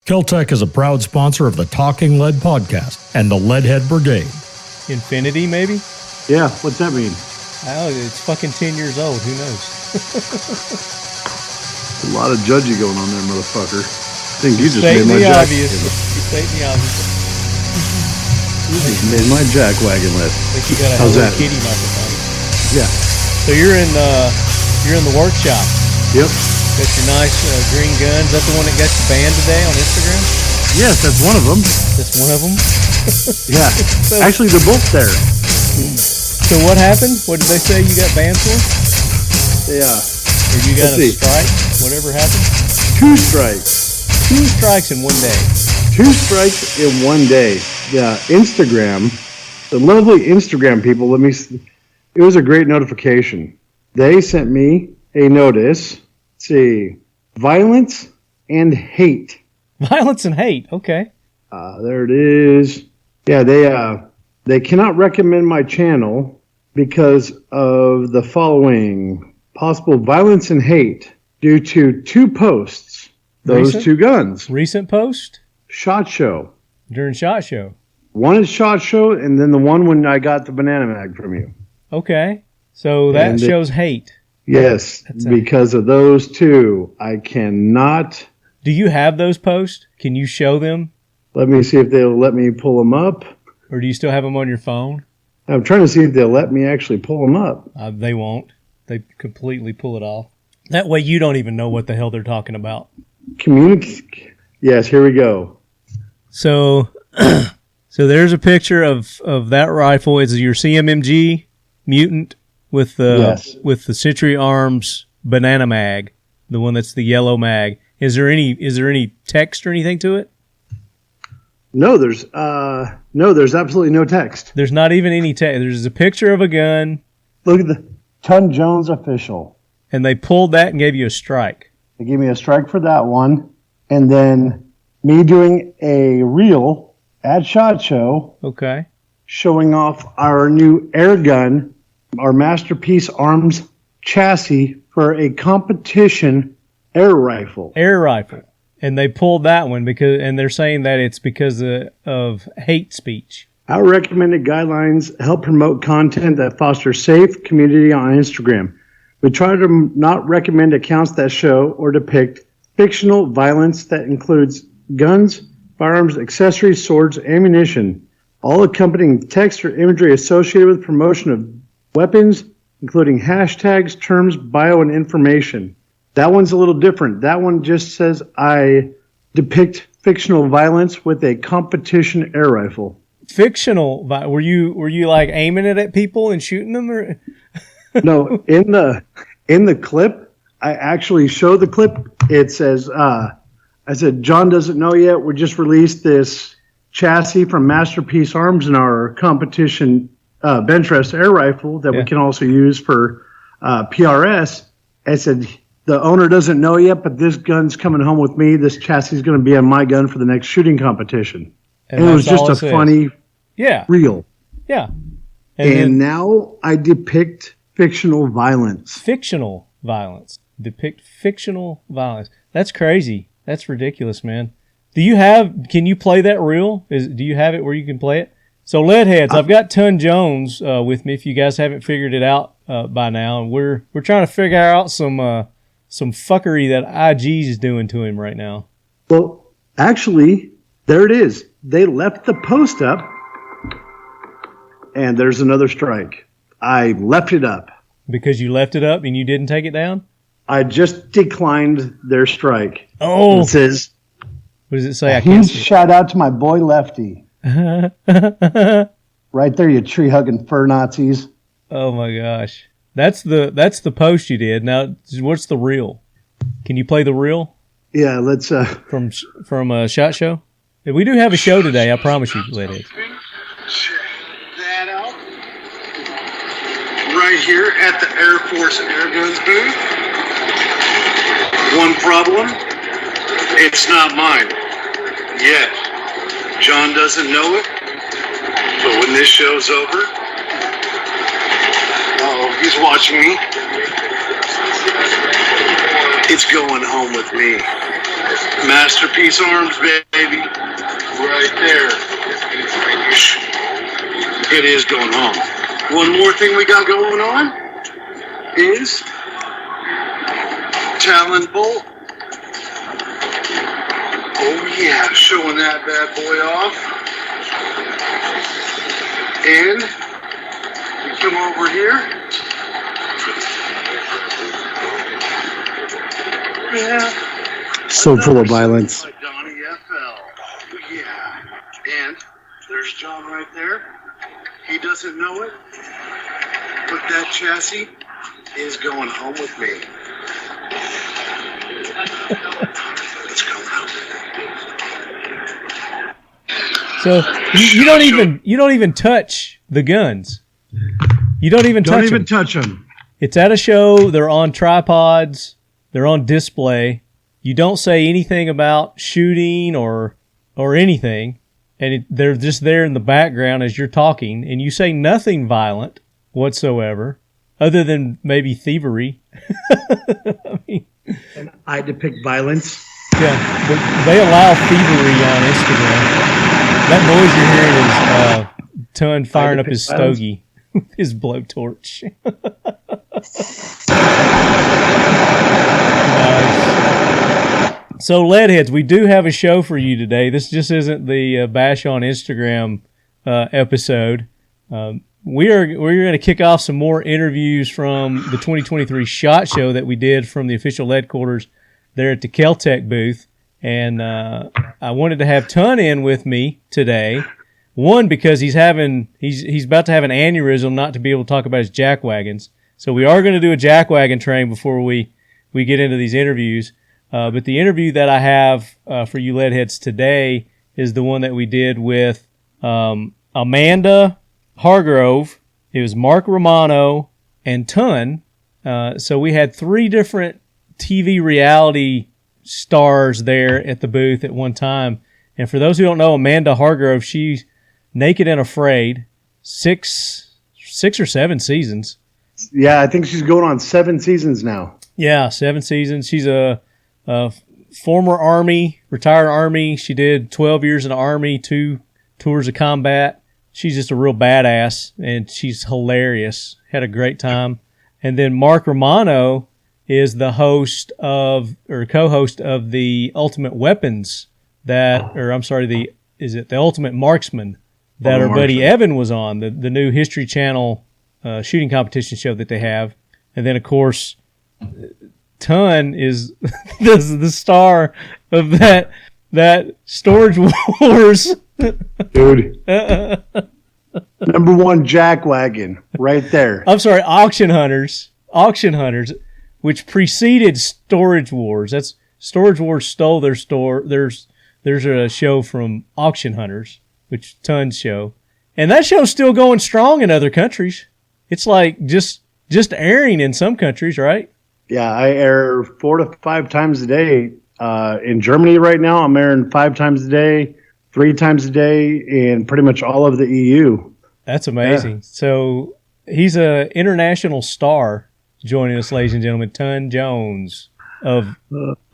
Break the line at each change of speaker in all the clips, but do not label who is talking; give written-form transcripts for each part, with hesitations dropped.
KelTec is a proud sponsor of the Talking Lead podcast and the Leadhead Brigade.
Infinity, maybe?
Yeah, what's that mean?
Oh, it's fucking 10 years old. Who knows?
A lot of judgy going on there, motherfucker. I think you just made my jack. You
state the obvious.
You just made my jack wagon list.
I think you got a Hello Kitty microphone.
Yeah.
So you're in the workshop.
Yep.
Got your nice green guns. That's the one that got you banned today on Instagram?
Yes, that's one of them.
That's one of them?
Yeah. So, actually, they're both there.
So what happened? What did they say you got banned for?
Yeah.
Or you got a strike? Whatever happened?
2 strikes.
2 strikes in one day.
2 strikes in one day. Yeah. Instagram, the lovely Instagram people, it was a great notification. They sent me a notice. Let's see, violence and hate.
Violence and hate, okay.
There it is. Yeah, they cannot recommend my channel because of the following possible violence and hate due to 2 posts. Those 2 guns.
Recent post?
SHOT Show.
During SHOT Show.
One is SHOT Show, and then the one when I got the banana mag from you.
Okay, so that shows hate.
Yes, because of those 2, I cannot.
Do you have those posts? Can you show them?
Let me see if they'll let me pull them up.
Or do you still have them on your phone?
I'm trying to see if they'll let me actually pull them up.
They won't. They completely pull it off. That way you don't even know what the hell they're talking about.
Yes, here we go.
So there's a picture of that rifle. It's your CMMG Mutant. With the Century Arms banana mag, the one that's the yellow mag. Is there any text or anything to it?
No, there's absolutely no text.
There's not even any text. There's a picture of a gun.
Look at the Ton Jones official.
And they pulled that and gave you a strike.
They gave me a strike for that one, and then me doing a reel at SHOT Show.
Okay.
Showing off our new air gun. Our Masterpiece Arms chassis for a competition air rifle.
Air rifle. And they pulled that one and they're saying that it's because of hate speech.
Our recommended guidelines help promote content that fosters safe community on Instagram. We try to not recommend accounts that show or depict fictional violence that includes guns, firearms, accessories, swords, ammunition, all accompanying text or imagery associated with promotion of weapons, including hashtags, terms, bio, and information. That one's a little different. That one just says I depict fictional violence with a competition air rifle.
Fictional? Were you like aiming it at people and shooting them? Or?
No, in the clip, I actually show the clip. It says, I said, John doesn't know yet. We just released this chassis from Masterpiece Arms in our competition bench rest air rifle that we can also use for PRS. I said, the owner doesn't know yet, but this gun's coming home with me. This chassis is going to be on my gun for the next shooting competition. And it was just a funny reel.
Yeah.
And now I depict fictional violence.
Fictional violence. Depict fictional violence. That's crazy. That's ridiculous, man. Can you play that reel? Do you have it where you can play it? So Leadheads, I've got Ton Jones with me. If you guys haven't figured it out by now, and we're trying to figure out some fuckery that IG's is doing to him right now.
Well, actually, there it is. They left the post up, and there's another strike. I left it up
because you left it up and you didn't take it down.
I just declined their strike.
Oh,
it says.
What does it say?
A huge shout out to my boy Lefty. Right there, you tree hugging fur Nazis.
Oh my gosh, that's the post you did. Now, what's the reel? Can you play the reel?
Yeah, let's.
From SHOT Show. We do have a show today. I promise you, ladies.
Check that out. Right here at the Air Force Air Guns booth. One problem: it's not mine yet. John doesn't know it, but when this show's over, he's watching me. It's going home with me. Masterpiece arms, baby. Right there. It is going on. One more thing we got going on is Talon bolt. Oh yeah, showing that bad boy off. And we come over here. Yeah. So full of violence. Donnie FL. Yeah. And there's John right there. He doesn't know it, but that chassis is going home with me. It's going home.
So you don't even touch the guns. You don't even
touch them.
It's at a show. They're on tripods. They're on display. You don't say anything about shooting or anything. And they're just there in the background as you're talking, and you say nothing violent whatsoever, other than maybe thievery. I mean,
and I depict violence.
Yeah, but they allow thievery on Instagram. That noise you're hearing is Ton firing up his stogie with his blowtorch. Nice. So, Leadheads, we do have a show for you today. This just isn't the Bash on Instagram episode. We're going to kick off some more interviews from the 2023 SHOT Show that we did from the official headquarters there at the KelTec booth. And I wanted to have Ton in with me today. One, because he's about to have an aneurysm not to be able to talk about his jack wagons. So we are going to do a jack wagon train before we get into these interviews. But the interview that I have for you Leadheads today is the one that we did with Amanda Hargrove. It was Mark Romano and Ton. So we had 3 different TV reality stars there at the booth at one time. And for those who don't know, Amanda Hargrove, she's Naked and Afraid, 6 or 7 seasons.
Yeah, I think she's going on 7 seasons now.
Yeah, 7 seasons. She's a former Army, retired Army. She did 12 years in the Army, 2 tours of combat. She's just a real badass, and she's hilarious. Had a great time. And then Mark Romano is the host of, or co-host of the Ultimate Weapons the Ultimate Marksman that our buddy Evan was on, the new History Channel shooting competition show that they have. And then, of course, Ton is the star of that Storage Wars.
Dude. Number 1 jack wagon right there.
I'm sorry, Auction Hunters, which preceded Storage Wars. That's Storage Wars stole their store. There's a show from Auction Hunters, which Ton's show. And that show's still going strong in other countries. It's like just airing in some countries, right?
Yeah, I air 4 to 5 times a day. In Germany right now, I'm airing 5 times a day, 3 times a day, in pretty much all of the EU.
That's amazing. Yeah. So he's an international star joining us, ladies and gentlemen. Ton Jones of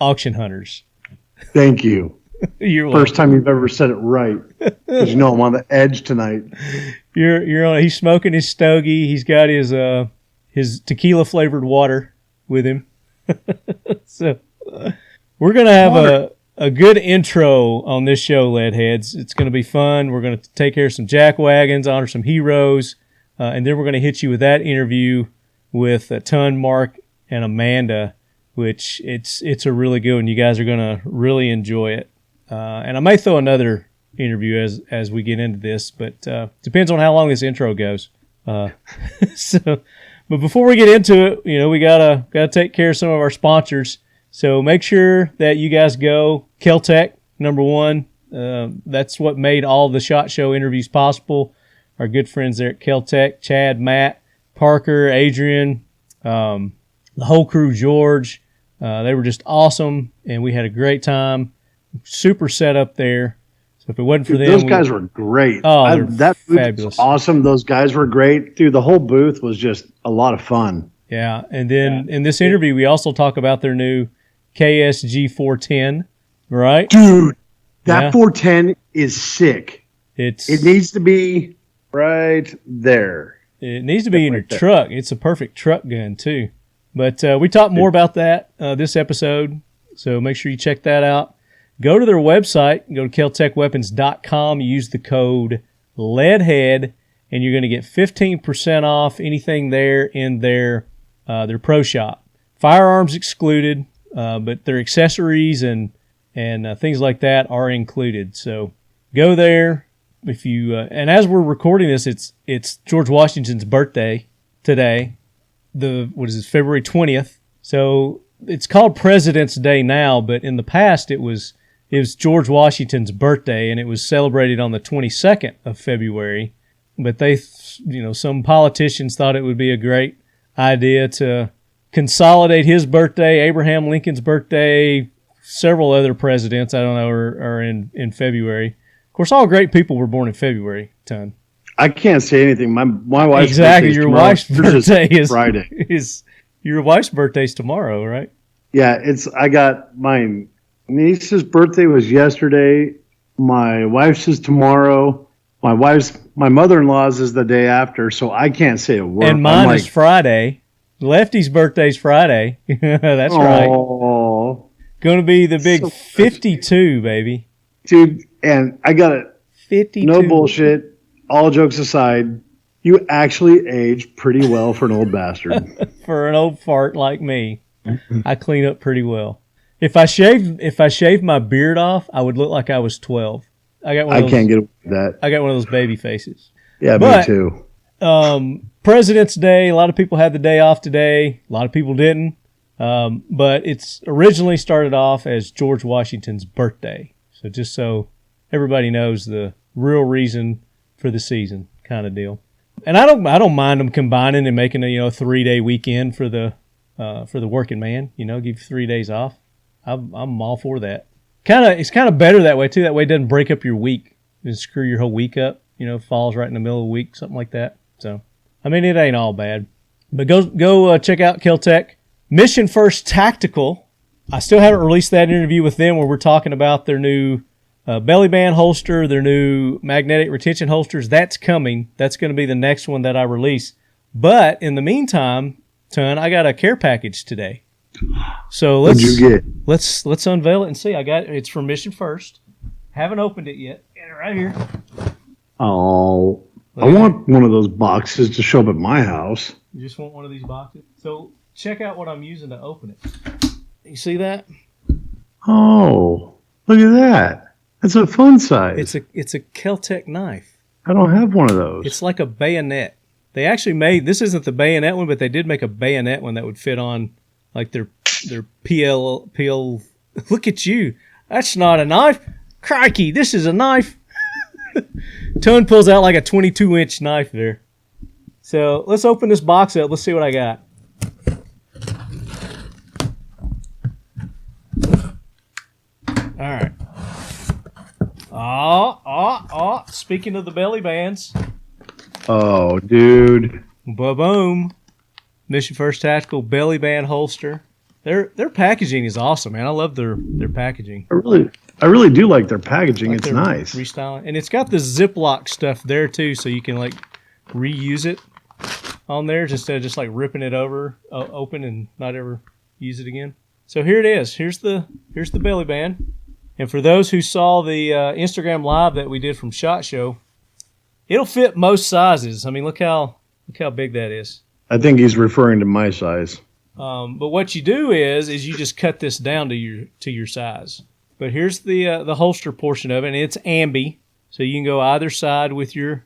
Auction Hunters.
Thank you.
You're
First time you've ever said it right. Because you know I'm on the edge tonight.
You're on. He's smoking his stogie. He's got his tequila flavored water with him. So we're gonna have a good intro on this show, Leadheads. It's gonna be fun. We're gonna take care of some jack wagons, honor some heroes, and then we're gonna hit you with that interview with Ton, Mark, and Amanda, which it's a really good one. You guys are gonna really enjoy it. And I may throw another interview as we get into this, but depends on how long this intro goes. But before we get into it, we gotta take care of some of our sponsors. So make sure that you guys go KelTec, number 1. That's what made all the SHOT Show interviews possible. Our good friends there at KelTec, Chad, Matt, Parker, Adrian, the whole crew, George. They were just awesome, and we had a great time. Super set up there. So if it wasn't for them,
those guys were great.
Oh,
that booth was awesome. Those guys were great. Dude, the whole booth was just a lot of fun.
Yeah, and then in this interview, we also talk about their new KSG 410, Right?
Dude, that
Yeah.
410 is sick.
It
It needs to be right there.
needs to be in your
Right there.
truck. It's a perfect truck gun, too. But we talk more about that this episode, so make sure you check that out. Go to their website. Go to KelTecWeapons.com. Use the code LEADHEAD, and you're going to get 15% off anything there in their pro shop. Firearms excluded, but their accessories and things like that are included. So go there. If you and as we're recording this, it's George Washington's birthday today. February 20th. So it's called President's Day now, but in the past it was George Washington's birthday, and it was celebrated on the 22nd of February. But some politicians thought it would be a great idea to consolidate his birthday, Abraham Lincoln's birthday, several other presidents, I don't know, are in February. Of course, all great people were born in February, Ton.
I can't say anything. My wife's
Exactly.
birthday's
Your
tomorrow.
wife's
Yours
birthday is
Friday.
Your wife's birthday's tomorrow, right?
Yeah, I got my niece's birthday was yesterday. My wife's is tomorrow. My mother-in-law's is the day after, so I can't say a word.
And mine is Friday. Lefty's birthday's Friday. That's right.
Oh,
Going to be the big
So
52, baby.
dude, and I got it.
52.
No bullshit. All jokes aside, you actually age pretty well for an old bastard.
For an old fart like me, I clean up pretty well. If I shaved my beard off, I would look like I was 12. I
Can't get away with that.
I got one of those baby faces.
Yeah,
But-
me too.
President's Day, a lot of people had the day off today. A lot of people didn't. But it's originally started off as George Washington's birthday. So just so everybody knows the real reason for the season kind of deal. And I don't mind them combining and making a 3-day weekend for the working man. Give you 3 days off. I'm all for that. It's kind of better that way too. That way it doesn't break up your week and screw your whole week up. Falls right in the middle of the week, something like that. So, I mean, it ain't all bad. But go check out KelTec. Mission First Tactical. I still haven't released that interview with them where we're talking about their new belly band holster, their new magnetic retention holsters. That's coming. That's going to be the next one that I release. But in the meantime, Ton, I got a care package today. So
What'd you get?
let's unveil it and see. It's from Mission First. Haven't opened it yet. Got it right here.
Oh, I want one of those boxes to show up at my house.
You just want one of these boxes? So check out what I'm using to open it. You see that?
Oh, look at that. That's a fun size.
It's a KelTec knife.
I don't have one of those.
It's like a bayonet. They actually made, this isn't the bayonet one, but they did make a bayonet one that would fit on like their PL. Look at you. That's not a knife. Crikey, this is a knife. Tone pulls out like a 22-inch knife there. So let's open this box up. Let's see what I got. All right. Oh. Speaking of the belly bands.
Oh, dude.
Ba-boom. Mission First Tactical belly band holster. Their packaging is awesome, man. I love their packaging.
I really do like their packaging.
Like
it's
their
nice.
Restyling. And it's got the Ziploc stuff there too, so you can like reuse it on there instead of just like ripping it open and not ever use it again. So here it is. Here's the belly band. And for those who saw the Instagram live that we did from SHOT Show, it'll fit most sizes. I mean, look how big that is.
I think he's referring to my size.
But what you do is you just cut this down to your size. But here's the holster portion of it, and it's ambi, so you can go either side with your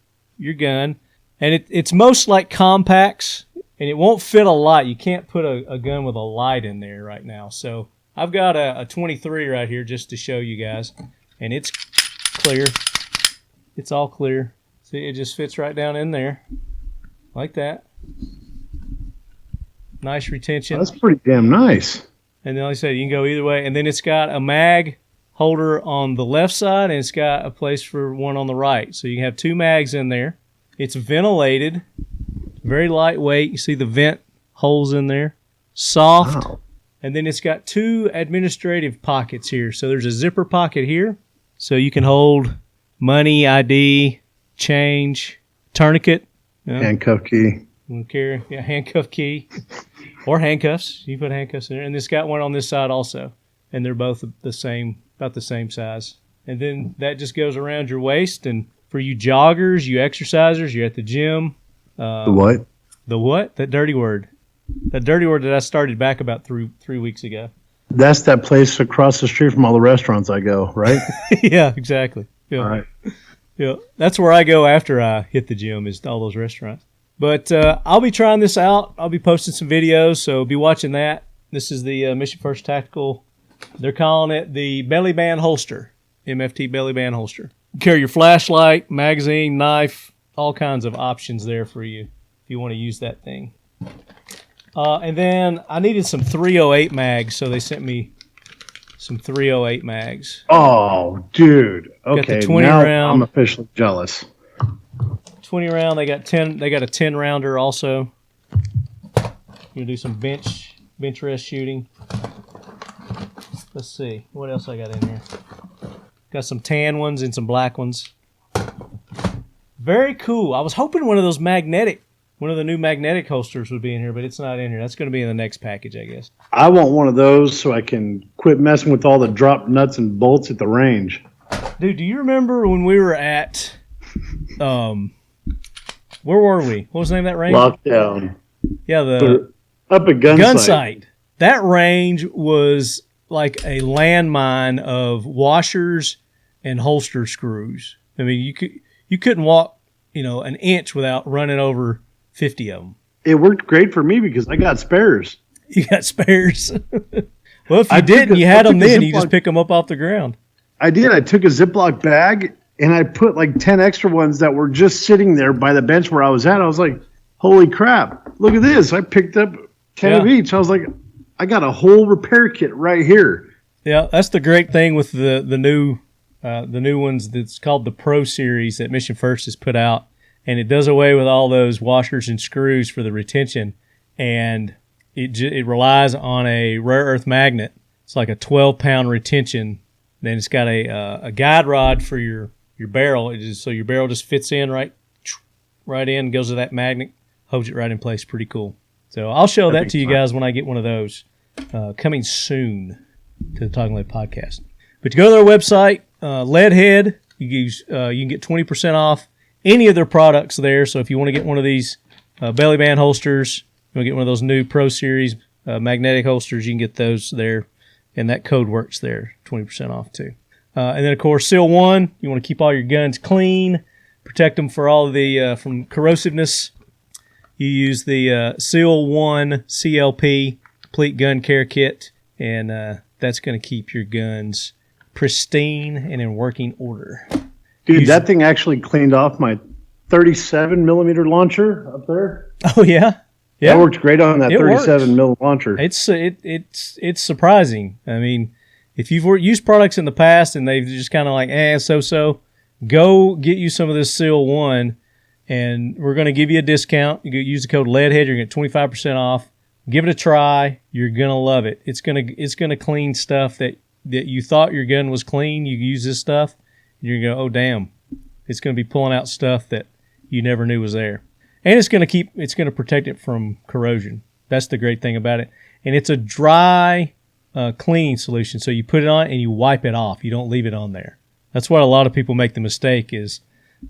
gun. And it's most like compacts, and it won't fit a light. You can't put a gun with a light in there right now. So I've got a 23 right here just to show you guys, and it's clear. It's all clear. See, it just fits right down in there like that. Nice retention.
That's pretty damn nice.
And then like I said, you can go either way. And then it's got a mag holder on the left side, and it's got a place for one on the right. So you can have two mags in there. It's ventilated, very lightweight. You see the vent holes in there. Soft,
Wow.
And then it's got 2 administrative pockets here. So there's a zipper pocket here. So you can hold money, ID, change, tourniquet.
Handcuff key.
Carry, handcuff key. Or handcuffs. You put handcuffs in there. And it's got one on this side also. And they're both the same, about the same size. And then that just goes around your waist. And for you joggers, you exercisers, you're at the gym.
The what?
The what? That dirty word. That dirty word that I started back about three weeks ago.
That's that place across the street from all the restaurants I go, right?
Yeah, exactly. Yeah.
All right.
Yeah, that's where I go after I hit the gym, is all those restaurants. But I'll be trying this out. I'll be posting some videos, so be watching that. This is the Mission First Tactical. They're calling it the Belly Band Holster, MFT Belly Band Holster. You carry your flashlight, magazine, knife, all kinds of options there for you if you want to use that thing. And then I needed some 308 mags, so they sent me some 308 mags.
Oh, dude. Okay,
got the 20
now
round.
I'm officially jealous.
20 round. They got 10. They got a 10 rounder also. You do some bench rest shooting. Let's see what else I got in here. Got some tan ones and some black ones. Very cool. I was hoping one of the new magnetic holsters would be in here, but it's not in here. That's going to be in the next package, I guess.
I want one of those so I can quit messing with all the drop nuts and bolts at the range.
Dude, do you remember when we were at, where were we? What was the name of that range?
Lockdown.
Yeah,
up at Gunsight.
That range was like a landmine of washers and holster screws. I mean, you couldn't walk, an inch without running over 50 of them.
It worked great for me because I got spares.
You got spares. Well, if you didn't, you had them then. You just pick them up off the ground.
I did. I took a Ziploc bag and I put like 10 extra ones that were just sitting there by the bench where I was at. I was like, holy crap, look at this. I picked up 10 of each. I was like, I got a whole repair kit right here.
Yeah, that's the great thing with the new ones that's called the Pro Series that Mission First has put out. And it does away with all those washers and screws for the retention. And it relies on a rare earth magnet. It's like a 12-pound retention. Then it's got a guide rod for your barrel. So your barrel just fits in right in, goes to that magnet, holds it right in place. Pretty cool. So I'll show that to you guys when I get one of those. Coming soon to the Talking Lead podcast. But you go to their website, Leadhead. You can get 20% off any of their products there. So if you want to get one of these belly band holsters, you want to get one of those new Pro Series magnetic holsters, you can get those there. And that code works there, 20% off too. And then, of course, Seal 1, you want to keep all your guns clean, protect them for all the from corrosiveness. You use the Seal 1 CLP Complete Gun Care Kit, and that's going to keep your guns pristine and in working order.
Dude, that thing actually cleaned off my 37 millimeter launcher up there.
Oh, yeah? Yeah.
That worked great on that 37 mil launcher.
It's surprising. I mean, if you've used products in the past and they've just kind of like, so, go get you some of this Seal 1, and we're going to give you a discount. You use the code LEADHEAD, you're going to get 25% off. Give it a try. You're going to love it. It's going to clean stuff that you thought your gun was clean. You use this stuff, and you're going to go, oh, damn. It's going to be pulling out stuff that you never knew was there. And it's going to protect it from corrosion. That's the great thing about it. And it's a dry cleaning solution. So you put it on and you wipe it off. You don't leave it on there. That's what a lot of people make the mistake is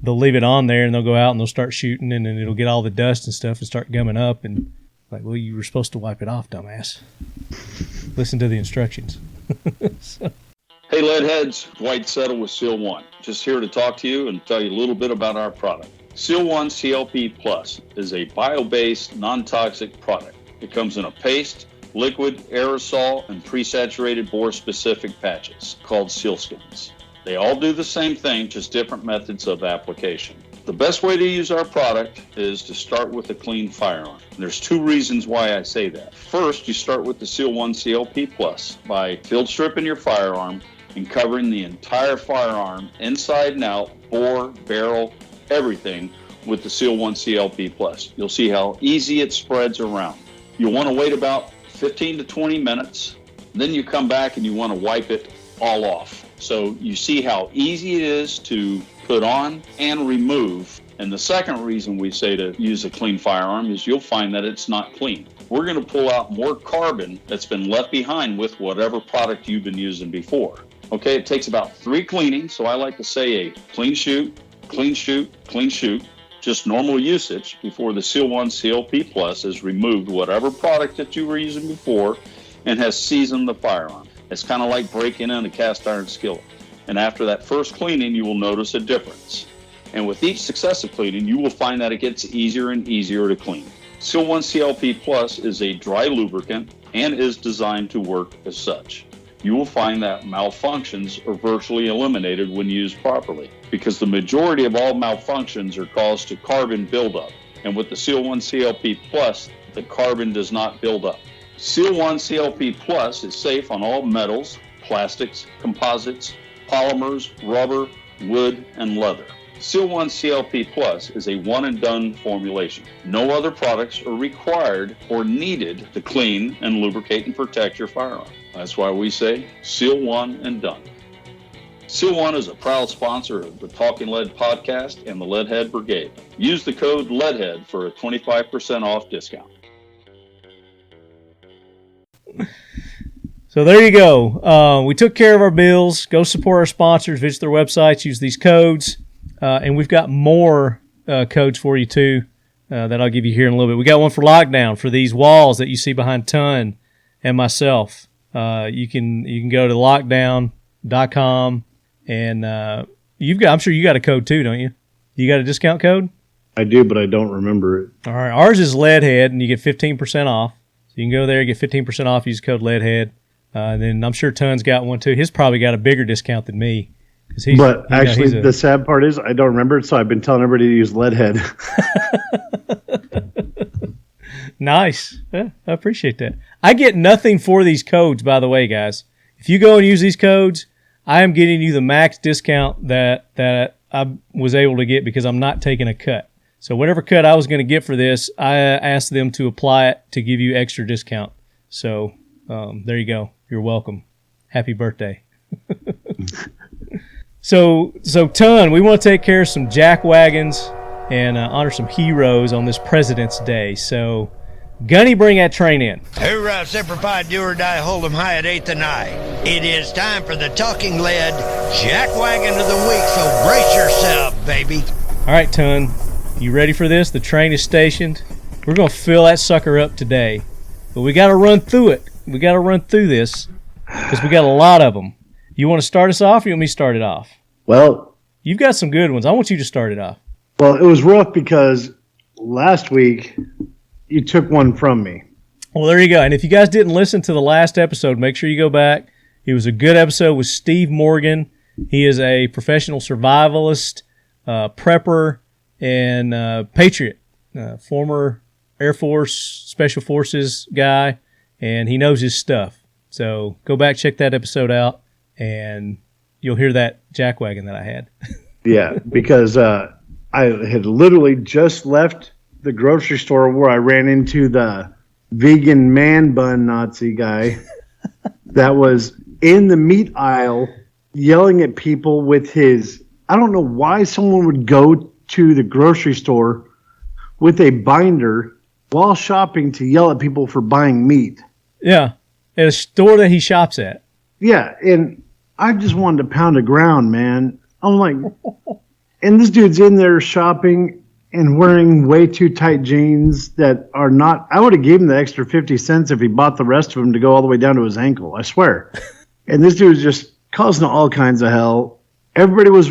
they'll leave it on there and they'll go out and they'll start shooting and then it'll get all the dust and stuff and start gumming up and like, well, you were supposed to wipe it off, dumbass. Listen to the instructions. So.
Hey, Leadheads, Dwight Settle with Seal 1. Just here to talk to you and tell you a little bit about our product. Seal 1 CLP Plus is a bio-based, non-toxic product. It comes in a paste, liquid, aerosol, and pre-saturated bore-specific patches called sealskins. They all do the same thing, just different methods of application. The best way to use our product is to start with a clean firearm. And there's two reasons why I say that. First, you start with the Seal 1 CLP Plus by field stripping your firearm and covering the entire firearm inside and out, bore, barrel, everything with the Seal 1 CLP Plus. You'll see how easy it spreads around. You'll want to wait about 15 to 20 minutes. Then you come back and you want to wipe it all off. So you see how easy it is to put on and remove. And the second reason we say to use a clean firearm is you'll find that it's not clean. We're going to pull out more carbon that's been left behind with whatever product you've been using before. Okay, it takes about 3 cleanings. So I like to say a clean shoot, clean shoot, clean shoot. Just normal usage before the Seal 1 CLP Plus has removed whatever product that you were using before and has seasoned the firearm. It's kind of like breaking in a cast iron skillet. And after that first cleaning, you will notice a difference. And with each successive cleaning, you will find that it gets easier and easier to clean. Seal 1 CLP Plus is a dry lubricant and is designed to work as such. You will find that malfunctions are virtually eliminated when used properly, because the majority of all malfunctions are caused to carbon buildup. And with the Seal 1 CLP Plus, the carbon does not build up. Seal 1 CLP Plus is safe on all metals, plastics, composites, polymers, rubber, wood, and leather. Seal 1 CLP Plus is a one-and-done formulation. No other products are required or needed to clean and lubricate and protect your firearm. That's why we say Seal 1 and done. Seal 1 is a proud sponsor of the Talking Lead podcast and the Leadhead Brigade. Use the code LEADHEAD for a 25% off discount.
So there you go. We took care of our bills. Go support our sponsors. Visit their websites. Use these codes. And we've got more codes for you, too, that I'll give you here in a little bit. We got one for lockdown for these walls that you see behind Ton and myself. You can go to lockdown.com, and I'm sure you got a code, too, don't you? You got a discount code?
I do, but I don't remember it.
All right. Ours is Leadhead, and you get 15% off. So you can go there, get 15% off, use code Leadhead. And then I'm sure Ton's got one, too. He's probably got a bigger discount than me.
But actually, the sad part is I don't remember it, so I've been telling everybody to use Leadhead.
Nice. Yeah, I appreciate that. I get nothing for these codes, by the way, guys. If you go and use these codes, I am getting you the max discount that I was able to get because I'm not taking a cut. So whatever cut I was going to get for this, I asked them to apply it to give you extra discount. So there you go. You're welcome. Happy birthday. So Ton, we want to take care of some jack wagons and honor some heroes on this President's Day. So, Gunny, bring that train in.
Hoorah, Semper Fi, do or die, hold 'em high at 8th and I. It is time for the Talking Lead Jack Wagon of the Week, so brace yourself, baby.
All right, Ton, you ready for this? The train is stationed. We're going to fill that sucker up today, but we got to run through it. We got to run through this because we got a lot of them. You want to start us off, or you want me to start it off?
Well,
you've got some good ones. I want you to start it off.
Well, it was rough because last week you took one from me.
Well, there you go. And if you guys didn't listen to the last episode, make sure you go back. It was a good episode with Steve Morgan. He is a professional survivalist, prepper, and patriot, former Air Force Special Forces guy, and he knows his stuff. So go back, check that episode out, and you'll hear that jackwagon that I had.
Yeah, because I had literally just left the grocery store where I ran into the vegan man bun Nazi guy that was in the meat aisle yelling at people with his... I don't know why someone would go to the grocery store with a binder while shopping to yell at people for buying meat.
Yeah, at a store that he shops at.
Yeah, and I just wanted to pound the ground, man. I'm like, and this dude's in there shopping and wearing way too tight jeans that are not, I would have given him the extra 50 cents if he bought the rest of them to go all the way down to his ankle, I swear. And this dude was just causing all kinds of hell. Everybody was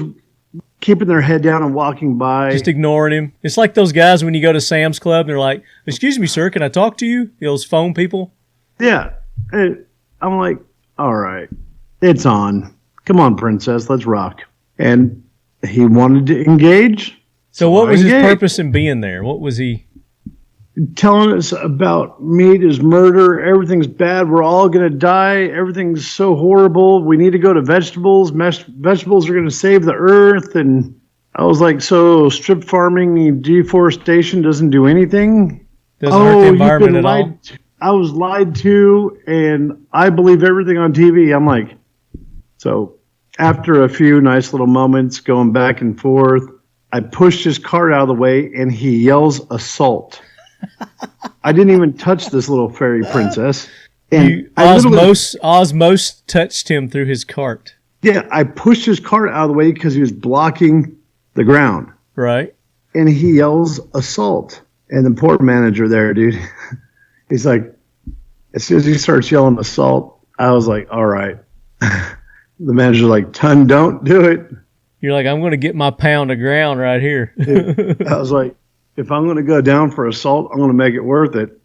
keeping their head down and walking by.
Just ignoring him. It's like those guys when you go to Sam's Club and they're like, excuse me, sir, can I talk to you? Those phone people.
Yeah. And I'm like, all right. It's on. Come on, princess. Let's rock. And he wanted to engage.
So what was his purpose in being there? What was he?
Telling us about meat is murder. Everything's bad. We're all going to die. Everything's so horrible. We need to go to vegetables. Vegetables are going to save the earth. And I was like, so strip farming and deforestation doesn't do anything?
Doesn't hurt the environment at all?
I was lied to, and I believe everything on TV. I'm like, so after a few nice little moments going back and forth, I pushed his cart out of the way, and he yells assault. I didn't even touch this little fairy princess. And
Osmos touched him through his cart.
Yeah, I pushed his cart out of the way because he was blocking the ground.
Right.
And he yells assault. And the poor manager there, dude, he's like, as soon as he starts yelling assault, I was like, all right. The manager's like, Ton, don't do it.
You're like, I'm going to get my pound of ground right here.
I was like, if I'm going to go down for assault, I'm going to make it worth it.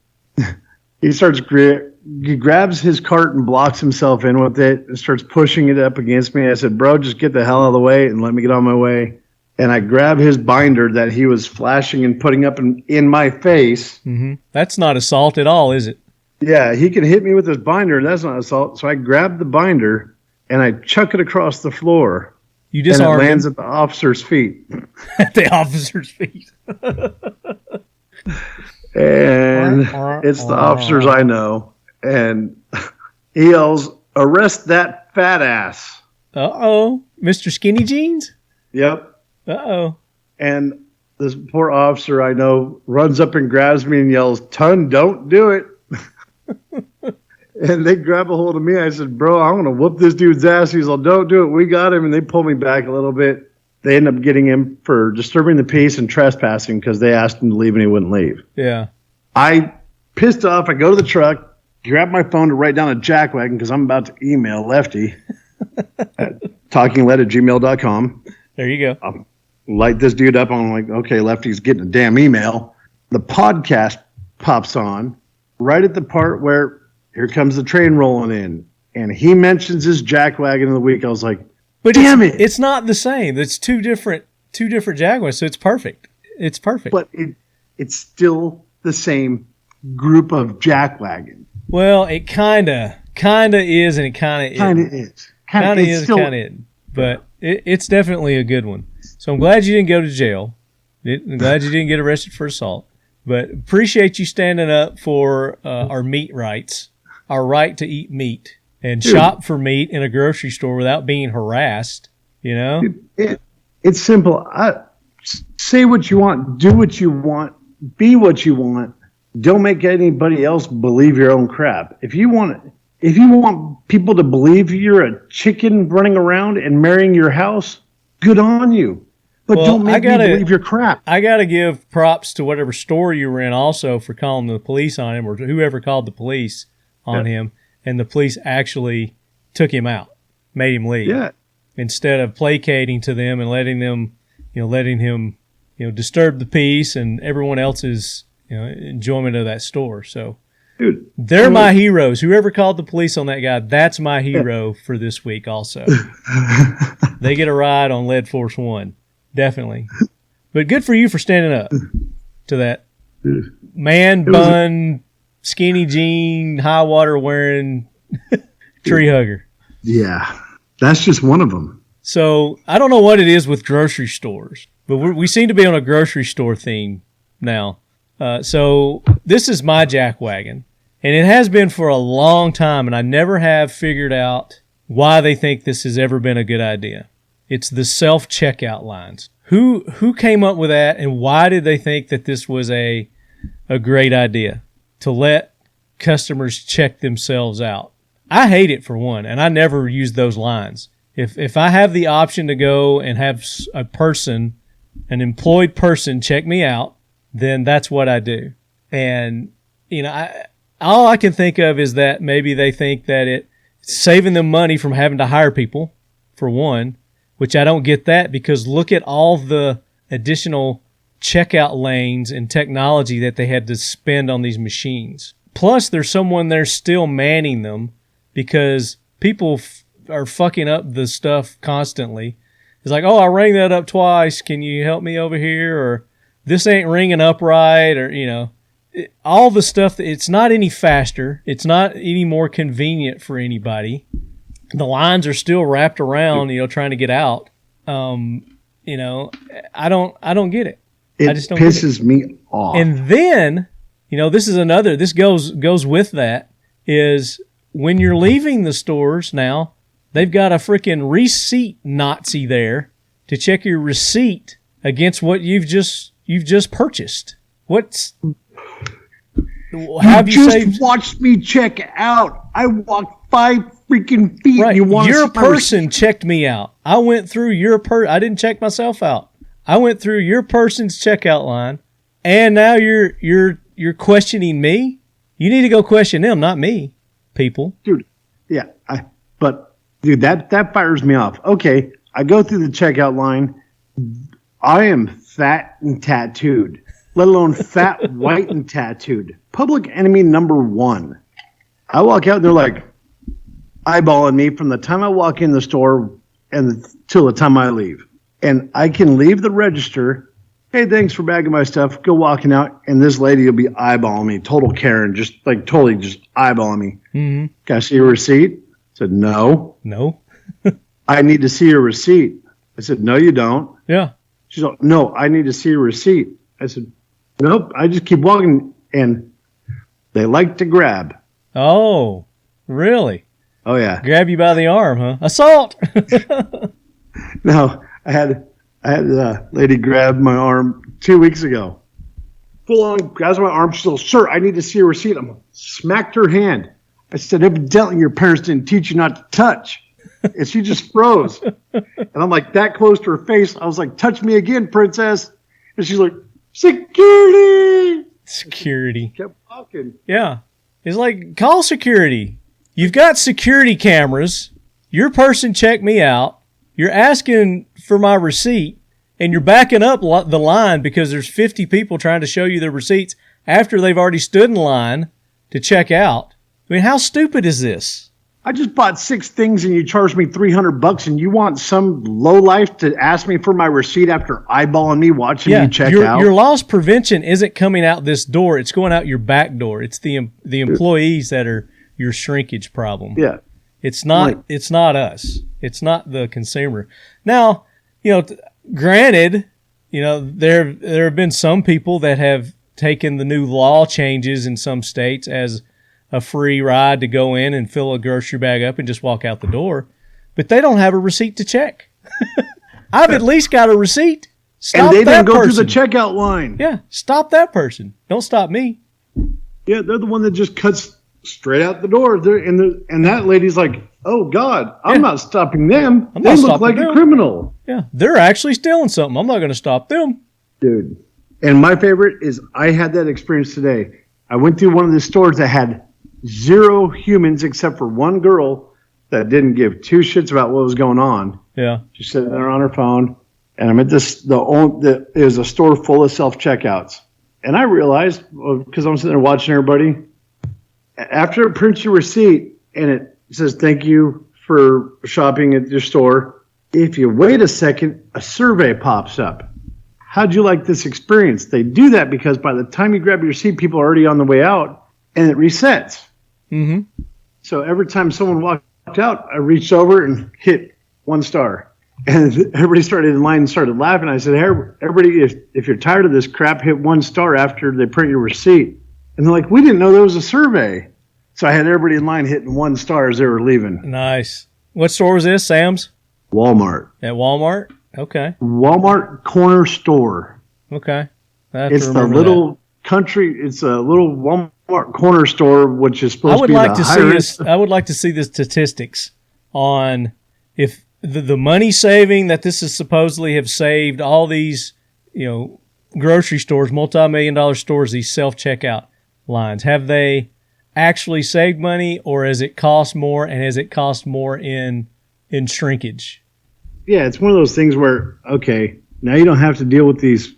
He grabs his cart and blocks himself in with it and starts pushing it up against me. I said, bro, just get the hell out of the way and let me get on my way. And I grab his binder that he was flashing and putting up in my face.
Mm-hmm. That's not assault at all, is it?
Yeah, he can hit me with his binder, and that's not assault. So I grab the binder, and I chuck it across the floor.
You disarm
and it lands at the officer's feet.
At the officer's feet.
And it's the officers I know. And he yells, arrest that fat ass.
Uh-oh. Mr. Skinny Jeans?
Yep.
Uh-oh.
And this poor officer I know runs up and grabs me and yells, Ton, don't do it. And they grab a hold of me. I said, bro, I'm going to whoop this dude's ass. He's like, don't do it. We got him. And they pull me back a little bit. They end up getting him for disturbing the peace and trespassing because they asked him to leave and he wouldn't leave.
Yeah.
I pissed off. I go to the truck, grab my phone to write down a jackwagon because I'm about to email Lefty at talkingled@gmail.com.
There you go.
I'll light this dude up. I'm like, okay, Lefty's getting a damn email. The podcast pops on right at the part where here comes the train rolling in. And he mentions his jackwagon of the week. I was like,
but
damn it.
It's not the same. It's two different Jaguars, so it's perfect. It's perfect.
But it's still the same group of jackwagon.
Well, it kind of is, and it kind of is. Kind of is, kind of isn't. But it's definitely a good one. So I'm glad you didn't go to jail. I'm glad you didn't get arrested for assault. But appreciate you standing up for our meat rights, our right to eat meat and shop for meat in a grocery store without being harassed. You know,
it's simple. Say what you want, do what you want, be what you want. Don't make anybody else believe your own crap. If you want people to believe you're a chicken running around and marrying your house, good on you. But don't make me believe your crap.
I got to give props to whatever store you were in also for calling the police on him, or whoever called the police on him, and the police actually took him out, made him leave.
Yeah.
Instead of placating to them and letting him disturb the peace and everyone else's enjoyment of that store. So
dude,
they're my heroes. Whoever called the police on that guy, that's my hero for this week also. They get a ride on Lead Force 1. Definitely. But good for you for standing up to that man bun, skinny jean, high water wearing tree hugger.
Yeah. That's just one of them.
So I don't know what it is with grocery stores, but we seem to be on a grocery store theme now. So this is my jackwagon, and it has been for a long time, and I never have figured out why they think this has ever been a good idea. It's the self-checkout lines. Who came up with that, and why did they think that this was a great idea to let customers check themselves out? I hate it for one, and I never use those lines. If I have the option to go and have an employed person check me out, then that's what I do. And all I can think of is that maybe they think that it's saving them money from having to hire people, for one, which I don't get that, because look at all the additional checkout lanes and technology that they had to spend on these machines. Plus, there's someone there still manning them because people are fucking up the stuff constantly. It's like, oh, I rang that up twice. Can you help me over here? Or this ain't ringing up right. Or, all the stuff. It's not any faster. It's not any more convenient for anybody. The lines are still wrapped around, trying to get out. I don't get it.
It
I just don't
pisses me off.
And then, this is another, this goes with that, is when you're leaving the stores now, they've got a freaking receipt Nazi there to check your receipt against what you've just purchased. Have you
just watched me check out? I walked 5 freaking feet.
Right.
And
Your person checked me out. I went through I didn't check myself out. I went through your person's checkout line, and now you're questioning me? You need to go question them, not me, people.
Dude, yeah. Dude, that fires me off. Okay, I go through the checkout line. I am fat and tattooed, let alone fat, white, and tattooed. Public enemy number 1. I walk out and they're like eyeballing me from the time I walk in the store and till the time I leave. And I can leave the register. Hey, thanks for bagging my stuff. Go walking out, and this lady will be eyeballing me. Total Karen, totally eyeballing me. Mm-hmm. Can I see your receipt? I said, no.
No.
I need to see your receipt. I said, no, you don't.
Yeah.
She's like, no, I need to see your receipt. I said, nope. I just keep walking, and they like to grab.
Oh, really?
Oh, yeah.
Grab you by the arm, huh? Assault!
No, I had a lady grab my arm 2 weeks ago. Full on grabs my arm. She's like, sir, I need to see your receipt. I'm smacked her hand. I said, evidently your parents didn't teach you not to touch. And she just froze. And I'm like that close to her face. I was like, touch me again, princess. And she's like, security.
Security.
Kept walking.
Yeah. It's like, call security. You've got security cameras. Your person checked me out. You're asking for my receipt, and you're backing up the line because there's 50 people trying to show you their receipts after they've already stood in line to check out. I mean, how stupid is this?
I just bought 6 things and you charged me $300, and you want some lowlife to ask me for my receipt after eyeballing me watching me check out?
Your loss prevention isn't coming out this door. It's going out your back door. It's the employees that are your shrinkage problem.
Yeah.
It's not us. It's not the consumer. Now, granted, there have been some people that have taken the new law changes in some states as a free ride to go in and fill a grocery bag up and just walk out the door, but they don't have a receipt to check. I've at least got a receipt. Stop
and they
that
didn't go
person.
through the checkout line.
Yeah, stop that person. Don't stop me.
Yeah, they're the one that just cuts straight out the door. And that lady's like, oh, God, I'm not stopping them. They look like a criminal.
Yeah, they're actually stealing something. I'm not going to stop them.
Dude. And my favorite is I had that experience today. I went through one of the stores that had 0 humans except for one girl that didn't give 2 shits about what was going on.
Yeah.
She's sitting there on her phone. And I'm at it was a store full of self-checkouts. And I realized, because I'm sitting there watching everybody, after it prints your receipt and it says thank you for shopping at your store, if you wait a second, a survey pops up. How'd you like this experience? They do that because by the time you grab your receipt, people are already on the way out, and it resets.
Mm-hmm.
So every time someone walked out, I reached over and hit 1 star. And everybody started in line and started laughing. I said, hey, everybody, if you're tired of this crap, hit 1 star after they print your receipt. And they're like, we didn't know there was a survey. So I had everybody in line hitting 1 star as they were leaving.
Nice. What store was this, Sam's?
Walmart.
At Walmart? Okay.
Walmart corner store.
Okay.
It's the little country. It's a little Walmart corner store, which is supposed to be the highest.
I would like to see the statistics on if the money saving that this is supposedly have saved all these, grocery stores, multi-million-dollar stores, these self-checkout lines. Have they actually saved money, or has it cost more, and has it cost more in shrinkage?
Yeah, it's one of those things where, okay, now you don't have to deal with these.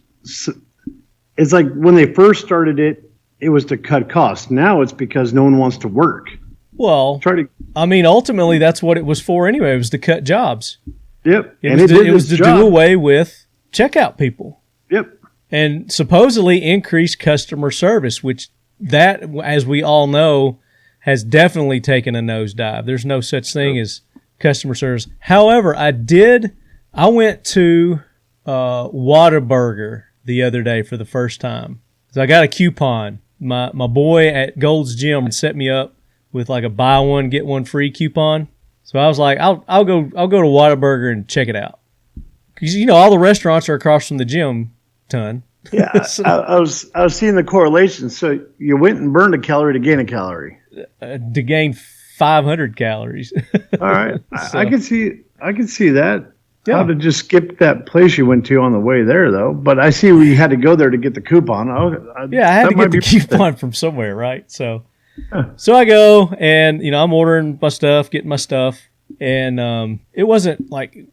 It's like when they first started it, it was to cut costs. Now it's because no one wants to work.
Well, ultimately that's what it was for anyway. It was to cut jobs.
Yep.
It was to do away with checkout people.
Yep.
And supposedly increase customer service, which that, as we all know, has definitely taken a nosedive. There's no such thing as customer service. However, I went to Whataburger the other day for the first time. So I got a coupon my boy at Gold's Gym set me up with like a buy one get one free coupon. So I was like, I'll go to Whataburger and check it out. Because all the restaurants are across from the gym ton.
Yeah,
So-
I was seeing the correlation. So you went and burned a calorie to gain a calorie.
to gain 500 calories.
All right,
So-
I can see that.
Yeah.
How to just skip that place you went to on the way there, though. But I see where you had to go there to get the coupon.
Yeah, I had to get the coupon from somewhere, right? So I go and I'm ordering my stuff, getting my stuff, and it wasn't like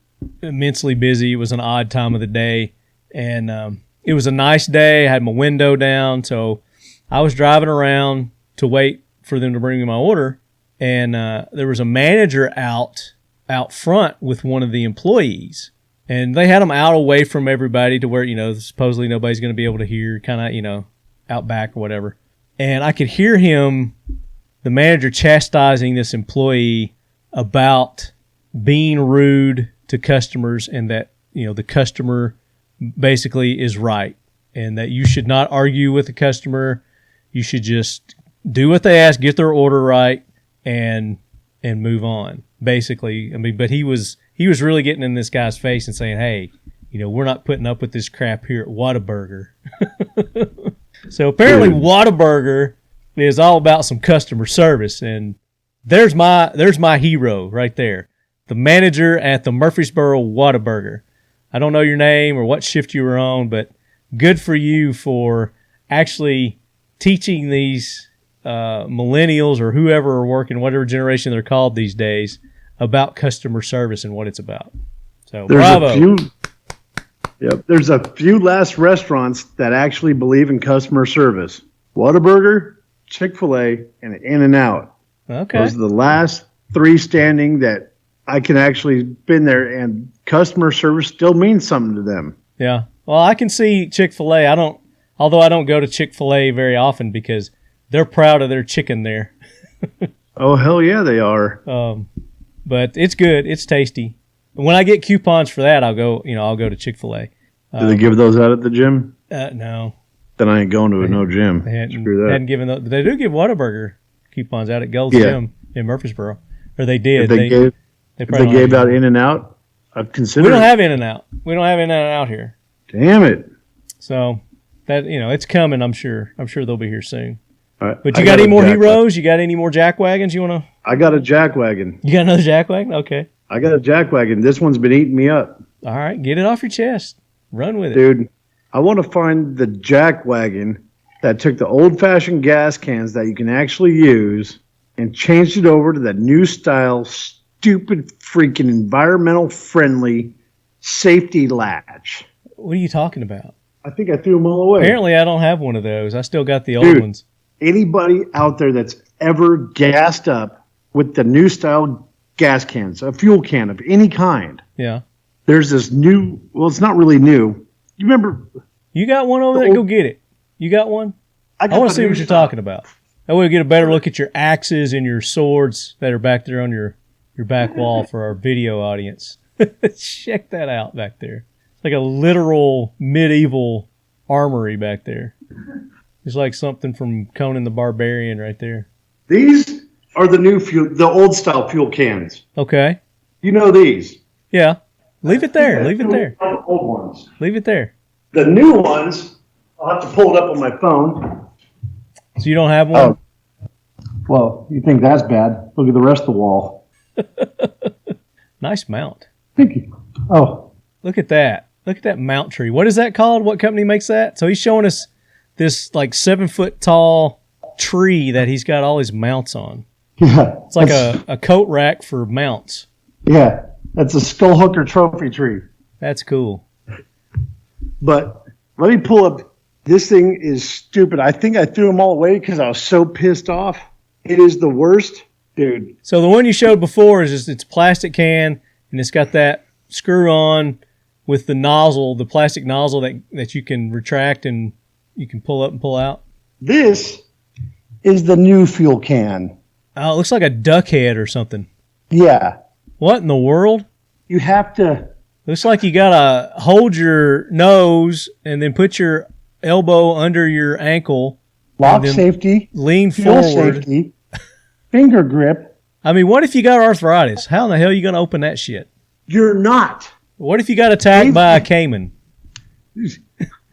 immensely busy. It was an odd time of the day, and it was a nice day. I had my window down, so I was driving around to wait for them to bring me my order, and there was a manager out front with one of the employees, and they had them out away from everybody to where supposedly nobody's going to be able to hear, kind of out back or whatever. And I could hear him, the manager, chastising this employee about being rude to customers, and that the customer basically is right, and that you should not argue with the customer. You should just do what they ask, get their order right, and move on. Basically, I mean, but he was really getting in this guy's face and saying, "Hey, we're not putting up with this crap here at Whataburger." So apparently, Whataburger is all about some customer service, and there's my hero right there, the manager at the Murfreesboro Whataburger. I don't know your name or what shift you were on, but good for you for actually teaching these millennials or whoever are working, whatever generation they're called these days, about customer service and what it's about. So bravo.
There's a few last restaurants that actually believe in customer service. Whataburger, Chick-fil-A, and In-N-Out.
Okay.
Those are the last three standing that I can actually been there, and customer service still means something to them.
Yeah. Well, I can see Chick-fil-A. Although I don't go to Chick-fil-A very often because they're proud of their chicken there.
Oh, hell yeah, they are.
But it's good. It's tasty. When I get coupons for that, I'll go to Chick-fil-A.
Do they give those out at the gym?
No.
Then I ain't going to no gym.
They
Screw that.
hadn't given those. They do give Whataburger coupons out at Gold's Gym in Murfreesboro. Or they did.
If they gave out In-N-Out, I'd consider
We don't
it.
have In-N-Out. We don't have In-N-Out here.
Damn it.
So that it's coming, I'm sure. I'm sure they'll be here soon.
All right.
But you got any more heroes? You got any more jack wagons you want to?
I got a jack wagon.
You got another jack wagon? Okay.
I got a jack wagon. This one's been eating me up.
All right. Get it off your chest. Run with it.
Dude, I want to find the jack wagon that took the old-fashioned gas cans that you can actually use and changed it over to the new style, stupid, freaking environmental-friendly safety latch.
What are you talking about?
I think I threw them all away.
Apparently, I don't have one of those. I still got the old
Dude.
ones.
Anybody out there that's ever gassed up with the new style gas cans, a fuel can of any kind,
Yeah.
there's this new, well, it's not really new. You remember?
You got one over there? Go get it. You got one? I want to see what you're talking about. That way we get a better look at your axes and your swords that are back there on your back wall for our video audience. Check that out back there. It's like a literal medieval armory back there. It's like something from Conan the Barbarian right there.
These are the new fuel, the old style fuel cans.
Okay.
You know these.
Yeah. Leave it there. Leave it there.
Old ones.
Leave it there.
The new ones, I'll have to pull it up on my phone.
So you don't have one?
Oh. Well, you think that's bad. Look at the rest of the wall.
Nice mount.
Thank you. Oh.
Look at that. Look at that mount tree. What is that called? What company makes that? So he's showing us this like 7-foot tall tree that he's got all his mounts on.
Yeah.
It's like a coat rack for mounts.
Yeah. That's a skull hooker trophy tree.
That's cool.
But let me pull up. This thing is stupid. I think I threw them all away because I was so pissed off. It is the worst. Dude.
So the one you showed before is just it's a plastic can, and it's got that screw on with the nozzle, the plastic nozzle that you can retract and you can pull up and pull out.
This is the new fuel can.
Oh, it looks like a duck head or something.
Yeah.
What in the world?
You have to.
Looks like you gotta hold your nose and then put your elbow under your ankle
lock safety,
lean
fuel
forward,
safety, finger grip.
I mean, what if you got arthritis? How in the hell are you going to open that shit?
You're not.
What if you got attacked by a caiman?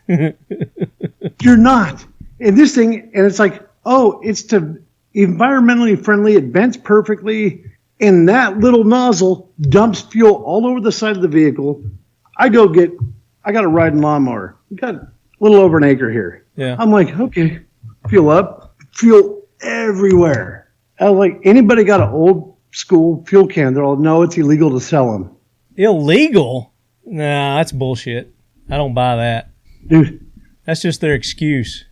You're not. And this thing, and it's like, oh, it's to environmentally friendly. It vents perfectly. And that little nozzle dumps fuel all over the side of the vehicle. I got a riding lawnmower. We got a little over an acre here.
Yeah.
I'm like, okay, fuel up, fuel everywhere. I was like, anybody got an old school fuel can, they'll know it's illegal to sell them.
Illegal? Nah, that's bullshit. I don't buy that.
Dude.
That's just their excuse.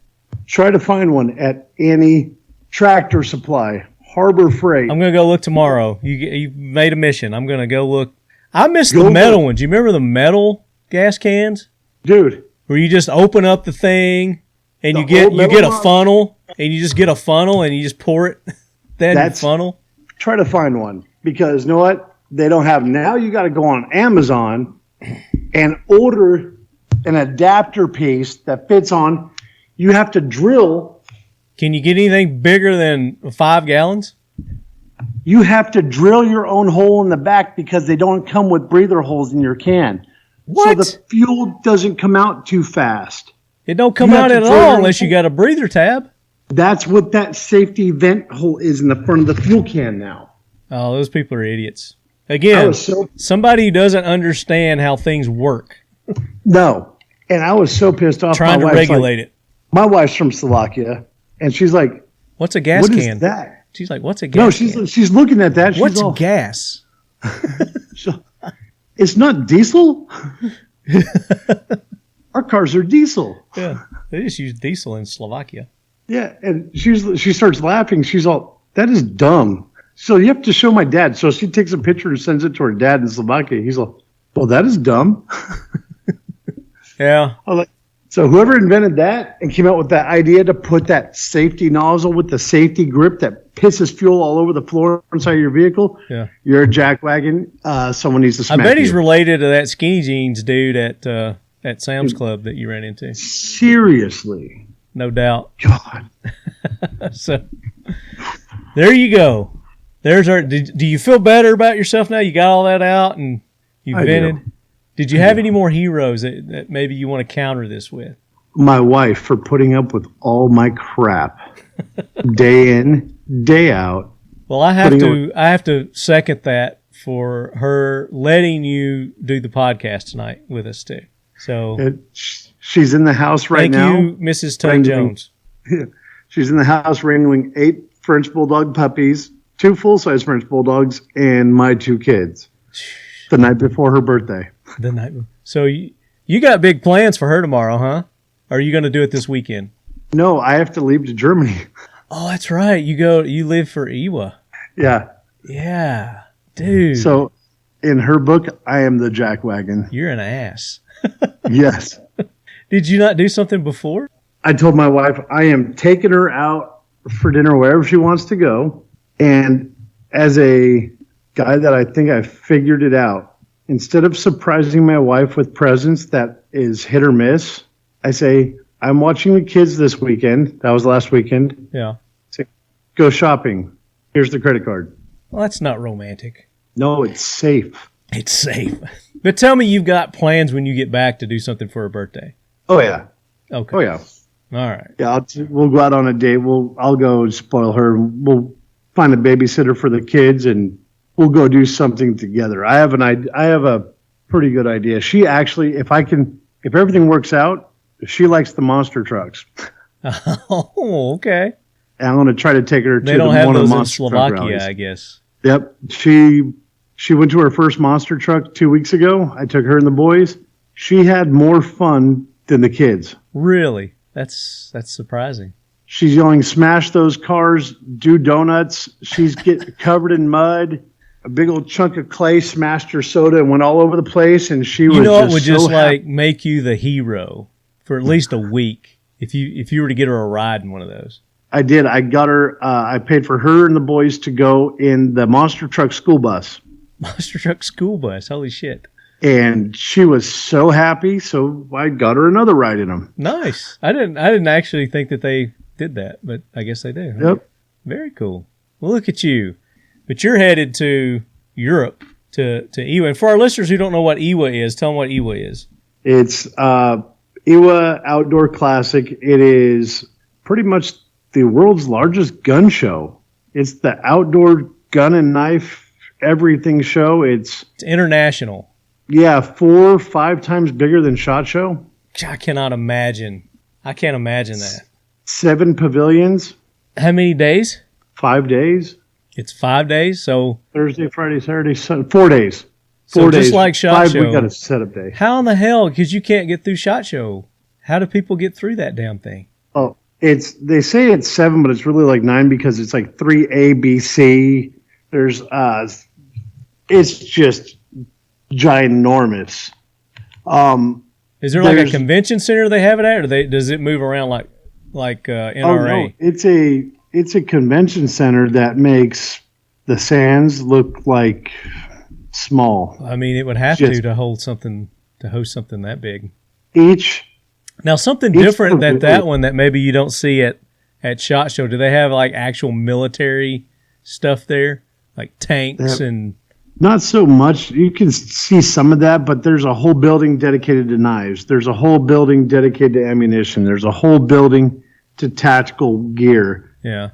Try to find one at any Tractor Supply, Harbor Freight.
I'm going to go look tomorrow. You made a mission. I'm going to go look. I miss the metal ones. You remember the metal gas cans?
Dude.
Where you just open up the thing and you get a funnel and you just get a funnel and you just pour it in the funnel.
Try to find one because you know what? They don't have now. You got to go on Amazon and order an adapter piece that fits on. You have to drill.
Can you get anything bigger than 5 gallons?
You have to drill your own hole in the back because they don't come with breather holes in your can.
What?
So the fuel doesn't come out too fast.
It don't come out at all unless you got a breather tab.
That's what that safety vent hole is in the front of the fuel can now.
Oh, those people are idiots. Again, somebody who doesn't understand how things work.
No. And I was so pissed off.
Trying to regulate it.
My wife's from Slovakia, and she's like,
what's a gas can?
What is that?
She's like, what's a gas can?
No, she's looking at that.
What's gas?
It's not diesel? Our cars are diesel.
Yeah, they just use diesel in Slovakia.
Yeah, and she starts laughing. She's all, that is dumb. So you have to show my dad. So she takes a picture and sends it to her dad in Slovakia. He's like, well, that is dumb.
Yeah.
I'm like, so whoever invented that and came out with that idea to put that safety nozzle with the safety grip that pisses fuel all over the floor inside your vehicle,
yeah,
you're a jackwagon. Someone needs to smack you.
I bet he's related to that skinny jeans dude at Sam's Club that you ran into.
Seriously.
No doubt.
God.
So there you go. There's our. Do you feel better about yourself now? You got all that out and you vented. Did you have any more heroes that maybe you want to counter this with?
My wife for putting up with all my crap, day in, day out.
Well, I have to second that for her letting you do the podcast tonight with us too. So
she's in the house right now.
Thank you, Mrs. Tug Jones.
She's in the house wrangling 8 French Bulldog puppies, 2 full-size French Bulldogs, and my 2 kids. The night before her birthday.
The night. So you got big plans for her tomorrow, huh? Or are you going to do it this weekend?
No, I have to leave to Germany.
Oh, that's right. You live for Iwa.
Yeah.
Yeah, dude.
So in her book, I am the jackwagon.
You're an ass.
Yes.
Did you not do something before?
I told my wife I am taking her out for dinner wherever she wants to go. And as a guy that I think I figured it out, instead of surprising my wife with presents that is hit or miss, I say, I'm watching the kids this weekend. That was last weekend.
Yeah.
Say, go shopping. Here's the credit card.
Well, that's not romantic.
No, it's safe.
It's safe. But tell me you've got plans when you get back to do something for her birthday.
Oh, yeah.
Okay.
Oh, yeah.
All right.
Yeah, we'll go out on a date. I'll go spoil her. We'll find a babysitter for the kids, and we'll go do something together. I have a pretty good idea. She actually, if everything works out, she likes the monster trucks.
Oh, okay.
And I'm going to try to take her to
they don't have
one of
those
the
in
monster
Slovakia,
truck rallies.
I guess.
Yep. She went to her first monster truck 2 weeks ago. I took her and the boys. She had more fun than the kids.
Really? That's surprising.
She's yelling, smash those cars, do donuts. She's getting covered in mud. A big old chunk of clay smashed her soda and went all over the place. And she was
it would just like make you the hero for at least a week if you were to get her a ride in one of those.
I did. I got her. I paid for her and the boys to go in the monster truck school bus.
Monster truck school bus. Holy shit.
And she was so happy. So I got her another ride in them.
Nice. I didn't actually think that they did that, but I guess they do.
Yep.
Very cool. Well, look at you. But you're headed to Europe to IWA. And for our listeners who don't know what IWA is, tell them what IWA is.
It's IWA Outdoor Classic. It is pretty much the world's largest gun show. It's the outdoor gun and knife everything show. It's
international.
Yeah, 4 or 5 times bigger than SHOT Show.
I cannot imagine. I can't imagine that.
7 pavilions.
How many days?
5 days.
It's 5 days, so
Thursday, Friday, Saturday, Sunday. 4 days. 4
so
days.
Just like SHOT Show.
We got a setup day.
How in the hell? Because you can't get through SHOT Show. How do people get through that damn thing?
Oh, they say it's 7, but it's really like 9 because it's like 3A, B, C. There's it's just ginormous.
Is there like a convention center they have it at, or does it move around like NRA?
Oh, no. It's a convention center that makes the Sands look like small.
I mean, it would have to hold something, to host something that big.
Now
something different that one that maybe you don't see at SHOT Show. Do they have like actual military stuff there, like tanks and?
Not so much. You can see some of that, but there's a whole building dedicated to knives. There's a whole building dedicated to ammunition. There's a whole building to tactical gear.
Yeah.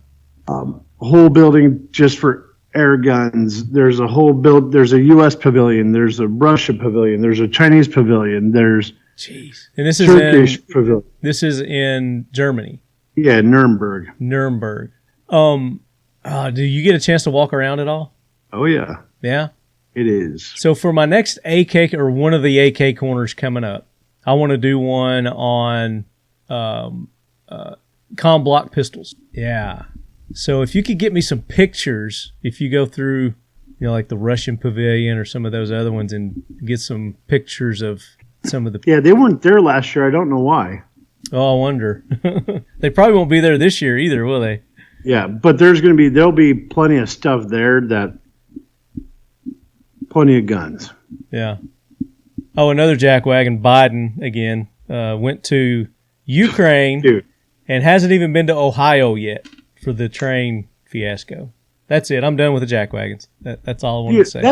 A whole building just for air guns. There's a whole There's a U.S. pavilion. There's a Russia pavilion. There's a Chinese pavilion. There's
and this
Turkish pavilion.
This is in Germany.
Yeah, Nuremberg.
Do you get a chance to walk around at all?
Oh yeah.
Yeah?
It is.
So for my next AK, or one of the AK corners coming up, I want to do one on comm block pistols. Yeah. So if you could get me some pictures, if you go through, like the Russian Pavilion or some of those other ones, and get some pictures of some of the...
Yeah, they weren't there last year. I don't know why.
Oh, I wonder. They probably won't be there this year either, will they?
Yeah, but there'll be plenty of stuff there plenty of guns.
Yeah. Oh, another jackwagon, Biden, again, went to Ukraine and hasn't even been to Ohio yet for the train fiasco. That's it. I'm done with the jackwagons. That's all I wanted to say.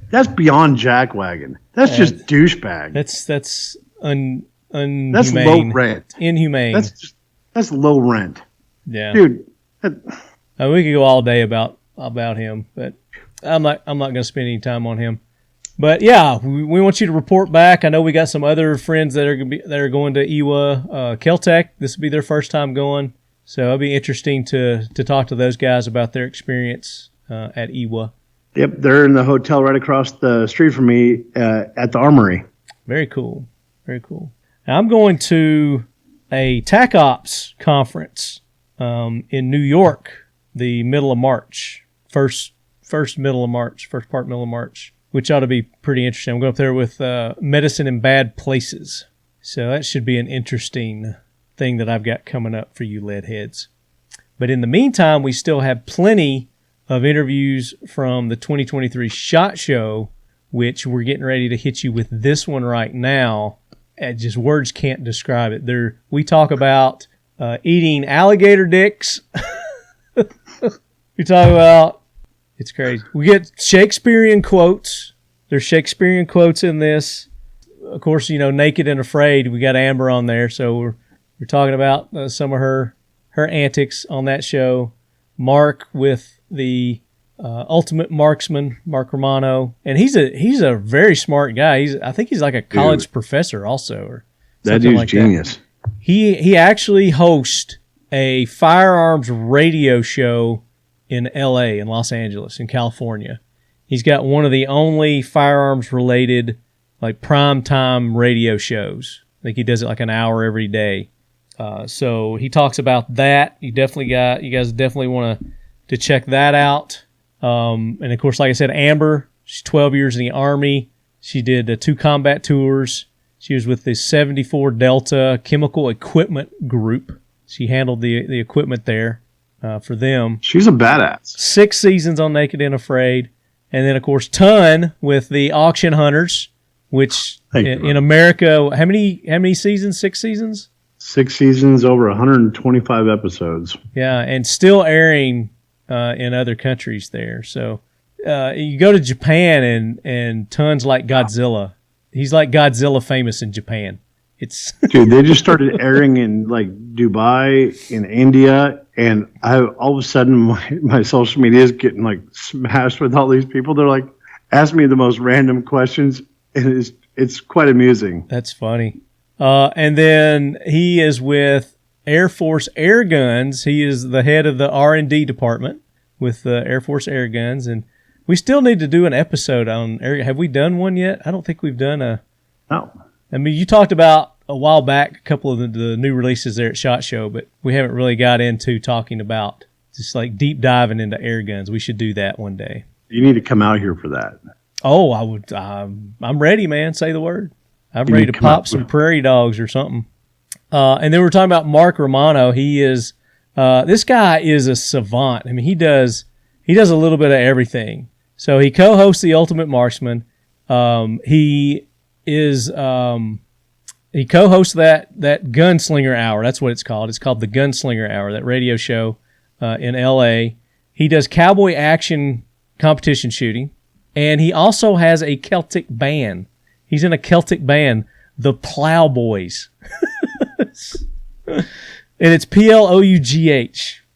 That's beyond jackwagon. That's just douchebag.
That's inhumane.
That's low rent.
Inhumane.
That's low rent.
Yeah.
Dude.
We could go all day about him, but I'm not going to spend any time on him. But yeah, we want you to report back. I know we got some other friends that are going to IWA. KelTec, this will be their first time going, so it'll be interesting to talk to those guys about their experience at IWA.
Yep, they're in the hotel right across the street from me at the Armory.
Very cool, very cool. Now, I'm going to a TAC Ops conference in New York, the middle of March, first part middle of March, which ought to be pretty interesting. I'm going up there with Medicine in Bad Places. So that should be an interesting thing that I've got coming up for you lead heads. But in the meantime, we still have plenty of interviews from the 2023 SHOT Show, which we're getting ready to hit you with this one right now. Just words can't describe it. We talk about eating alligator dicks. We talk about... It's crazy. We get Shakespearean quotes. There's Shakespearean quotes in this. Of course, Naked and Afraid. We got Amber on there, so we're talking about some of her antics on that show. Mark with the ultimate marksman, Mark Romano, and he's a very smart guy. I think he's like a college professor also, or
that dude's like genius.
That. He actually hosts a firearms radio show in LA, in Los Angeles, in California. He's got one of the only firearms related like primetime radio shows. I think he does it like an hour every day. So he talks about that. You guys definitely want to check that out. And of course, like I said, Amber, she's 12 years in the Army. She did 2 combat tours. She was with the 74 Delta Chemical Equipment Group. She handled the equipment there. For them.
She's a badass. 6
seasons on Naked and Afraid. And then, of course, Ton with the Auction Hunters, which in America, how many seasons? 6 seasons?
6 seasons, over 125 episodes.
Yeah, and still airing in other countries there. So you go to Japan and tons like Godzilla. He's like Godzilla famous in Japan. It's
Dude, they just started airing in like Dubai, in India, and all of a sudden my social media is getting like smashed with all these people. They're like, ask me the most random questions, and it's quite amusing.
That's funny. And then he is with Air Force Air Guns. He is the head of the R&D department with the Air Force Air Guns, and we still need to do an episode on air. Have we done one yet? I don't think we've done a.
No.
I mean, you talked about a while back a couple of the new releases there at SHOT Show, but we haven't really got into talking about just like deep diving into air guns. We should do that one day.
You need to come out here for that.
Oh, I would. I'm ready, man. Say the word. I'm ready to pop some prairie dogs or something. And then we're talking about Mark Romano. He is this guy is a savant. I mean, he does a little bit of everything. So he co-hosts the Ultimate Marksman. He co-hosts that Gunslinger Hour. That's what it's called. It's called the Gunslinger Hour, that radio show in L.A. He does cowboy action competition shooting, and he also has a KelTec band. He's in a KelTec band, the Ploughboys. And it's Plough,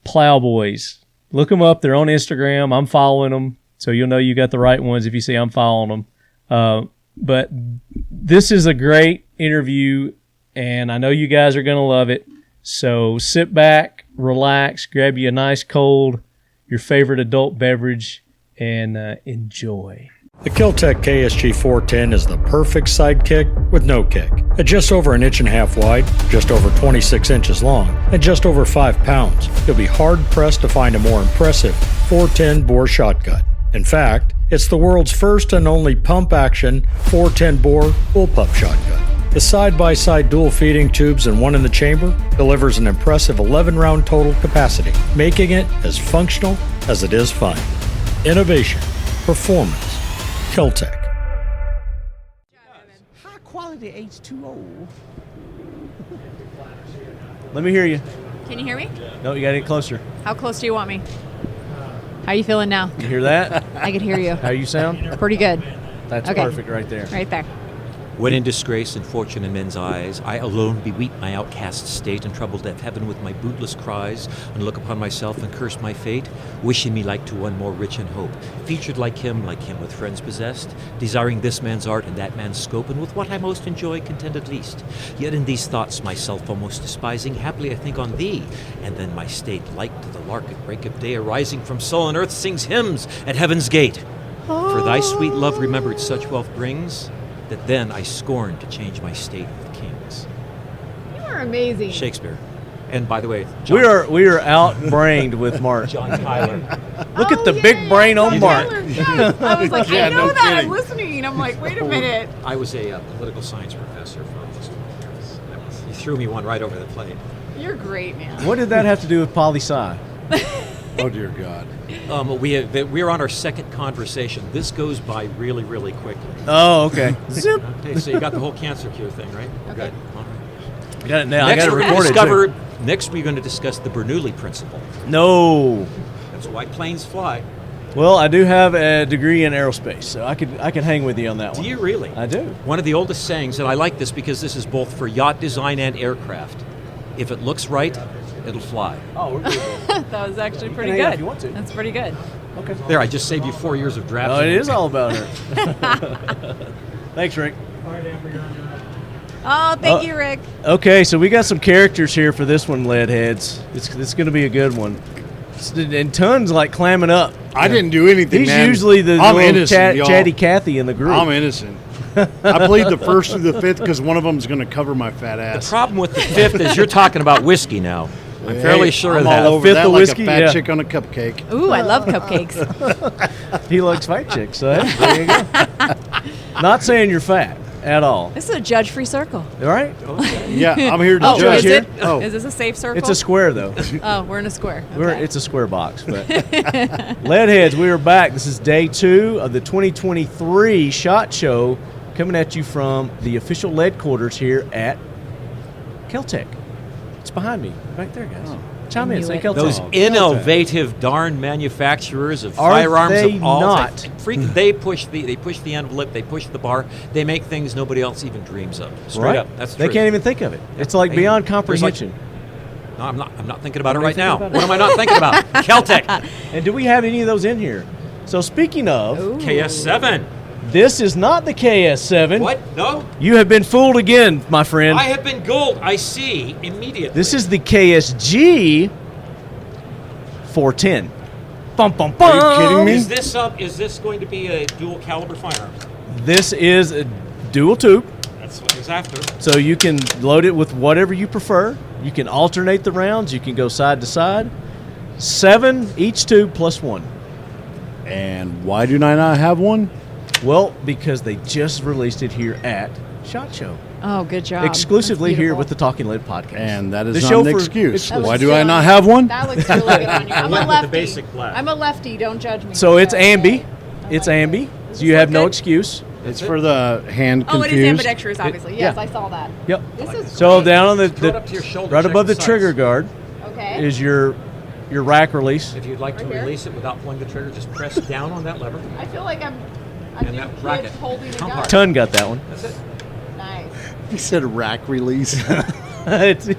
Ploughboys. Look them up. They're on Instagram. I'm following them, so you'll know you got the right ones if you see I'm following them. But this is a great interview, and I know you guys are going to love it. So sit back, relax, grab you a nice cold, your favorite adult beverage, and enjoy.
The KelTec KSG 410 is the perfect sidekick with no kick. At just over 1.5 inches wide, just over 26 inches long, and just over 5 pounds, you'll be hard-pressed to find a more impressive 410 bore shotgun. In fact, it's the world's first and only pump-action 410 bore bullpup shotgun. The side-by-side dual feeding tubes and one in the chamber delivers an impressive 11-round total capacity, making it as functional as it is fun. Innovation, performance, KelTec.
High quality H2O.
Let me hear you.
Can you hear me?
No, you got to get closer.
How close do you want me? How are you feeling now?
You hear that?
I can hear you.
How you sound?
Pretty good.
That's
Okay.
perfect right there.
Right there.
When in disgrace and fortune in men's eyes, I alone beweep my outcast state and troubled at heaven with my bootless cries, and look upon myself and curse my fate, wishing me like to one more rich in hope, featured like him with friends possessed, desiring this man's art and that man's scope, and with what I most enjoy contented least. Yet in these thoughts myself almost despising, happily I think on thee, and then my state, like to the lark at break of day, arising from soul and earth, sings hymns at heaven's gate. For thy sweet love remembered such wealth brings, that then I scorn to change my state with kings.
You are amazing.
Shakespeare. And by the way, John,
We are out-brained with Mark.
John Tyler.
Look at the big brain on Mark.
Yes. I was like,
Yeah,
I know
no
that.
kidding.
I'm listening. I'm like, wait a minute.
I was a political science professor for almost 20 years. You threw me one right over the plate.
You're great, man.
What did that have to do with poli-sci?
Oh, dear God.
We're on our second conversation. This goes by really, really quickly.
Oh, okay. Zip.
Okay, so you got the whole cancer cure thing, right?
Okay.
All right.
Got it now. I
Next,
got to
we're going
record
to
it.
discover. Next, we're going to discuss the Bernoulli principle.
No.
That's why planes fly.
Well, I do have a degree in aerospace, so I could hang with you on that one.
Do you really?
I do.
One of the oldest sayings, and I like this because this is both for yacht design and aircraft. If it looks right, it'll fly.
Oh, we're good.
That was actually pretty
hang out
good.
if you want to.
That's pretty good.
Okay.
There, I just saved you 4 years of drafting.
Oh, it is all about her. Thanks, Rick.
Oh, thank you, Rick.
Okay, so we got some characters here for this one, Leadheads. It's going to be a good one. And Tons like clamming up.
I didn't do anything,
He's
man.
usually the
I'm
little
innocent, y'all.
chatty Cathy in the group.
I'm innocent. I plead the first through the fifth because one of them is going to cover my fat ass.
The problem with the fifth is you're talking about whiskey now. I'm fairly sure
I'm
of that.
all over
Fifth
that
of
like
whiskey?
a fat
Yeah.
chick on a cupcake.
Ooh, I love cupcakes.
He likes fat chicks, so hey, there you go. Not saying you're fat at all.
This is a judge-free circle.
All right?
Yeah, I'm here to
Oh,
judge.
is it?
Oh.
Is this a safe circle?
It's a square, though.
Oh, we're in a square. Okay.
It's a square box. But Leadheads, we are back. This is day 2 of the 2023 SHOT Show, coming at you from the official lead quarters here at KelTec. It's behind me, back there, guys. Chime in, say KelTec.
Those innovative darn manufacturers of
Are
firearms
they
of all
not?
types. They push the envelope, they push the bar, they make things nobody else even dreams of. Straight up, that's
They
true.
can't even think of it. It's like beyond comprehension.
No, I'm not thinking about it right now. What am I not thinking about? KelTec.
And do we have any of those in here? So speaking of,
KS7.
this is not the KS7.
What? No?
You have been fooled again, my friend.
I have been gold. I see immediately.
This is the KSG 410. Bum, bum, bum.
Are you kidding me?
Is this going to be a dual caliber firearm?
This is a dual tube,
That's what it's after.
so you can load it with whatever you prefer. You can alternate the rounds. You can go side to side. 7 each tube plus 1.
And why do I not have one?
Well, because they just released it here at SHOT Show.
Oh, good job.
Exclusively
That's
here
beautiful.
with the Talking Lead podcast.
And that is
The
not
show
an
for
excuse.
exclusive.
Why
That
do
looks
I
good
not
on
have
you.
one?
That looks really good on you. I'm a
Went with the
lefty.
basic black.
I'm a lefty. Don't judge me.
So it's
Okay.
ambi. It's
like
ambi.
it. Does
So you
this
have
look
no
good?
excuse.
It's for the hand
Oh, it
confused.
is ambidextrous, obviously. Yes,
yeah.
I saw that.
Yep.
This is
So
great.
down on
Throw it up to your shoulder,
right
check
above
the
the trigger
sights.
guard
Okay.
is your rack release.
If you'd like to
Right here?
release it without pulling the trigger, just press down on that lever.
I feel like I'm
And
new
that
kid
bracket.
holding a
Come
gun.
on.
Ton got that one.
That's it.
Nice.
He said rack release.
It's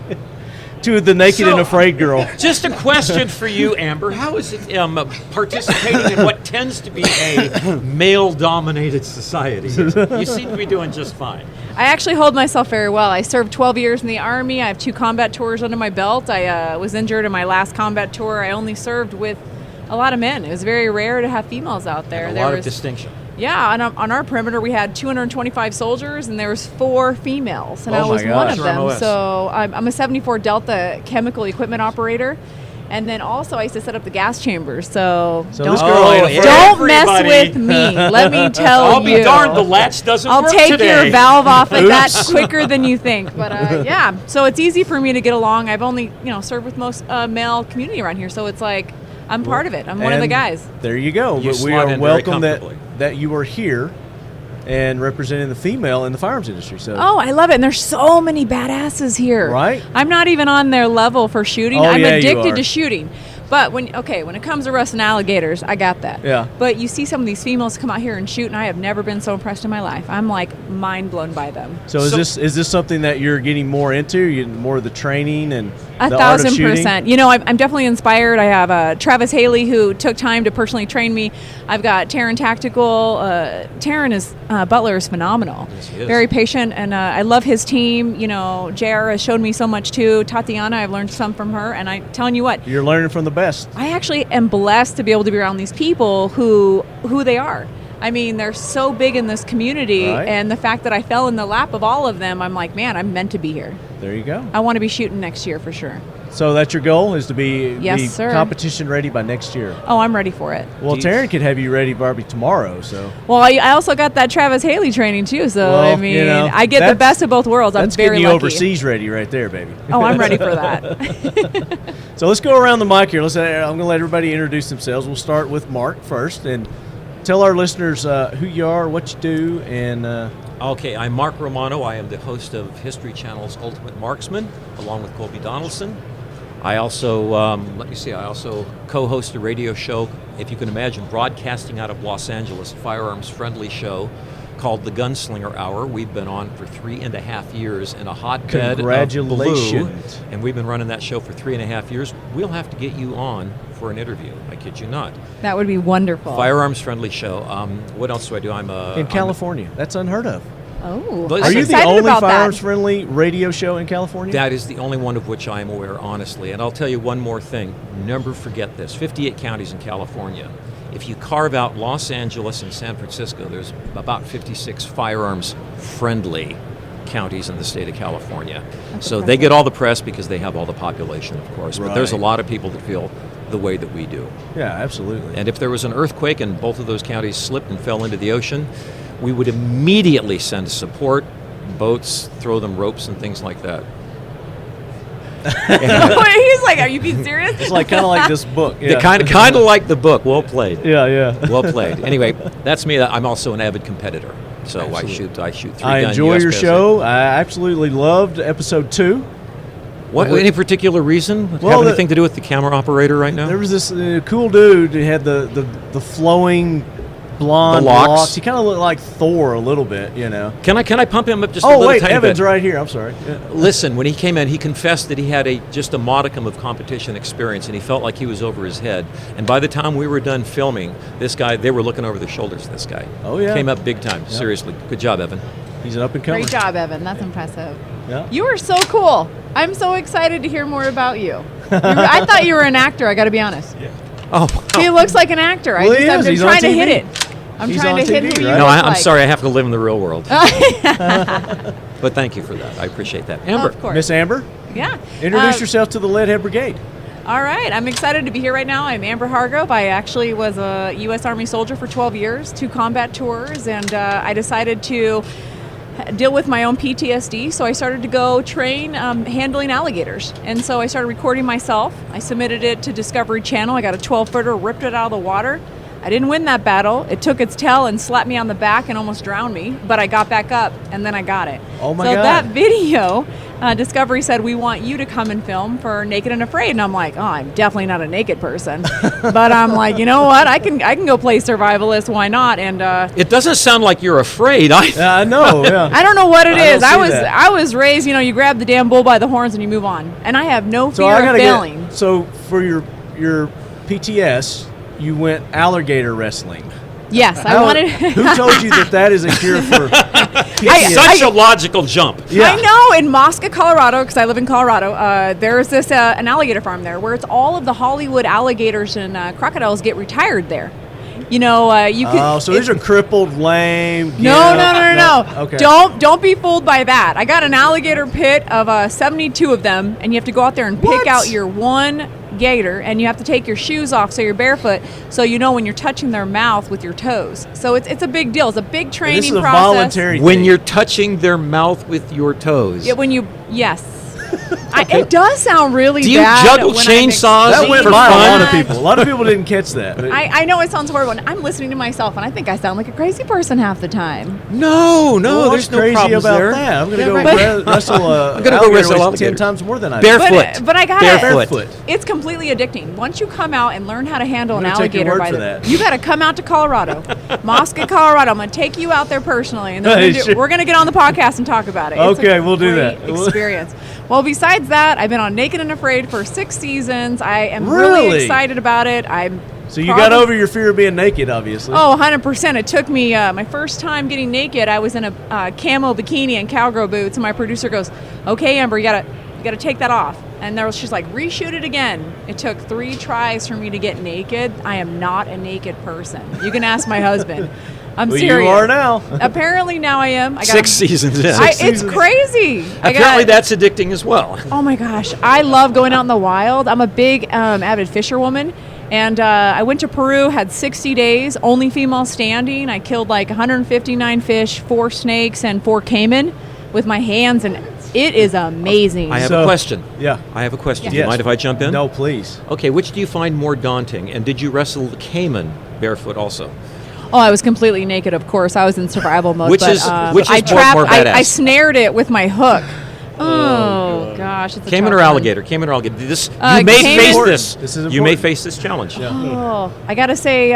to the naked and afraid girl.
Just a question for you, Amber. How is it participating in what tends to be a male-dominated society? You seem to be doing just fine.
I actually hold myself very well. I served 12 years in the Army. I have 2 combat tours under my belt. I was injured in my last combat tour. I only served with a lot of men. It was very rare to have females out there.
A
There
lot
was,
of distinction.
Yeah, on our perimeter we had 225 soldiers, and there was 4 females, and
Oh
I
my
was one
gosh.
of them.
MOS.
So I'm a 74 Delta chemical equipment operator, and then also I used to set up the gas chambers. So,
So
don't,
this girl ain't afraid.
don't mess
Everybody.
with me. Let me tell
I'll
you.
be darned, the latch doesn't
I'll
work
take
today.
your valve off like that quicker than you think. But yeah, so it's easy for me to get along. I've only served with most male community around here, so it's like I'm part of it. I'm one of the
And
guys.
There you go.
You
But we
slot
are
in very
welcome
comfortably.
that you are here and representing the female in the firearms industry. So
Oh, I love it. And there's so many badasses here.
Right?
I'm not even on their level for shooting.
Oh,
I'm
yeah, you
addicted
are.
to shooting. But when it comes to wrestling alligators, I got that.
Yeah.
But you see some of these females come out here and shoot, and I have never been so impressed in my life. I'm like mind blown by them.
So is this something that you're getting more into? You more of the training and the art of shooting?
1,000%. I'm definitely inspired. I have Travis Haley, who took time to personally train me. I've got Taryn Tactical. Taryn Butler is phenomenal.
Yes, he is.
Very patient, and I love his team. JR has showed me so much too. Tatiana, I've learned some from her, and I'm telling you what,
You're learning from the best.
I actually am blessed to be able to be around these people who they are. I mean, they're so big in this community,
Right.
and the fact that I fell in the lap of all of them, I'm like, man, I'm meant to be here.
There you go.
I want to be shooting next year for sure.
So that's your goal, is to be
Yes, sir.
competition ready by next year.
Oh, I'm ready for it.
Well, Taryn could have you ready, Barbie, tomorrow. So
Well, I also got that Travis Haley training too, so
Well,
I mean, I get the
that's-
best of both worlds. I'm
that's
very
getting you
lucky.
overseas ready right there, baby.
Oh, I'm ready for that.
So let's go around the mic here. I'm going to let everybody introduce themselves. We'll start with Mark first, and tell our listeners who you are, what you do, and
Okay, I'm Mark Romano. I am the host of History Channel's Ultimate Marksman, along with Colby Donaldson. I also, I also co-host a radio show, if you can imagine, broadcasting out of Los Angeles, a firearms-friendly show called the Gunslinger Hour. We've been on for 3.5 years in a hotbed of blue,
Congratulations.
and we've been running that show for 3.5 years. We'll have to get you on for an interview. I kid you not.
That would be wonderful.
Firearms-friendly show. What else do I do?
in California. That's unheard of.
Oh,
Are
Are
I'm
you the
excited
only
about that.
firearms-friendly radio show in California?
That is the only one of which I am aware, honestly. And I'll tell you one more thing. Never forget this. 58 counties in California. If you carve out Los Angeles and San Francisco, there's about 56 firearms-friendly counties in the state of California. So they get all the press because they have all the population, of course. But there's a
Right.
lot of people that feel the way that we do.
Yeah, absolutely.
And if there was an earthquake and both of those counties slipped and fell into the ocean, we would immediately send support, boats, throw them ropes and things like that.
He's like, are you being serious?
It's like kind of like this book. Yeah.
Kind of like the book. Well played.
Yeah.
Well played. Anyway, that's me. I'm also an avid competitor. So I shoot 3-gun
I enjoy
US
your
PSA.
show. I absolutely loved episode 2.
What? Any particular reason? Have anything to do with the camera operator right now?
There was this cool dude who had the flowing blonde locks. He kind of looked like Thor a little bit, you know.
Can I pump him up just a little tiny bit?
Evan's right here. I'm sorry.
Listen, when he came in, he confessed that he had just a modicum of competition experience, and he felt like he was over his head. And by the time we were done filming, this guy, they were looking over their shoulders. This guy.
Oh yeah.
Came up big time. Yep. Seriously, good job, Evan.
He's an up and comer.
Great job, Evan. That's impressive.
Yeah.
You are so cool. I'm so excited to hear more about you. I thought you were an actor. I got to be honest.
Yeah.
Oh, wow.
He looks like an actor.
Well,
I'm trying to hit it. I'm
He's
trying
on
to hit
TV,
who you
right?
No,
look
I'm
like.
sorry. I have to live in the real world. But thank you for that. I appreciate that. Amber.
Of course.
Miss Amber,
Yeah.
introduce yourself to the Leadhead Brigade.
All right. I'm excited to be here right now. I'm Amber Hargrove. I actually was a U.S. Army soldier for 12 years, 2 combat tours, and I decided to deal with my own PTSD, so I started to go train handling alligators. And so I started recording myself. I submitted it to Discovery Channel. I got a 12-footer, ripped it out of the water. I didn't win that battle. It took its tail and slapped me on the back and almost drowned me, but I got back up, and then I got it.
Oh, my
God. So
God.
that video, Discovery said, we want you to come and film for Naked and Afraid. And I'm like, oh, I'm definitely not a naked person. But I'm like, you know what? I can go play survivalist. Why not? And
It doesn't sound like you're afraid.
I know, yeah.
I don't know what it is.
I
was raised, you grab the damn bull by the horns and you move on. And I have no fear of failing.
So for your PTS, you went alligator wrestling.
Yes, I wanted.
Who told you that is a cure for PTSD?
Such a logical jump.
Yeah.
I know in Moscow, Colorado, because I live in Colorado, there's this an alligator farm there where it's all of the Hollywood alligators and crocodiles get retired there. You can.
Oh, so these are crippled, lame.
No.
Okay.
Don't be fooled by that. I got an alligator pit of 72 of them, and you have to go out there and pick out your one gator, and you have to take your shoes off so you're barefoot, so you know when you're touching their mouth with your toes. So it's a big deal. It's a big training
this is a
process.
voluntary
When
thing.
you're touching their mouth with your toes.
Yeah, yes. It does sound really
Do you
bad.
juggle
when
chainsaws
That went
for
by
fun?
a lot of people. A lot of people didn't catch that. But
I know it sounds horrible. And I'm listening to myself, and I think I sound like a crazy person half the time.
No,
Well,
there's
what's
no
crazy
problems
about
there.
that? I'm going to
Yeah,
go wrestle
I'm gonna go wrestle
alligator 10
alligator.
times more than I do.
Barefoot.
But I got
Barefoot.
It's completely addicting. Once you come out and learn how to handle
I'm
an
gonna take your
alligator
word for that.
you got to come out to Colorado, Moscow, Colorado. I'm going to take you out there personally, and then we're going to get on the podcast and talk about it.
Okay,
it's a
we'll do
great
that.
Experience. Well, besides that, I've been on Naked and Afraid for 6 seasons. I am
Really?
really excited about it.
So you got over your fear of being naked, obviously.
Oh, 100%. It took me my first time getting naked. I was in a camo bikini and cowgirl boots, and my producer goes, "Okay, Amber, you gotta take that off." And she's like, "Reshoot it again." It took 3 tries for me to get naked. I am not a naked person. You can ask my husband. I'm
Well,
serious.
you are now.
Apparently now I am. I got
6 seasons in.
It's crazy.
Apparently that's addicting as well.
Oh my gosh, I love going out in the wild. I'm a big avid fisherwoman, and I went to Peru, had 60 days, only female standing. I killed like 159 fish, 4 snakes, and 4 caiman with my hands, and it is amazing.
I have a question.
Yeah.
I have a question. Do
Yes.
you mind if I jump in?
No, please.
Okay, which do you find more daunting? And did you wrestle the caiman barefoot also?
Oh, I was completely naked, of course. I was in survival mode.
Which
but,
is
I
more badass?
I snared it with my hook. Oh gosh, it's a
Caiman
tough
or
one.
alligator? Caiman or alligator? You
Caiman.
may face
Important.
this.
This is
You may
important.
face this challenge.
Oh, I gotta say,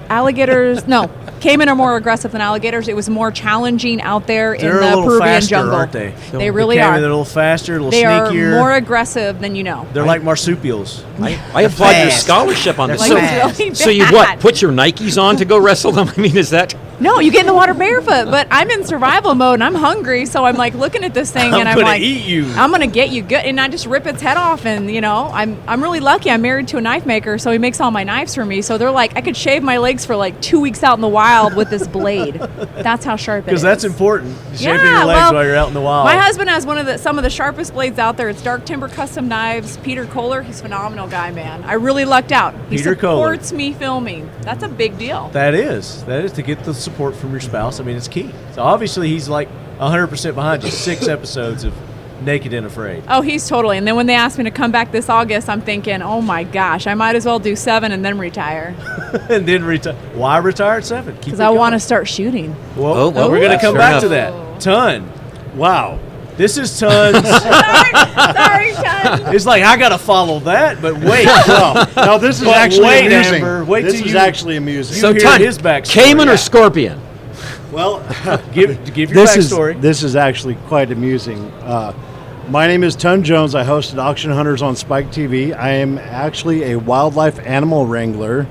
alligators. No, caiman are more aggressive than alligators. It was more challenging out there
They're
in
a
the
little
Peruvian
faster,
jungle.
aren't they?
They really
They're
are.
a little faster, a little
They are
sneakier.
more aggressive than you know.
They're like marsupials.
I applaud your scholarship on this.
Like,
So,
it's really
so you
bad.
what? Put your Nikes on to go wrestle them? I mean, is that?
No, you get in the water barefoot. But I'm in survival mode and I'm hungry, so I'm like looking at this thing and I'm
gonna
like,
eat you.
I'm gonna get you good, and I just rip its head off. And I'm really lucky. I'm married to a knife maker, so he makes all my knives for me. So they're like, I could shave my legs for like 2 weeks out in the wild with this blade. That's how sharp it is.
Because that's important. Shaving
Yeah,
your legs
well,
while you're out in the wild.
My husband has some of the sharpest blades out there. It's Dark Timber Custom Knives. Peter Kohler, he's a phenomenal guy, man. I really lucked out. He
Peter Kohler.
supports me filming. That's a big deal.
That is to get the support from your spouse. I mean, it's key. So obviously he's like 100% behind you. 6 episodes of Naked and Afraid.
Oh, he's totally. And then when they asked me to come back this August, I'm thinking, oh my gosh, I might as well do 7 and then retire
And then retire. Why retire at 7?
because I want to start shooting.
Well,
Oh, well,
we're going to
that's
come
fair
back
enough.
to that. Ton.
Wow.
This is Tons.
Sorry, Tons.
It's like, I got to follow that, but wait.
No, this is
But
actually
wait,
amusing.
Amber, wait
this
till
is
you-
actually amusing.
So hear his backstory.
Cayman or Scorpion?
Well,
Give your
this
backstory.
this is actually quite amusing. My name is Ton Jones. I hosted Auction Hunters on Spike TV. I am actually a wildlife animal wrangler,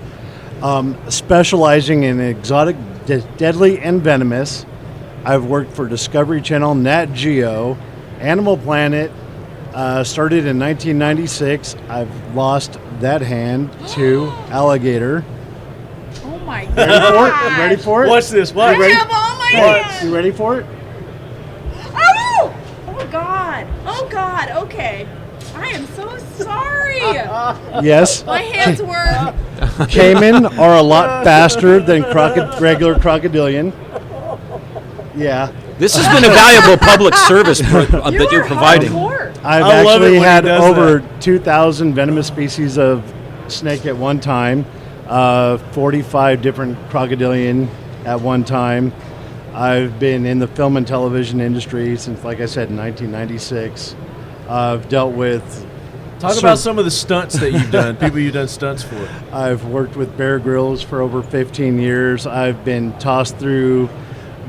specializing in exotic, deadly, and venomous. I've worked for Discovery Channel, Nat Geo, Animal Planet. Started in 1996. I've lost that hand to alligator.
Oh my
Ready for it? You ready for it?
What's this? What?
I have all my hands.
You ready for it?
Oh! Oh God! Oh God! Okay. I am so sorry.
Yes.
My hands were.
Cayman are a lot faster than regular crocodilian. Yeah.
This has been a valuable public service that you're providing.
I've
I love it
actually
when he
had
does
over 2,000 venomous species of snake at one time, 45 different crocodilian at one time. I've been in the film and television industry since, like I said, 1996. I've dealt with...
Talk about some of the stunts that you've done, people you've done stunts for.
I've worked with Bear Grylls for over 15 years. I've been tossed through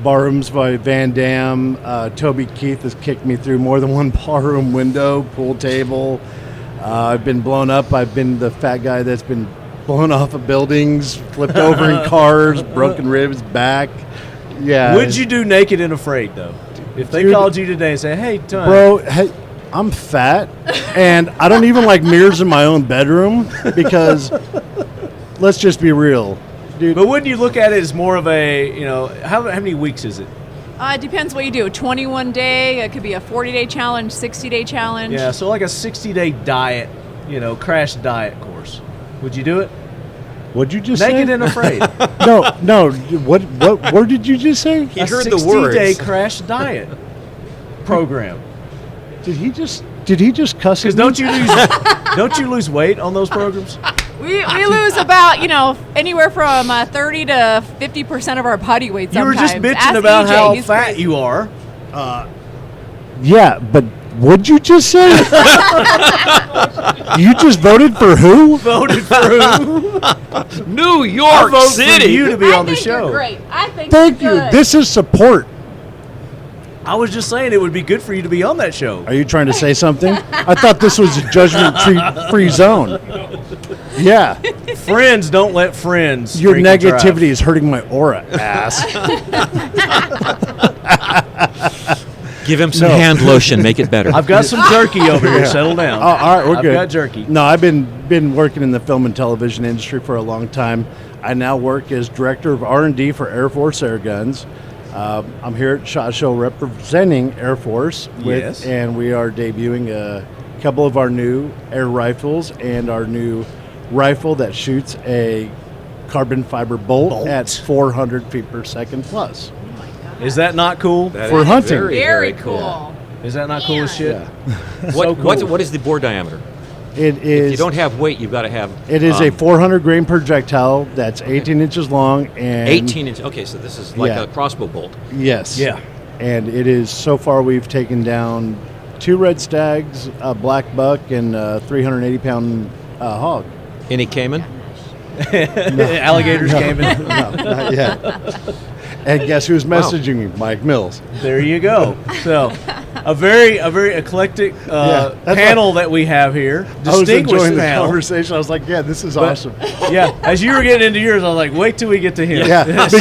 barrooms by Van Damme. Toby Keith has kicked me through more than one barroom window, pool table. I've been blown up. I've been the fat guy that's been blown off of buildings, flipped over in cars, broken ribs, back. Yeah.
Would you do Naked and Afraid, though? If they called you today and said, hey, Ton.
Bro, hey, I'm fat, and I don't even like mirrors in my own bedroom because, let's just be real. Dude,
But wouldn't you look at it as more of a, how many weeks is it?
It depends what you do. 21 day. It could be a 40-day challenge, 60-day challenge.
Yeah, so like a 60-day diet, crash diet course. Would you do it?
what'd you just
Naked
say?
and Afraid.
No. What word did you just say?
He heard the words.
60-day crash diet program.
Did he just cuss?
Because
at me?
don't you lose weight on those programs?
We lose about, anywhere from 30 to 50% of our body weight
You were
sometimes.
just bitching
Ask
about
EJ,
how
he's
fat
crazy.
you are.
Yeah, but what'd you just say? You just voted for who?
Voted for who?
New
I
York
vote
City.
for you to be
I
on the
think
show.
you're great. I think
Thank
you're
you.
good.
This is support.
I was just saying it would be good for you to be on that show.
Are you trying to say something? I thought this was a judgment-free zone. Yeah.
Friends don't let friends.
Your
drink and drive.
negativity is hurting my aura, ass.
Give him some
No.
hand lotion. Make it better.
I've got some jerky over here. Settle down.
Oh, all right, we're
I've
good.
got jerky.
No, I've been working in the film and television industry for a long time. I now work as director of R&D for Air Force Air Guns. I'm here at SHOT Show representing Air Force,
Yes.
and we are debuting a couple of our new air rifles and our new rifle that shoots a carbon fiber bolt at 400 feet per second plus.
Is that not cool?
For hunting.
Very cool.
Is that not cool as shit?
Yeah.
What is the bore diameter?
It
If
is.
you don't have weight, you've got to have.
It is a 400 grain projectile that's 18 inches long and
18 inch. Okay, so this is like
Yeah.
a crossbow bolt.
Yes.
Yeah.
And it is, so far we've taken down 2 red stags, a black buck, and a 380-pound hog.
Any cayman?
Alligators came in.
No, not yet. And guess who's messaging me? Mike Mills.
There you go. So, a very eclectic
Yeah, that's
panel that we have here.
I was
Distinguished
enjoying the
panel.
conversation. I was like, yeah, this is awesome.
Yeah, as you were getting into yours, I was like, wait till we get to him.
Yeah, because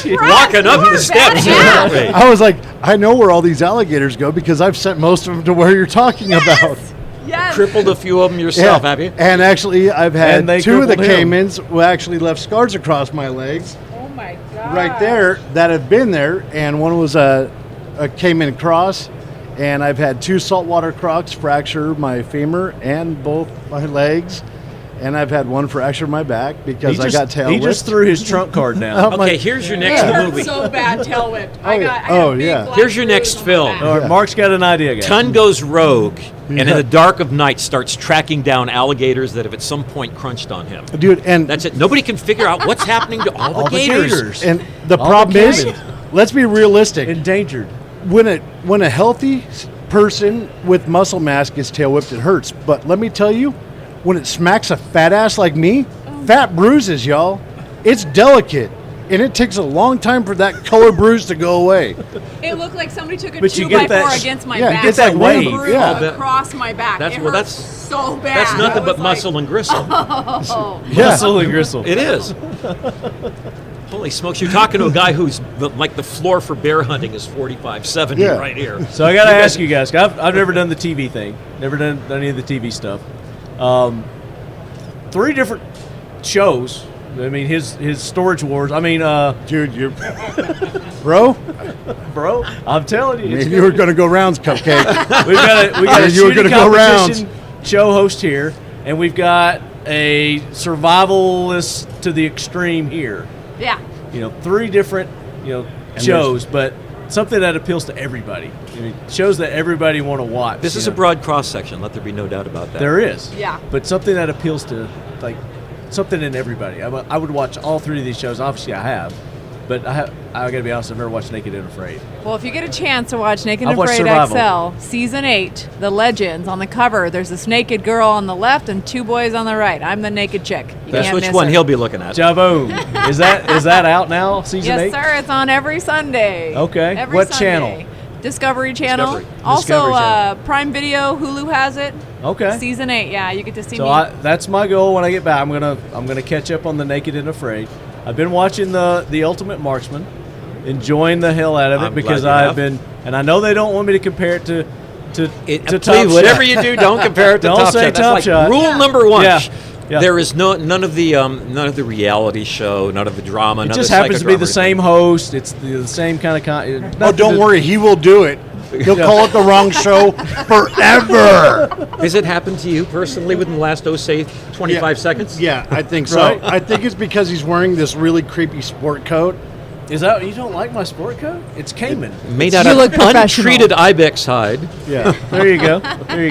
Walking up the steps. aren't we?
I was like, I know where all these alligators go because I've sent most of them to where you're talking about.
Yes.
Crippled a few of them yourself, have you?
And actually, I've had
And they
2 of the
crippled him.
caimans who actually left scars across my legs.
Oh my God.
Right there that have been there, and one was a caiman cross, and I've had 2 saltwater crocs fracture my femur and both my legs, and I've had 1 fracture my back because I got tail
He
whipped.
just threw his trunk card down.
I'm
Okay,
like,
here's your
It
next
hurt
movie.
so bad, tail whipped. I
yeah.
got
Oh,
a big
yeah.
black
Here's your
bruise
next
on
film.
my back.
All right, Mark's got an idea, guys.
Ton goes rogue, and in the dark of night starts tracking down alligators that have at some point crunched on him.
dude, and
That's it. Nobody can figure out what's happening to all the gators.
and the
All
problem
the
is,
caimans.
let's be realistic.
Endangered.
When a healthy person with muscle mass gets tail whipped, it hurts. But let me tell you, when it smacks a fat ass like me, fat bruises, y'all. It's delicate, and it takes a long time for that color bruise to go away.
It looked like somebody took a
But you
2x4
get that-
against my
yeah,
back.
get that
and
wave,
bruise
yeah.
across my back.
That's-
It
well,
hurts
that's-
so bad.
That's
I
nothing
was
but muscle and gristle.
Yeah.
Muscle and gristle.
It is. Holy smokes, you're talking to a guy who's like the floor for bear hunting is 45-70
Yeah.
right here.
So I got to ask you guys. I've never done the TV thing. Never done any of the TV stuff. 3 different shows. I mean, his Storage Wars. I mean,
Dude, you're bro.
I'm telling you, it's
You were going to go rounds, Cupcake.
we've got a
You were
shooting
gonna go rounds.
competition show host here, and we've got a survivalist to the extreme here.
Yeah.
3 different shows, but something that appeals to everybody. I mean, shows that everybody want to watch.
This is a broad cross section. Let there be no doubt about that.
There is.
Yeah.
But something that appeals to something in everybody. I would watch all 3 of these shows. Obviously, I have, but I got to be honest. I've never watched Naked and Afraid.
Well, if you get a chance to watch Naked
I've
and
watched
Afraid
Survival.
XL, Season 8, The Legends, on the cover, there's this naked girl on the left and 2 boys on the right. I'm the naked chick. You
That's
can't
which
miss
one
her.
he'll be looking at.
Jaboom. Is that out now? Season 8?
Yes, sir. It's on every Sunday.
Okay.
Every
What
Sunday.
channel?
Discovery Channel.
Discovery.
Also,
Discovery Channel.
Prime Video, Hulu has it.
Okay.
Season 8. Yeah, you get to see
So
me.
that's my goal when I get back. I'm gonna catch up on the Naked and Afraid. I've been watching the Ultimate Marksman, enjoying the hell out of it
I'm
because
glad you
I've
have.
been, and I know they don't want me to compare it to
Please,
Top
whatever
Shot.
you do, don't compare it to
Don't
Top
say
Shot. That's
Top
like
Shot.
rule number 1.
Yeah. Yeah.
There is none of the reality show, none of the drama.
It
None
just
of the
happens to be the
psychodrama.
same host. It's the same kind of
Oh, don't worry. He will do it. He'll call it the wrong show forever.
Has it happened to you personally within the last, say, 25 seconds?
Yeah, I think so.
Right.
I think it's because he's wearing this really creepy sport coat.
Is that you don't like my sport coat? It's Cayman.
Made out
You
of
look professional.
untreated ibex hide.
Yeah. There you go. There you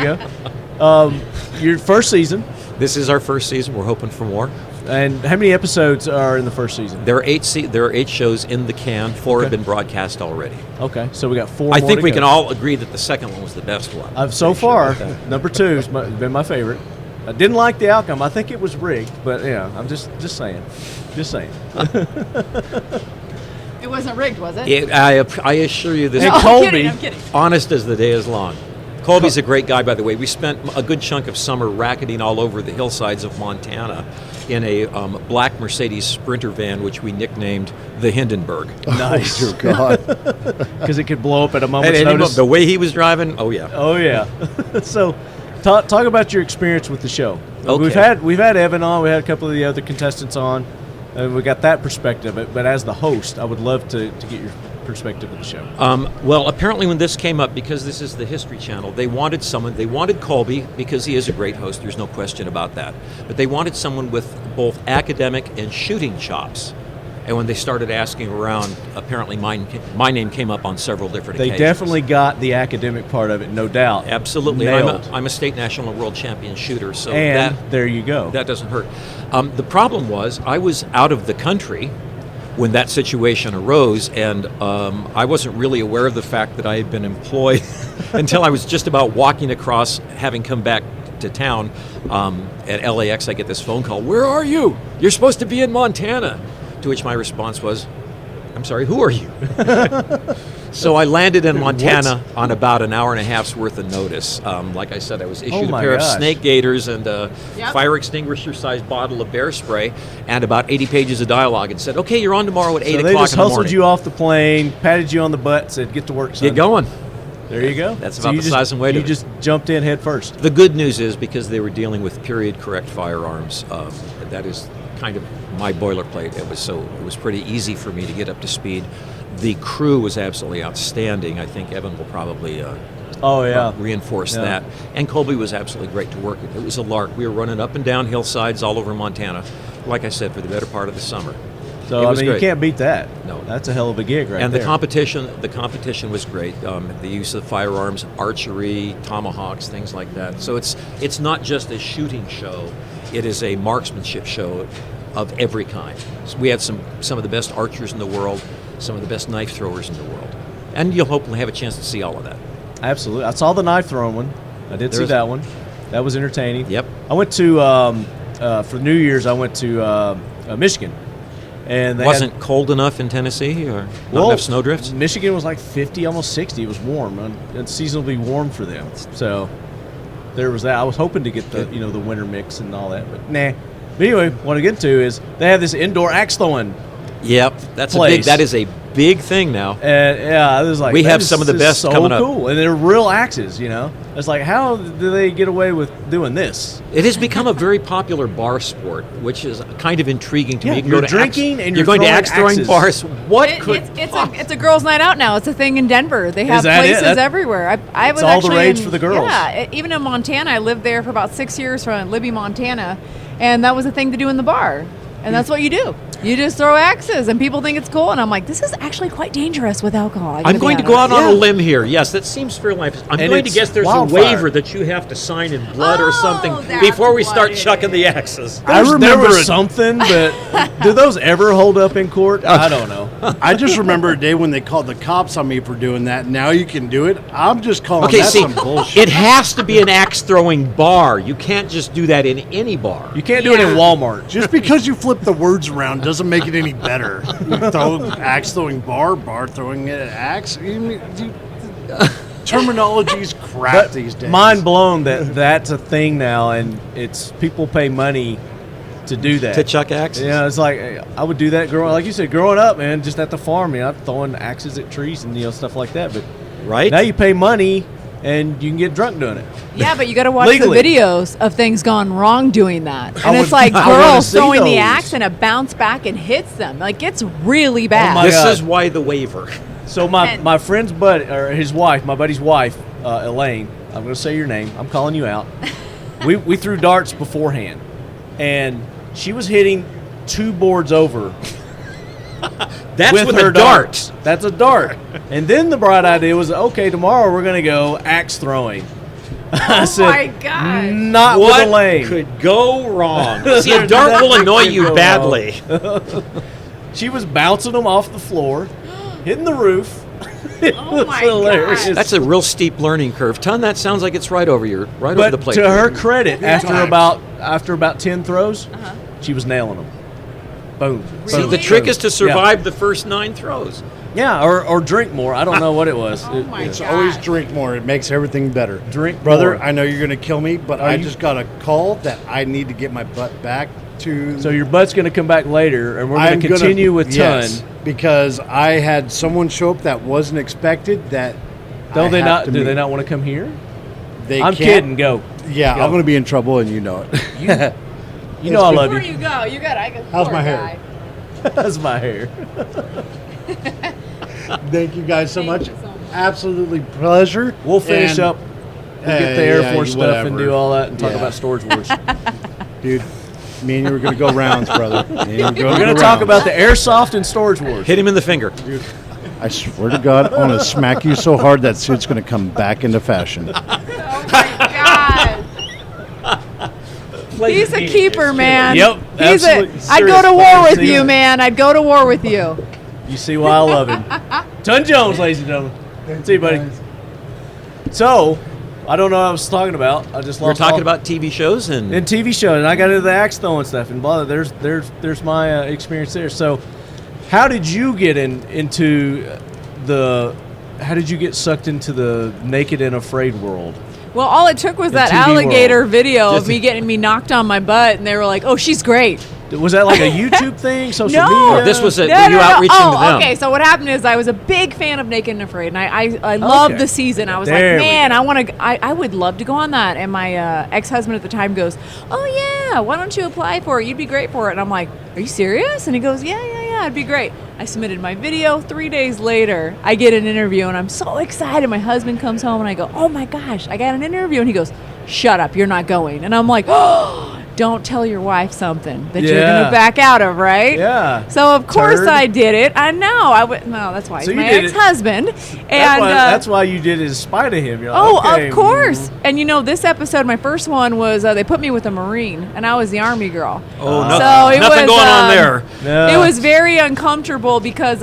go. Your first season,
This is our first season. We're hoping for more.
and how many episodes are in the first season?
There are 8 shows in the can. 4 have
Okay.
been broadcast already.
Okay, so we got 4.
I
more
think
to
we
go.
can all agree that the second one was the best one.
So
Pretty sure
far,
about that.
number 2 has been my favorite. I didn't like the outcome. I think it was rigged, but yeah, I'm just saying. Just saying.
It wasn't rigged, was it?
I assure you this
Hey,
No,
is
I'm
Colby.
kidding, I'm kidding.
honest as the day is long. Colby's a great guy, by the way. We spent a good chunk of summer racketing all over the hillsides of Montana in a black Mercedes Sprinter van, which we nicknamed the Hindenburg.
Nice.
Oh, dear God.
Because it could blow up at a
And
moment's notice.
the way he was driving, oh yeah.
Oh yeah. So, talk about your experience with the show.
Okay.
We've had Evan on. We had a couple of the other contestants on. We got that perspective. But as the host, I would love to get your perspective of the show.
Well, apparently when this came up, because this is the History Channel, they wanted Colby, because he is a great host, there's no question about that. But they wanted someone with both academic and shooting chops. And when they started asking around, apparently my name came up on several different
They
occasions.
definitely got the academic part of it, no doubt.
Absolutely.
Nailed.
I'm a state, national, and world champion shooter, so
And there you go.
that doesn't hurt. The problem was I was out of the country when that situation arose, and I wasn't really aware of the fact that I had been employed until I was just about walking across, having come back to town. At LAX, I get this phone call, "Where are you? You're supposed to be in Montana." To which my response was, "I'm sorry, who are you?" So I landed in Montana on about an hour and a half's worth of notice. Like I said, I was issued a
my
pair of
gosh.
snake gaiters and a
Yep.
fire extinguisher-sized bottle of bear spray and about 80 pages of dialogue and said, "Okay, you're on tomorrow at 8
So
o'clock
they just
in the
hustled
morning.
you off the plane, patted you on the butt, said, "Get to work, son."
Get going."
There you go.
That's
So
about
you
the size and weight
You
of it.
just jumped in head first.
The good news is, because they were dealing with period-correct firearms, that is kind of my boilerplate. It was pretty easy for me to get up to speed. The crew was absolutely outstanding. I think Evan will probably
Oh yeah.
reinforce
Yeah.
that. And Colby was absolutely great to work with. It was a lark. We were running up and down hillsides all over Montana, like I said, for the better part of the summer.
So
It
I
was
mean, you
great.
can't beat that.
No.
That's a hell of a gig, right
And
there.
the competition was great. The use of firearms, archery, tomahawks, things like that. So it's not just a shooting show; it is a marksmanship show of every kind. So we had some of the best archers in the world, some of the best knife throwers in the world, and you'll hopefully have a chance to see all of that.
Absolutely. I saw the knife throwing one. I did see that one. That was entertaining.
Yep.
I went to for New Year's. I went to Michigan, and they
wasn't cold enough in Tennessee, or not enough snowdrifts.
Michigan was like 50, almost 60. It was warm, and seasonably warm for them. So there was that. I was hoping to get the the winter mix and all that, but nah. But anyway, what I get to is they have this indoor axe throwing.
Yep, that is a big thing now.
And it was like
we have some of the best
so
coming up.
Cool, and they're real axes. It's like, how do they get away with doing this?
It has become a very popular bar sport, which is kind of intriguing to me. You can
you're
go to
drinking and
you're going to axe throwing
axes.
bars.
It's a girls' night out now. It's a thing in Denver. They have places everywhere. I was
all
actually
the rage for the girls.
Yeah, even in Montana, I lived there for about 6 years from Libby, Montana, and that was a thing to do in the bar. And that's what you do. You just throw axes, and people think it's cool. And I'm like, this is actually quite dangerous with alcohol.
I'm going to go out on a limb here. Yes, that seems fair life. I'm going to guess there's a waiver that you have to sign in blood or something before we start chucking the axes.
I remember there was something, but do those ever hold up in court? I don't know.
I just remember a day when they called the cops on me for doing that. Now you can do it. I'm just calling that some bullshit.
It has to be an axe throwing bar. You can't just do that in any bar.
You can't do it in Walmart.
Just because you flip the words around doesn't make it any better. You throw axe throwing bar throwing axe. Terminology's crap these days.
Mind blown that that's a thing now, and it's people pay money to do that.
To chuck axes?
Yeah, it's like I would do that like you said, growing up, man, just at the farm. I'm throwing axes at trees and stuff like that. But now you pay money and you can get drunk doing it.
Yeah, but you got to watch the videos of things gone wrong doing that. And it's like girls throwing the axe and it bounces back and hits them. Like, it's really bad.
This is why the waiver.
So my friend's buddy, or his wife, my buddy's wife, Elaine, I'm going to say your name. I'm calling you out. We threw darts beforehand, and she was hitting 2 boards over.
That's with a dart.
That's a dart. And then the bright idea was, okay, tomorrow we're going to go axe throwing. I said,
my God.
Not with Elaine.
What could go wrong? See, a dart will annoy you badly.
She was bouncing them off the floor, hitting the roof.
Oh my God.
That's a real steep learning curve. Ton, that sounds like it's right over the plate.
To her credit, after about 10 throws, she was nailing them. Boom.
See, the trick is to survive the first 9 throws.
Yeah, or drink more. I don't know what it was.
It's always drink more. It makes everything better.
Drink
Brother,
more.
I know you're going to kill me, but I just got a call that I need to get my butt back to...
So your butt's going to come back later, and we're going to continue with Ton.
Yes, because I had someone show up that wasn't expeced that...
Do they not want to come here? I'm
can't.
kidding. Go.
Yeah,
Go.
I'm going to be in trouble, and you know it.
You know I love you.
Before you go, you got to...
How's my hair?
That's my hair.
Thank you guys so much. Absolutely pleasure.
We'll finish up. We'll get the Air Force stuff and do all that and talk about Storage Wars.
Dude, me and you were going to go rounds, brother.
We're going to talk about the Airsoft and Storage Wars.
Hit him in the finger.
Dude, I swear to God, I'm going to smack you so hard that suit's going to come back into fashion.
Oh, my God. He's a keeper, man.
Yep,
I'd go to war with you, man. I'd go to war with you.
You see why I love him. Ton Jones, ladies and gentlemen. See you, buddy. So, I don't know what I was talking about. I just
We're talking about TV shows and
TV shows, and I got into the axe throwing stuff, and blah. There's my experience there. So, how did you get into the? How did you get sucked into the naked and afraid world?
Well, all it took was that
TV
alligator
world.
video of me getting me knocked on my butt, and they were like, "Oh, she's great."
Was that like a YouTube thing? Social
No.
media?
This was
No,
you outreaching to them.
Okay, so what happened is I was a big fan of Naked and Afraid, and I loved the season. I was
There we
like, man, I would love to go on that. And my ex-husband at the time goes, "Oh yeah, why don't you apply for it? You'd be great for it." And I'm like, "Are you serious?" And he goes, "Yeah, it'd be great." I submitted my video. 3 days later, I get an interview, and I'm so excited. My husband comes home, and I go, "Oh my gosh, I got an interview." And he goes, "Shut up, you're not going." And I'm like, "Oh, don't tell your wife something that you're going to back out of, right?"
Yeah.
So of course I did it. I know. No, that's why.
So
He's
you
my
did it.
ex-husband. And
That's why you did it in spite of him. You're like, okay,
of course. And this episode, my first one was they put me with a Marine, and I was the Army girl.
Oh,
so it
nothing
was,
going on there.
No.
It was very uncomfortable because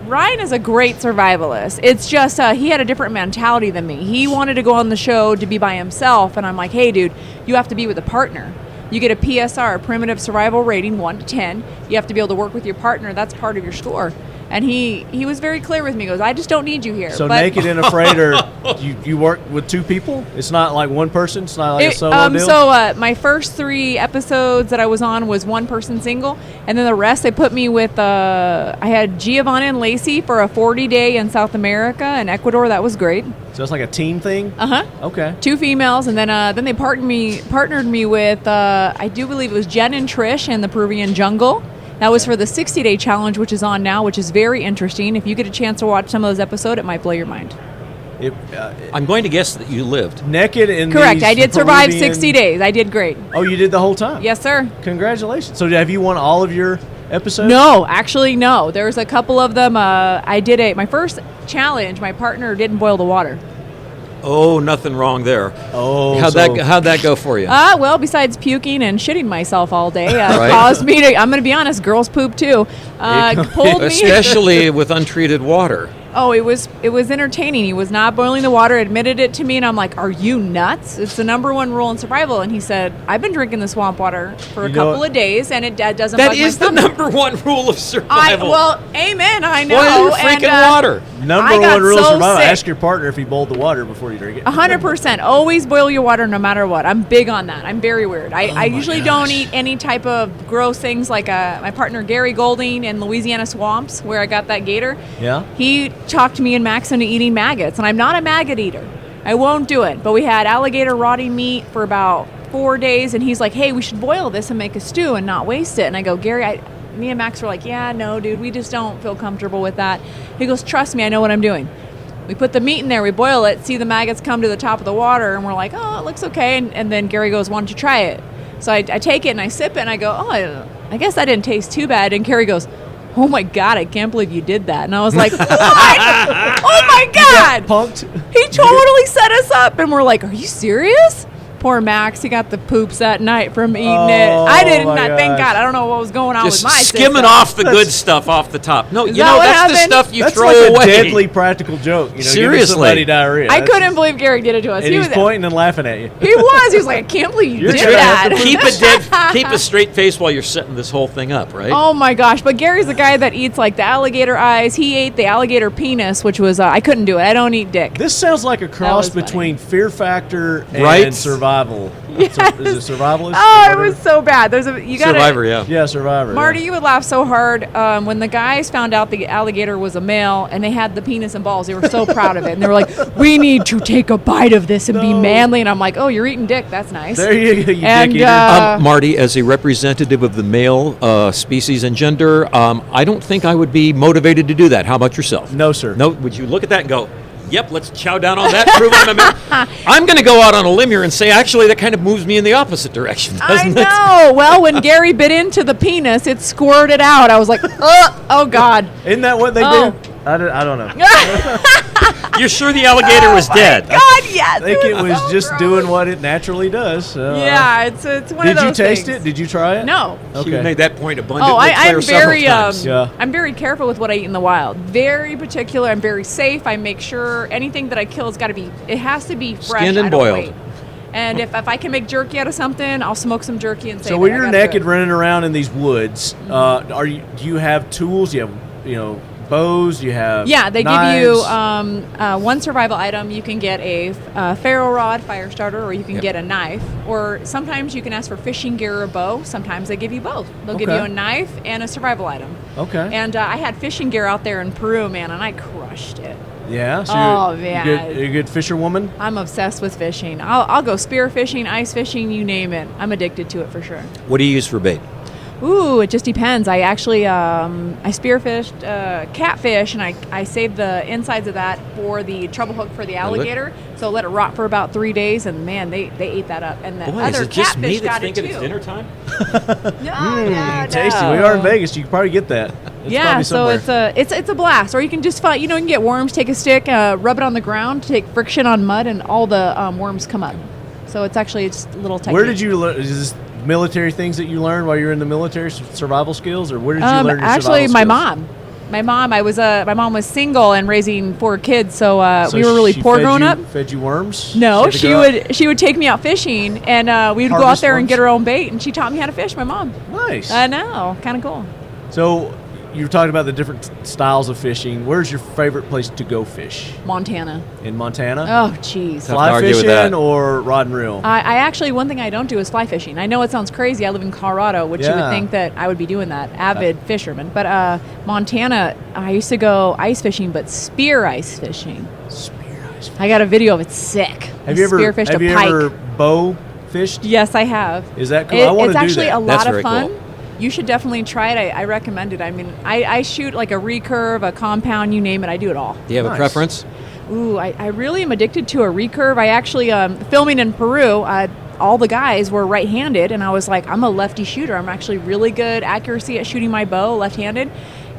Ryan is a great survivalist. It's just he had a different mentality than me. He wanted to go on the show to be by himself, and I'm like, hey, dude, you have to be with a partner. You get a PSR, primitive survival rating, 1 to 10. You have to be able to work with your partner. That's part of your score. And he was very clear with me. He goes, I just don't need you here.
So Naked and Afraid, you work with 2 people? It's not like one person? It's not like a solo deal?
So my first 3 episodes that I was on was 1 person single. And then the rest, they put me with, I had Giovanna and Lacey for a 40-day in South America and Ecuador. That was great.
So it's like a team thing?
Uh-huh.
Okay. 2
females. And then they partnered me with, I do believe it was Jen and Trish in the Peruvian jungle. That was for the 60-day challenge, which is on now, which is very interesting. If you get a chance to watch some of those episodes, it might blow your mind.
I'm going to guess that you lived.
Naked in
Correct. I did survive
Peruvian...
60 days. I did great.
Oh, you did the whole time?
Yes, sir.
Congratulations. So have you won all of your episodes?
No, actually, no. There's a couple of them. I did my first challenge, my partner didn't boil the water.
Oh, nothing wrong there.
Oh,
how'd that go for you?
Well, besides puking and shitting myself all day, caused me to. I'm going to be honest, girls poop too. Pulled me,
especially with untreated water.
Oh, it was entertaining. He was not boiling the water, admitted it to me, and I'm like, "Are you nuts? It's the #1 rule in survival." And he said, "I've been drinking the swamp water for a couple of days, and it doesn't."
That
bug
is
my
the
stomach."
#1 rule of survival.
Well, amen. I know.
Boil your freaking water.
#1 rule of survival: ask your partner if he boiled the water before you drink it.
100%. Always boil your water, no matter what. I'm big on that. I'm very weird. I usually don't eat any type of gross things like my partner Gary Golding in Louisiana swamps, where I got that gator.
Yeah.
He talked me and Max into eating maggots, and I'm not a maggot eater. I won't do it. But we had alligator rotting meat for about 4 days, and he's like, hey, we should boil this and make a stew and not waste it. And I go, Gary, me and Max were like, yeah, no, dude, we just don't feel comfortable with that. He goes, trust me, I know what I'm doing. We put the meat in there, we boil it, see the maggots come to the top of the water, and we're like, oh, it looks okay. And then Gary goes, why don't you try it? So I take it and I sip it, and I go, oh, I guess that didn't taste too bad. And Gary goes, oh my God, I can't believe you did that. And I was like, what? Oh my God.
Punked?
He totally set us up. And we're like, are you serious? Poor Max, he got the poops that night from eating it. I did not, thank God. I don't know what was going on
just
with my
skimming
system.
off the good stuff off the top. No,
that's
the stuff you
that's
throw
like
away.
That's a deadly practical joke.
Seriously.
Give somebody diarrhea.
I couldn't believe Gary did it to us.
And he's pointing and laughing at you.
He was like, I can't believe you did that.
Keep a straight face while you're setting this whole thing up, right?
Oh my gosh. But Gary's the guy that eats like the alligator eyes. He ate the alligator penis, which was, I couldn't do it. I don't eat dick.
This sounds like a cross between Fear Factor
Right?
and Survival.
Yes.
Is it Survivalist?
Oh, it was so bad.
Survivor, yeah.
Yeah, Survivor.
Marty, you would laugh so hard when the guys found out the alligator was a male and they had the penis and balls. They were so proud of it. And they were like, we need to take a bite of this and be manly. And I'm like, oh, you're eating dick. That's nice.
There you go, you
and,
dick eater.
Marty, as a representative of the male species and gender, I don't think I would be motivated to do that. How about yourself?
No, sir.
No, would you look at that and go, yep, let's chow down on that, prove I'm a man? I'm going to go out on a limb here and say, actually, that kind of moves me in the opposite direction, doesn't it?
I know. Well, when Gary bit into the penis, it squirted out. I was like, oh God.
Isn't that what they do? I don't know.
You're sure the alligator was dead?
God, yes.
I think it was
so
just
gross.
doing what it naturally does. So,
yeah, it's one of those
Did you taste
things.
it? Did you try it?
No.
She
Okay.
made that point abundantly
I'm
clear several
very
times.
I'm very careful with what I eat in the wild. Very particular. I'm very safe. I make sure anything that I kill it has to be fresh.
Skinned and
I don't
boiled.
wait. And if I can make jerky out of something, I'll smoke some jerky and say.
So when you're naked running around in these woods, do you have tools? You have bows. You have
they
knives.
give you one survival item. You can get a ferro rod, fire starter, or you can get a knife. Or sometimes you can ask for fishing gear or a bow. Sometimes they give you both. They'll give you a knife and a survival item.
Okay.
And I had fishing gear out there in Peru, man, and I crushed it.
Yeah. So
man,
you're a good fisherwoman.
I'm obsessed with fishing. I'll go spear fishing, ice fishing, you name it. I'm addicted to it for sure.
What do you use for bait?
Ooh, it just depends. I actually I spearfished catfish, and I saved the insides of that for the treble hook for the alligator. So let it rot for about 3 days, and man, they ate that up. And the
Boy,
other
is it just me
catfish
that's
got it
thinking
too.
it's dinner time?
No.
Tasty. We are in Vegas. You can probably get that.
Yeah, so it's a blast. Or you can just find, you can get worms, take a stick, rub it on the ground, take friction on mud, and all the worms come up. So it's just a little technique.
Where did you learn? Is this military things that you learned while you were in the military, survival skills, or where did you learn your
actually,
survival
my
skills?
mom. My mom was single and raising 4 kids, so we were really poor growing up.
Fed you worms?
No, she would take me out fishing, and we would go out there and get our own bait, and she taught me how to fish. My mom.
Nice.
I know, kind of cool.
So you were talking about the different styles of fishing. Where's your favorite place to go fish?
Montana.
In Montana?
Oh, jeez.
Fly fishing or rod and reel?
I actually, one thing I don't do is fly fishing. I know it sounds crazy. I live in Colorado, which you would think that I would be doing that, avid fisherman. But Montana, I used to go ice fishing, but spear ice fishing.
Spear ice fishing.
I got a video of it. Sick.
Have you ever bow fished?
Yes, I have.
Is that cool? I want to do that.
It's actually a lot of fun.
Cool.
You should definitely try it. I recommend it. I mean, I shoot like a recurve, a compound, you name it. I do it all.
Do you have a preference?
Ooh, I really am addicted to a recurve. I actually, filming in Peru, all the guys were right-handed, and I was like, I'm a lefty shooter. I'm actually really good accuracy at shooting my bow left-handed.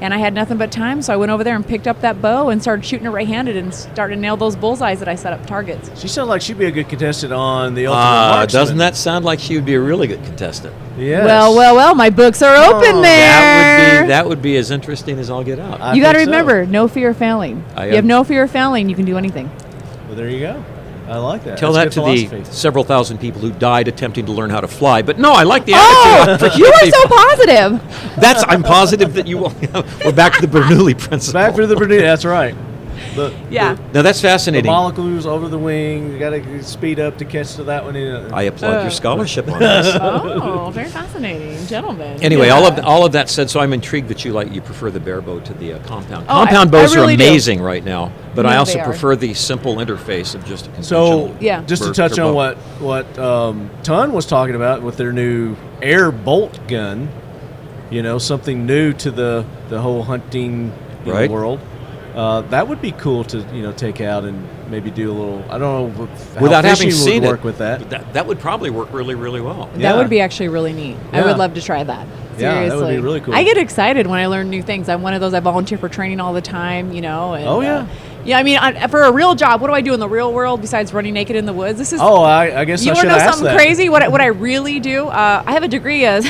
And I had nothing but time, so I went over there and picked up that bow and started shooting it right-handed and started to nail those bullseyes that I set up targets.
She sounds like she'd be a good contestant on the Ultimate Marksman.
Doesn't that sound like she would be a really good contestant?
Yes.
Well, my books are open there.
That would be as interesting as I'll get out.
You got to remember, no fear of failing. You have no fear of failing, you can do anything.
Well, there you go. I like that.
Tell
That's
that to
philosophy.
the several thousand people who died attempting to learn how to fly. But no, I like the attitude.
You are so positive.
I'm positive that you will. We're back to the Bernoulli principle.
Back to the Bernoulli. That's right.
Yeah.
Now that's fascinating.
The molecules over the wing. You got to speed up to catch to that one.
I applaud your scholarship on this.
Oh, very fascinating, gentlemen.
Anyway, all of that said, so I'm intrigued that you prefer the bare bow to the compound.
Oh,
Compound bows
really
are amazing right now, but I also
they are.
prefer the simple interface of just a conventional.
Yeah.
Just to touch on what Ton was talking about with their new air bolt gun, something new to the whole hunting world. That would be cool to take out and maybe do a little. I don't know how
without having
fishing
seen
would work
it
with that.
That would probably work really, really well.
That would be actually really neat.
Yeah.
I would love to try that. Seriously.
Yeah, that would be really cool.
I get excited when I learn new things. I'm one of those. I volunteer for training all the time. And,
oh yeah.
Yeah, I mean, for a real job, what do I do in the real world besides running naked in the woods? This is.
Oh, I guess
you
I should
want to know
ask
something
that.
crazy? What I really do? I have a degree as.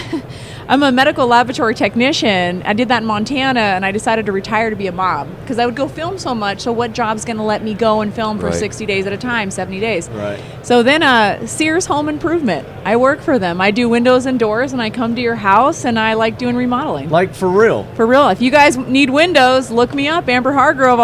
I'm a medical laboratory technician. I did that in Montana, and I decided to retire to be a mom because I would go film so much. So what job's going to let me go and film for 60 days at a time, 70 days?
Right.
So then Sears Home Improvement. I work for them. I do windows and doors, and I come to your house, and I like doing remodeling.
Like for real?
For real. If you guys need windows, look me up, Amber Hargrove.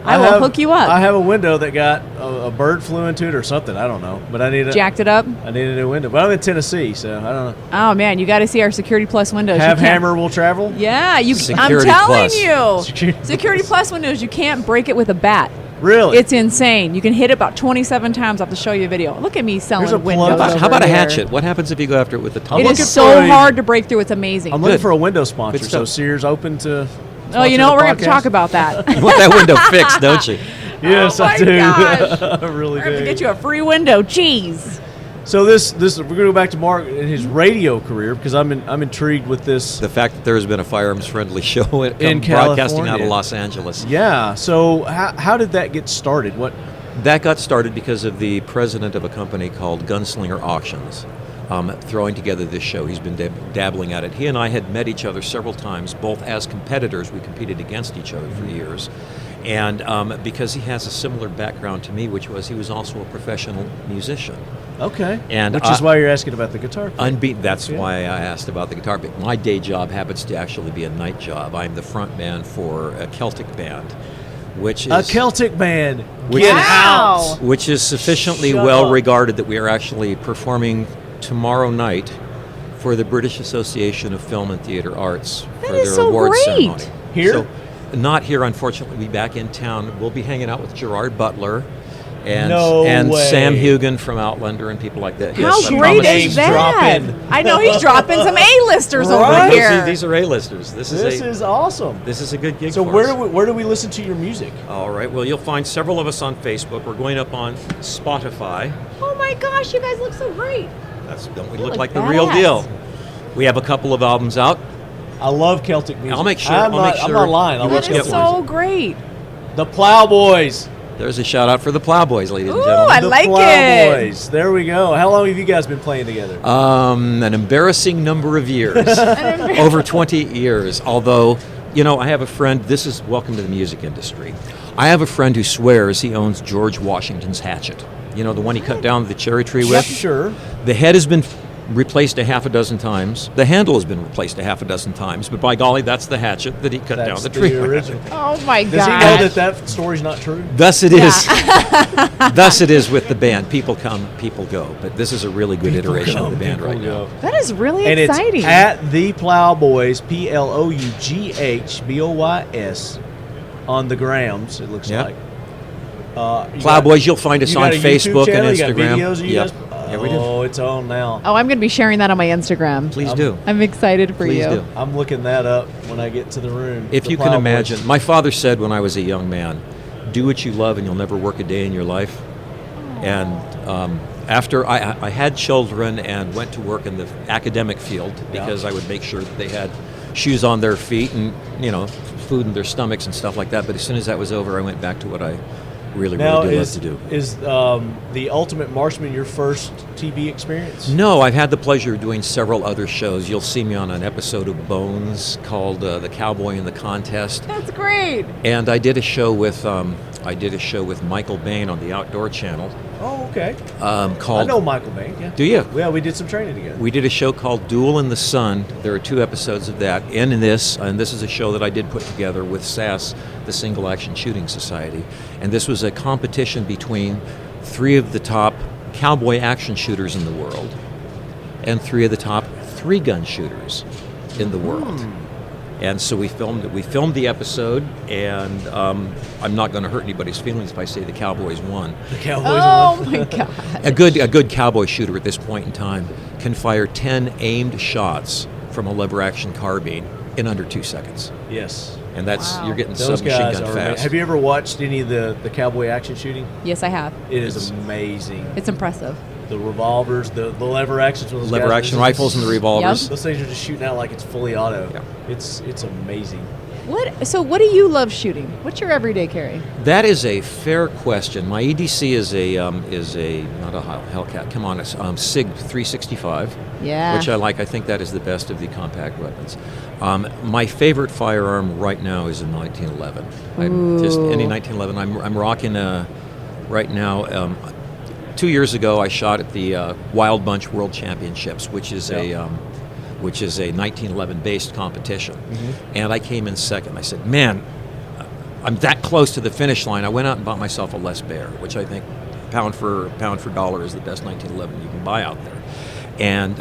I will hook you up.
I have a window that got a bird flew into it or something. I don't know, but I need
jacked it up.
I need a new window, but I'm in Tennessee, so I don't know.
Oh man, you got to see our Security Plus windows.
Have Hammer will travel.
Yeah, I'm telling you, Security Plus windows. You can't break it with a bat.
Really?
It's insane. You can hit it about 27 times. I'll have to show you a video. Look at me selling windows.
How about a hatchet? What happens if you go after it with a tumbler?
It is so hard to break through. It's amazing.
I'm looking for a window sponsor, so Sears open to.
Oh, you know what? We're going to have to talk about that.
You want that window fixed, don't you?
Yes, I do.
Gosh.
I really do.
We're going to get you a free window. Jeez.
So this we're going to go back to Mark and his radio career because I'm intrigued with this.
The fact that there has been a firearms-friendly show
in
broadcasting out of Los Angeles.
Yeah. So how did that get started?
That got started because of the president of a company called Gunslinger Auctions. Throwing together this show. He's been dabbling at it. He and I had met each other several times, both as competitors. We competed against each other for years. And because he has a similar background to me, which was he was also a professional musician.
Okay.
And
which is why you're asking about the guitar player.
That's why I asked about the guitar. But my day job happens to actually be a night job. I'm the front man for a KelTec band. Which is
a KelTec band.
Which is sufficiently well regarded that we are actually performing tomorrow night for the British Association of Film and Theatre Arts for their awards ceremony.
Here?
So, not here, unfortunately. We'll be back in town. We'll be hanging out with Gerard Butler and Sam Hugan from Outlander and people like that.
How great is that? I know he's dropping some A-listers over here.
These are A-listers. This is
awesome.
This is a good gig.
So
for
where
us.
where do we listen to your music?
All right. Well, you'll find several of us on Facebook. We're going up on Spotify.
Oh my gosh, you guys look so great.
Don't we look like the real deal? We have a couple of albums out.
I love KelTec music.
I'll make sure.
I'm not lying.
That is so great.
The Ploughboys.
There's a shout out for the Ploughboys, ladies and
Ooh,
gentlemen.
I like it.
Ploughboys. There we go. How long have you guys been playing together?
An embarrassing number of years. Over 20 years. Although, You know, I have a friend, welcome to the music industry. I have a friend who swears he owns George Washington's hatchet. You know, the one he cut down the cherry tree with?
Yep, sure.
The head has been replaced a half a dozen times. The handle has been replaced a half a dozen times. But by golly, that's the hatchet that he cut down the tree with.
Original.
Oh my
Does he
god.
know that story's not true?
Thus it is. Thus it is with the band. People come, people go. But this is a really good iteration of the band right now.
That is really
And
exciting.
it's at the Ploughboys, Ploughboys, on the grams, it looks
Yep.
like.
Ploughboys, you'll find us
you
on
got a YouTube
Facebook
channel?
and
You got
Instagram.
videos of you
Yep.
guys?
Yeah, we do.
Oh, it's on now.
oh, I'm going to be sharing that on my Instagram.
Please do.
I'm excited for
Please
you.
do.
I'm looking that up when I get to the room.
If
The
you can
Ploughboys.
imagine, my father said when I was a young man, do what you love and you'll never work a day in your life. And after I had children and went to work in the academic field because I would make sure that they had shoes on their feet and, you know, food in their stomachs and stuff like that. But as soon as that was over, I went back to what I really do love to do.
Is the Ultimate Marksman your first TV experience?
No, I've had the pleasure of doing several other shows. You'll see me on an episode of Bones called "The Cowboy and the Contest,"
That's great.
and I did a show with Michael Bain on the Outdoor Channel
Oh, okay.
called.
I know Michael Bain. Yeah.
Do you?
Yeah, we did some training together.
We did a show called Duel in the Sun. There are 2 episodes of that in this, and this is a show that I did put together with SAS, the Single Action Shooting Society. And this was a competition between 3 of the top cowboy action shooters in the world and 3 of the top 3-gun shooters in the world. And so we filmed it. We filmed the episode, and I'm not going to hurt anybody's feelings if I say the Cowboys won.
The Cowboys.
Oh my god.
A good cowboy shooter at this point in time can fire 10 aimed shots from a lever-action carbine in under 2 seconds,
Yes.
and that's
Wow.
you're getting
Those
submachine
guys
gun
are
fast.
amazing. Have you ever watched any of the cowboy action shooting?
Yes, I have.
It is amazing.
It's impressive.
The revolvers, the lever actions, from those
Lever
guys,
action
it's
rifles and the revolvers.
Yep.
Those things are just shooting out like it's fully auto.
Yeah.
It's amazing.
So what do you love shooting? What's your everyday carry?
That is a fair question. My EDC is a not a Hellcat. Come on, it's SIG 365.
Yeah.
Which I like. I think that is the best of the compact weapons. My favorite firearm right now is a 1911. Just any 1911. I'm rocking right now. 2 years ago, I shot at the Wild Bunch World Championships, which is a 1911 based competition, and I came in second. I said, "Man, I'm that close to the finish line." I went out and bought myself a Les Baer, which I think pound for dollar is the best 1911 you can buy out there. And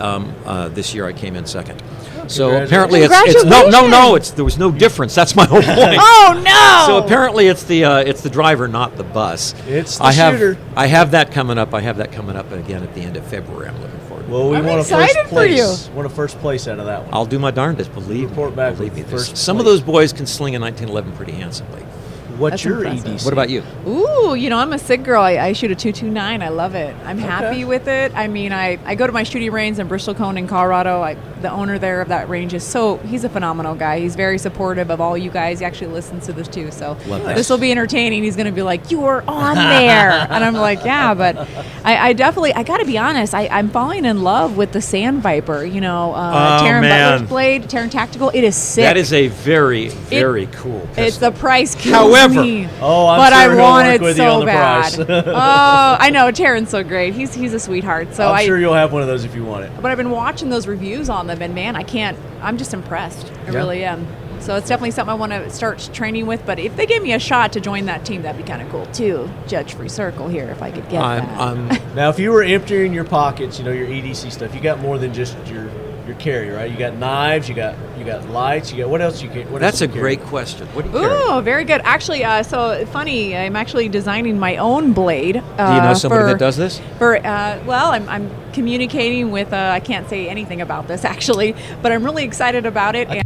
this year I came in second. So apparently it's no. There was no difference. That's my whole point.
Oh no!
So apparently it's the driver, not the bus.
It's the shooter.
I have that coming up. I have that coming up again at the end of February. I'm looking forward to.
Well, we
I'm
want a
excited
first
for
place. Want a first place out of that one.
I'll do my darndest. Believe
Report back
me.
with first
Some of
place.
those boys can sling a 1911 pretty handsomely.
What's
That's
your
impressive.
EDC?
What about you?
Ooh, I'm a SIG girl. I shoot a 229. I love it. I'm happy with it. I mean, I go to my shooting range in Bristol Cone in Colorado. The owner there of that range he's a phenomenal guy. He's very supportive of all you guys. He actually listens to this too. So
Love that.
this will be entertaining. He's going to be like, "You were on there." And I'm like, "Yeah," but I definitely, I got to be honest, I'm falling in love with the Sand Viper, Terran
man.
Butler's blade, Terran Tactical. It is sick.
That is a very, very cool pistol.
It's the price kills
However-
me.
Oh, I'm
but
sure
I
he'll
want
work
it
with you
so
on the
bad.
price.
Oh, I know Terran's so great. He's a sweetheart. So
I'm sure you'll have one of those if you want it.
but I've been watching those reviews on them, and man, I'm just impressed. I really am. So it's definitely something I want to start training with. But if they gave me a shot to join that team, that'd be kind of cool too. Judge Free Circle here, if I could get that.
Now, if you were emptying your pockets, your EDC stuff, you got more than just your carry, right? You got knives, you got lights, you got what else you can? What
That's
else
a
you
great
carry?
question. What do you carry?
Ooh, very good. Actually, so funny. I'm actually designing my own blade.
Do you know somebody that does this?
I'm communicating with. I can't say anything about this actually, but I'm really excited about it. And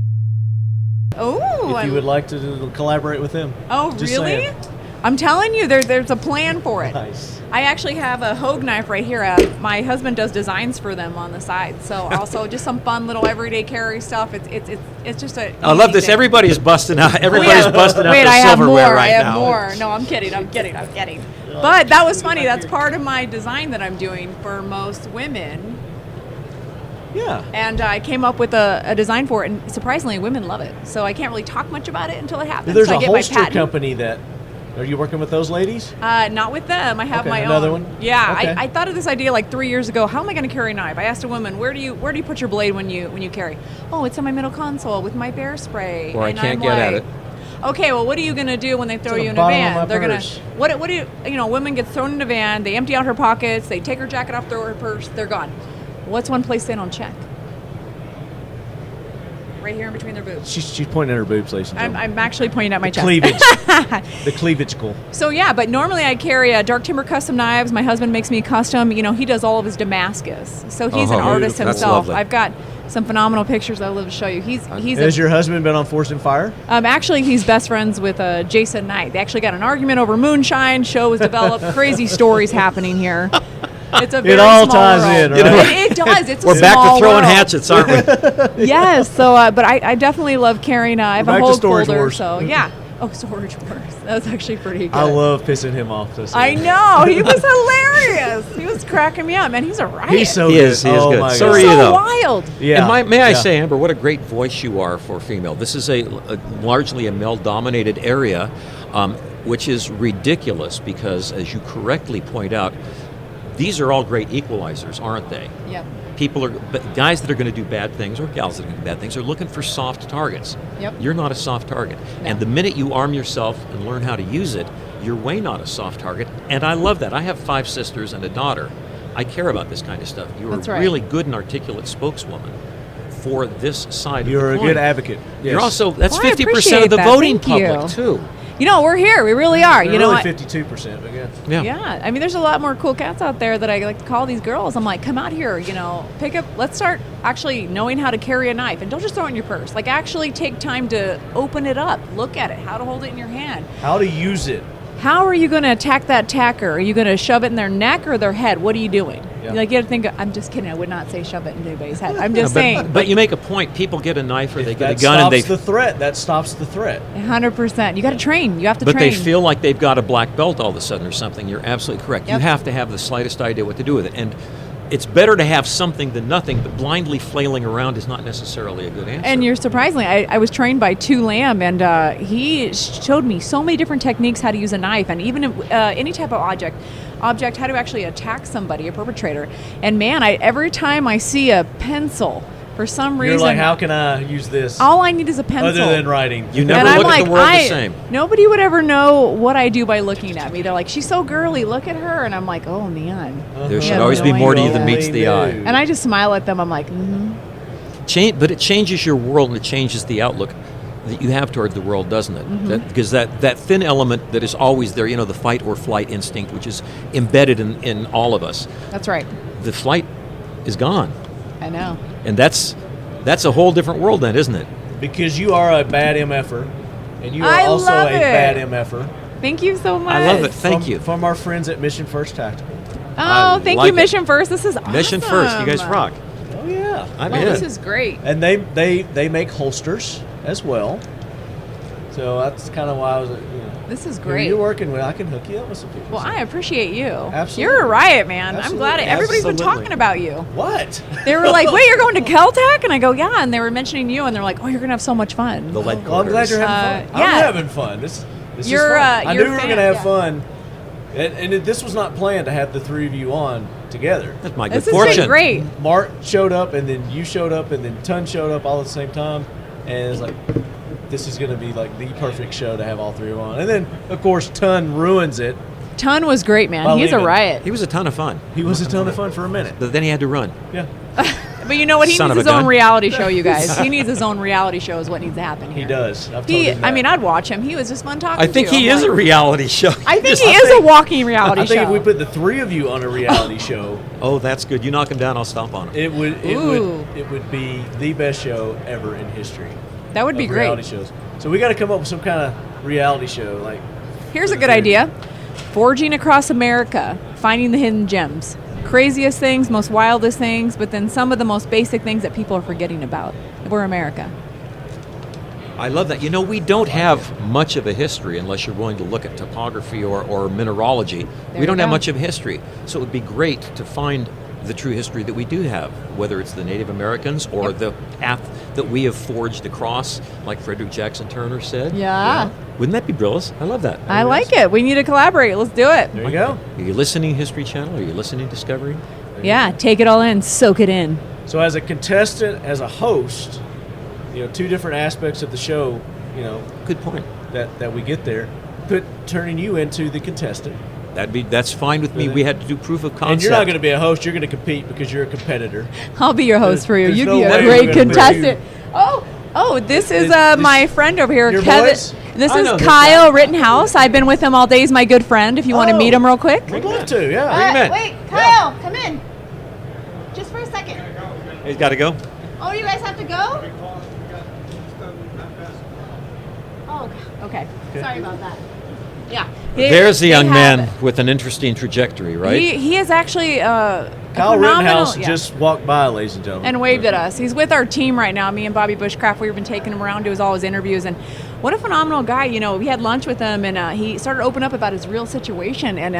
If you would like to collaborate with them.
Oh,
Just
really?
saying.
I'm telling you, there's a plan for it.
Nice.
I actually have a Hogue knife right here. My husband does designs for them on the side. So also just some fun little everyday carry stuff. It's just a.
I love this.
thing.
Everybody's busting out. Everybody's busting out
Wait,
their
I have
silverware
more.
right
I have
now.
more. No, I'm kidding. But that was funny. That's part of my design that I'm doing for most women.
Yeah.
And I came up with a design for it, and surprisingly, women love it. So I can't really talk much about it until it happens.
There's
so I
a
get my
holster
patent.
company that. Are you working with those ladies?
Not with them. I have
Okay,
my
another
own.
one?
Yeah,
Okay.
I thought of this idea like 3 years ago. How am I going to carry a knife? I asked a woman, where do you put your blade when you carry? Oh, it's in my middle console with my bear spray.
Or I
And
can't
I'm
get at
like,
it.
Okay, well, what are you going to do when they throw
It's
you
at
in
the
a
bottom of my
van? They're going
purse.
to what do you women get thrown in a van, they empty out her pockets, they take her jacket off, throw her purse, they're gone. What's one place they don't check? Right here in between their boobs.
She's pointing at her boobs, ladies and gentlemen.
I'm actually pointing at my chest.
Cleavage. The cleavagical.
So yeah, but normally I carry dark timber custom knives. My husband makes me custom. You know, he does all of his Damascus. So he's an
Oh,
artist
beautiful. That's
himself.
lovely.
I've got some phenomenal pictures I'd love to show you. He's
Has your husband been on Force and Fire?
actually he's best friends with Jason Knight. They actually got an argument over moonshine. Show was developed. Crazy stories happening here. It's a very
all
small
ties
world.
in, right?
It does. It's a
We're back
small
to throwing
world.
hatchets, aren't we?
Yes. So, but I definitely love carrying. I have
We're
a
back to
whole
Storage
folder.
Wars.
So yeah. Oh, Storage Wars. That was actually pretty good.
I love pissing him off.
I know. He was hilarious. He was cracking me up, man. He's a riot.
He's so
He
good.
is. He is
Oh
good.
my
So
God.
are you,
so
though.
wild.
Yeah.
And may I
Yeah.
say, Amber, what a great voice you are for female. This is a largely a male-dominated area, which is ridiculous because, as you correctly point out, these are all great equalizers, aren't they?
Yep.
But guys that are going to do bad things, or gals that are going to do bad things, are looking for soft targets.
Yep.
You're not a soft target.
No.
And the minute you arm yourself and learn how to use it, you're way not a soft target. And I love that. I have 5 sisters and a daughter. I care about this kind of stuff. You're
That's
a
right.
really good and articulate spokeswoman for this side
You're
of
a
the coin.
good advocate. Yes.
You're also, that's
Well, I
50%
appreciate
of the
that.
voting
Thank you.
public, too.
You know, we're here. We really are.
They're
You know
really
what?
52%, but yeah.
Yeah. I mean, there's a lot more cool cats out there that I like to call these girls. I'm like, come out here, you know, pick up. Let's start actually knowing how to carry a knife. And don't just throw it in your purse. Like, actually take time to open it up. Look at it. How to hold it in your hand.
How to use it.
How are you going to attack that attacker? Are you going to shove it in their neck or their head? What are you doing?
Yeah.
Like, you got to think, I'm just kidding. I would not say shove it in anybody's head. I'm just saying.
But you make a point. People get a knife or they get a
That
gun and
stops
they
the threat. That stops the threat.
100%. You got to train. You have to
But
train.
they feel like they've got a black belt all of a sudden or something. You're absolutely correct.
Yep.
You have to have the slightest idea what to do with it. And it's better to have something than nothing, but blindly flailing around is not necessarily a good answer.
And you're surprisingly, I was trained by Tu Lamb, and he showed me so many different techniques how to use a knife, and even any type of object, how to actually attack somebody, a perpetrator. And man, every time I see a pencil, for some reason,
You're like, how can I use this
all I need is a pencil.
other than writing?
You
And
never
I'm
look
like,
at the world the same.
nobody would ever know what I do by looking at me. They're like, she's so girly, look at her. And I'm like, oh man.
There should
Yeah,
always be
no
more to you
idea.
than meets the eye.
And I just smile at them. I'm like, mm-hmm.
But it changes your world and it changes the outlook that you have toward the world, doesn't it?
Mm-hmm.
Because that thin element that is always there, you know, the fight or flight instinct, which is embedded in all of us.
That's right.
The flight is gone.
I know.
And that's a whole different world then, isn't it?
Because you are a bad MFer, and you are
I
also
love
a
it.
bad MFer.
Thank you so much.
I love it. Thank
From-
you.
From our friends at Mission First Tactical.
I
Oh, thank
like
you,
it.
Mission First. This is awesome.
Mission first. You guys rock.
Oh yeah.
I'm
Oh,
in.
this is great.
And they make holsters as well. So that's kind of why I was,
This is
who
great.
you're working with, I can hook you up with some people.
Well, I appreciate you.
Absolutely.
You're a riot, man. I'm
Absolutely.
glad everybody's been
Absolutely.
talking about you.
What?
They were like, wait, you're going to KelTec? And I go, yeah. And they were mentioning you, and they're like, oh, you're going to have so much fun.
The lead
Well, I'm glad you're having fun.
yeah.
I'm having fun. This is
You're,
fun. I
you're
knew we were
fan,
going to have
yeah.
fun. And this was not planned to have the three of you on together.
That's my good
This has
fortune.
been great.
Mark showed up, and then you showed up, and then Tun showed up all at the same time. And it's like, this is going to be like the perfect show to have all three of you on. And then, of course, Tun ruins it.
Ton was great, man.
Well,
He's a
even-
riot.
He was a ton of fun.
He was a ton of fun for a minute.
But then he had to run.
Yeah.
But you know what? He
Son
needs
of
his
a
own
gun.
reality show, you guys. He needs his own reality show is what needs to happen here.
He does. I've told him that.
I mean, I'd watch him. He was just fun talking
I think
to.
he
I'm
is a
like,
reality show.
I think
Just-
he is a walking reality
I think
show.
if we put the three of you on a reality show,
Oh, that's good. You knock him down, I'll stomp on him.
it would
Ooh.
be the best show ever in history.
That would be
of
great.
reality shows. So we got to come up with some kind of reality show. Like,
Here's a good idea. Forging across America, finding the hidden gems. Craziest things, most wildest things, but then some of the most basic things that people are forgetting about. We're America.
I love that. You know, we don't have much of a history unless you're willing to look at topography or mineralogy.
There
we
you
don't have
go.
much of a history. So it would be great to find the true history that we do have, whether it's the Native Americans or the path that we have forged across, like Frederick Jackson Turner said.
Yeah.
Wouldn't that be brilliant? I love that.
I like it. We need to collaborate. Let's do it.
There you go.
Are you listening History Channel? Are you listening Discovery?
Yeah, take it all in, soak it in.
So as a contestant, as a host, two different aspects of the show,
Good point.
that we get there, turning you into the contestant.
That's fine with me. We had to do proof of concept.
And you're not going to be a host. You're going to compete because you're a competitor.
I'll be your host for you.
There's
You'd
no
be a
way
great
we're gonna
contestant. Oh, this is my friend over here,
your
Kevin.
voice?
This
I
is
know this
Kyle Rittenhouse. I've been with him all day. He's my good friend. If you want to meet him real quick.
We'd love to, yeah.
him in.
Wait, Kyle, come in. Just for a second.
He's got to go.
Oh, you guys have to go? Oh, okay. Sorry about that. Yeah.
There's the
They
young
have-
man with an interesting trajectory, right?
He is actually
Kyle
phenomenal.
Rittenhouse
Yeah.
just walked by, ladies and gentlemen.
And waved at us. He's with our team right now, me and Bobby Bushcraft. We've been taking him around to all his interviews, and what a phenomenal guy. We had lunch with him, and he started to open up about his real situation, and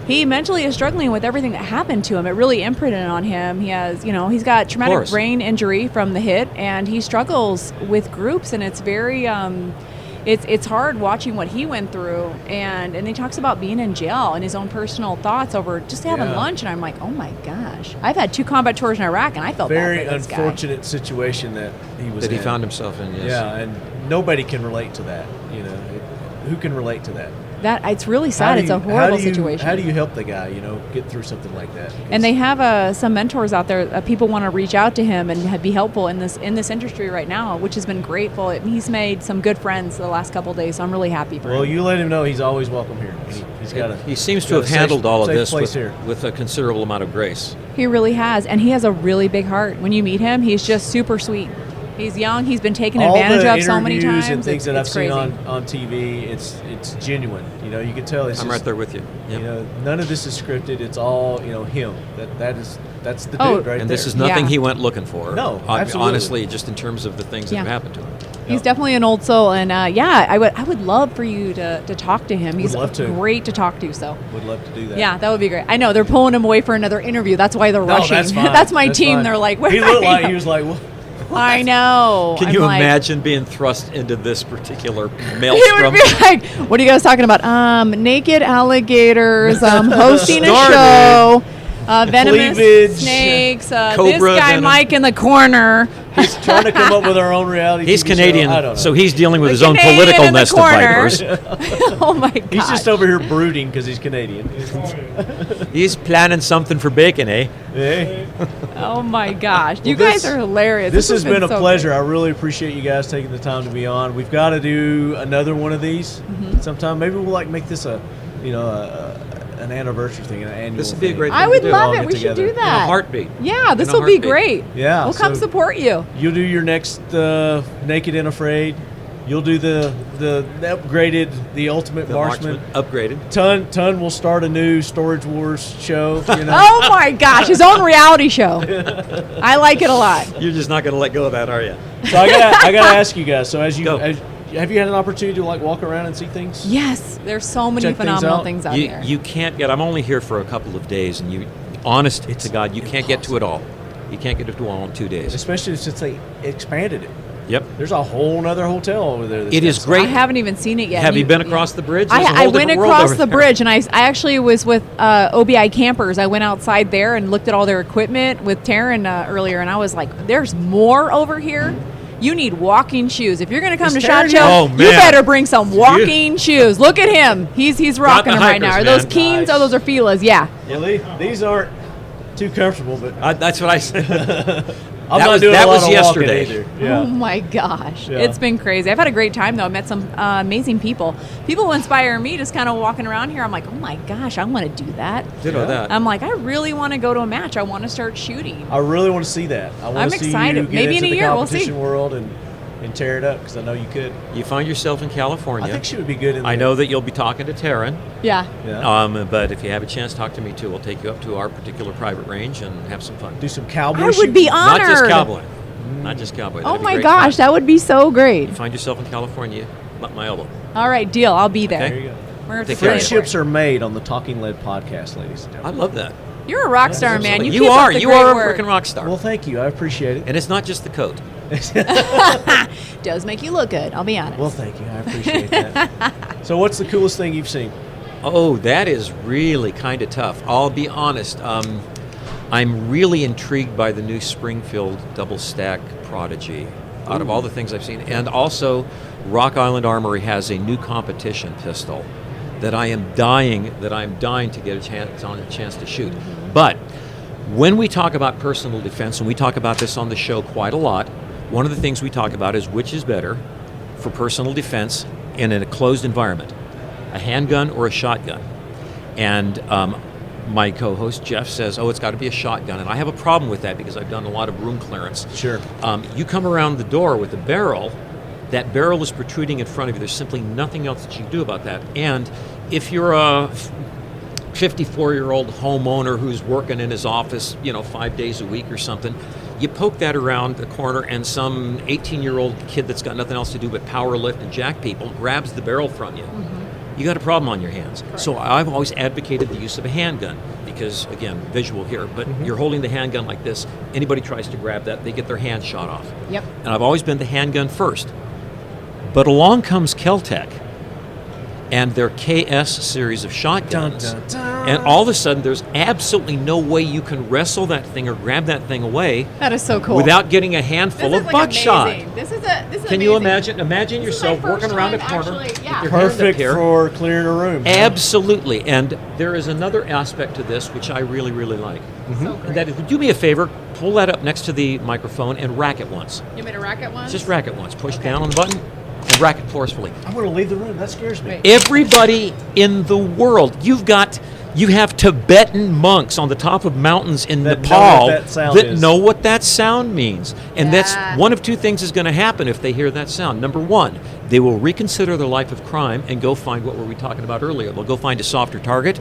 he mentally is struggling with everything that happened to him. It really imprinted on him. He has, he's got traumatic brain injury from the hit, and he struggles with groups, and it's very it's hard watching what he went through, and he talks about being in jail and his own personal thoughts over just having lunch, and I'm like, oh my gosh, I've had 2 combat tours in Iraq, and I felt
very
bad for this
unfortunate situation that he was
that he
in.
found himself in, yes.
Yeah, and nobody can relate to that. Who can relate to that?
That it's really sad. It's a horrible situation.
How do you help the guy, get through something like that?
And they have some mentors out there. People want to reach out to him and be helpful in this industry right now, which has been grateful. He's made some good friends the last couple of days, so I'm really happy for him.
Well, you let him know he's always welcome here.
He seems to have handled all of this with a considerable amount of grace.
He really has, and he has a really big heart. When you meet him, he's just super sweet. He's young. He's been taken advantage of so many times.
All the interviews and things that I've seen
crazy.
on TV, it's genuine. You can tell.
I'm right there with you. Yep.
None of this is scripted. It's all him. That's the dude right there.
And this is nothing he went looking for.
No, absolutely.
Honestly, just in terms of the things that have happened to him.
He's definitely an old soul, and I would love for you to talk to him. He's great to talk to. So
would love to do that.
Yeah, that would be great. I know they're pulling him away for another interview. That's why they're rushing.
That's fine.
That's my team.
Fine.
They're like,
he looked like he was like, well.
I know.
Can you imagine being thrust into this particular maelstrom?
He would be like, what are you guys talking about? Naked alligators, hosting a show, venomous
Cleavage,
snakes, this
cobra
guy
venom.
Mike in the corner.
He's trying to come up with our own reality.
He's
TV
Canadian,
show. I don't know.
so he's dealing with
The
his own
Canadian
political
in the
nest of
corner.
vipers.
Oh my god.
He's just over here brooding because he's Canadian.
He's planning something for bacon, eh?
Hey.
Oh my gosh. You guys are hilarious.
This has been a
so
pleasure.
great.
I really appreciate you guys taking the time to be on. We've got to do another one of these sometime. Maybe we'll make this an anniversary thing, an annual.
This would be a great
I
thing
would
to do.
love
All
it.
get
We should
together.
do
In a
that.
heartbeat.
Yeah, this
In a
will be
heartbeat.
great.
Yeah,
We'll come
so-
support you.
You'll do your next Naked and Afraid. You'll do the upgraded, the Ultimate
The
Marksman.
upgraded.
Ton will start a new Storage Wars show.
Oh my gosh, his own reality show. I like it a lot.
You're just not going to let go of that, are you?
So I gotta ask you guys. So
Go.
have you had an opportunity to walk around and see things?
Yes, there's so many
Check things
phenomenal
out.
things out there.
You can't get. I'm only here for a couple of days, and honest to God, you can't get to it all. You can't get to it all in 2 days.
Especially since they expanded it.
Yep.
There's a whole nother hotel over there.
It is
I
great.
haven't even seen it yet.
Have you been across the bridge?
I
There's a whole
went
different world
across
over
the
there.
bridge, and I actually was with OBI campers. I went outside there and looked at all their equipment with Taryn earlier, and I was like, there's more over here. You need walking shoes. If you're going to come
Is
to SHOT
Taryn
Show,
Oh,
you
man.
better bring some walking shoes. Look at him. He's rocking
the
them right now. Are
hikers,
those
man.
Keens? Oh, those are Fila's. Yeah.
Really? These aren't too comfortable, but
That's what I said.
I'm
That
not
was-
doing
that
a lot
was
of
yesterday.
walking either. Yeah.
Oh my gosh.
Yeah.
It's been crazy. I've had a great time though. I met some amazing people. People who inspire me just kind of walking around here. I'm like, oh my gosh, I want to do that.
Ditto that.
I'm like, I really want to go to a match. I want to start shooting.
I really want to see that. I want
I'm
to see
excited.
you get
Maybe
into
in a
the
year, we'll see.
competition world and tear it up because I know you could.
You find yourself in California.
I think she would be good in
I
the-
know that you'll be talking to Taryn.
Yeah.
Yeah.
But if you have a chance, talk to me too. We'll take you up to our particular private range and have some fun.
Do some cowboy
I would
shooting.
be honored.
Not just cowboy. Not just cowboy.
Oh
That'd be
my
great
gosh,
fun.
that would be so great.
You find yourself in California, butt my elbow.
All right, deal. I'll be there.
Okay.
There you go.
We're
Take care.
Friendships are made on the Talking Lead podcast, ladies and
I
gentlemen.
love that.
You're a rock star, man. You
You
keep
are.
up the
You
great
are a
work.
freaking rock star.
Well, thank you. I appreciate it.
And it's not just the coat.
Does make you look good, I'll be honest.
Well, thank you. I appreciate that. So what's the coolest thing you've seen?
Oh, that is really kind of tough. I'll be honest. I'm really intrigued by the new Springfield double stack Prodigy out of all the things I've seen. And also, Rock Island Armory has a new competition pistol that I'm dying to get a chance to shoot. But when we talk about personal defense, and we talk about this on the show quite a lot, one of the things we talk about is which is better for personal defense in a closed environment, a handgun or a shotgun. And my co-host Jeff says, it's got to be a shotgun. And I have a problem with that because I've done a lot of room clearance.
Sure.
You come around the door with a barrel, that barrel is protruding in front of you. There's simply nothing else that you can do about that. And if you're a 54-year-old homeowner who's working in his office, 5 days a week or something, you poke that around the corner and some 18-year-old kid that's got nothing else to do but power lift and jack people grabs the barrel from you. You got a problem on your hands. Correct. So I've always advocated the use of a handgun because, again, visual here, but you're holding the handgun like this. Anybody tries to grab that, they get their hand shot off.
Yep.
And I've always been the handgun first. But along comes KelTec and their KS series of shotguns.
Dun, dun, dun.
And all of a sudden, there's absolutely no way you can wrestle that thing or grab that thing away
That is so cool.
without getting a handful
This
of
is like
buckshot.
amazing. This is
Can you
amazing.
imagine
This is my
yourself
first
working around a
time
corner?
actually,
with
yeah.
your hand up
Perfect
here?
for clearing a room.
Absolutely. And there is another aspect to this which I really, really like.
So
And
great.
that is, do me a favor, pull that up next to the microphone and rack it once.
You made a racket one?
Just rack it once. Push down on the button and rack it forcefully.
I'm going to leave the room. That scares me.
Wait.
Everybody in the world, you have Tibetan monks on the top of mountains in
That know
Nepal
what that sound is.
know what that sound means. And
Yeah.
that's one of two things is going to happen if they hear that sound. Number one, they will reconsider their life of crime and go find what were we talking about earlier. They'll go find a softer target.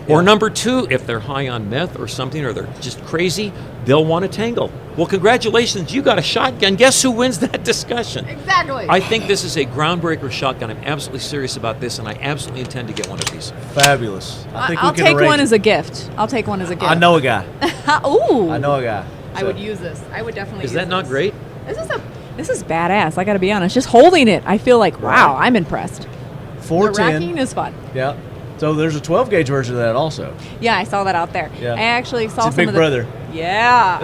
Or number two, if they're high on meth or something, or they're just crazy, they'll want to tangle. Well, congratulations, you got a shotgun. Guess who wins that discussion?
Exactly.
I think this is a groundbreaker shotgun. I'm absolutely serious about this, and I absolutely intend to get one of these.
Fabulous. I think
I'll
we can
take
arrange
one
it.
as a gift. I'll take one as a gift.
I know a guy.
Ooh.
I know a guy.
I would use this. I would definitely
Is
use
that not
this.
great?
This is badass. I got to be honest. Just holding it, I feel like, wow, I'm impressed. The
410.
racking is fun.
Yeah. So there's a 12 gauge version of that also.
Yeah, I saw that out there.
Yeah.
I actually saw
It's a
some
big
of the,
brother.
Yeah,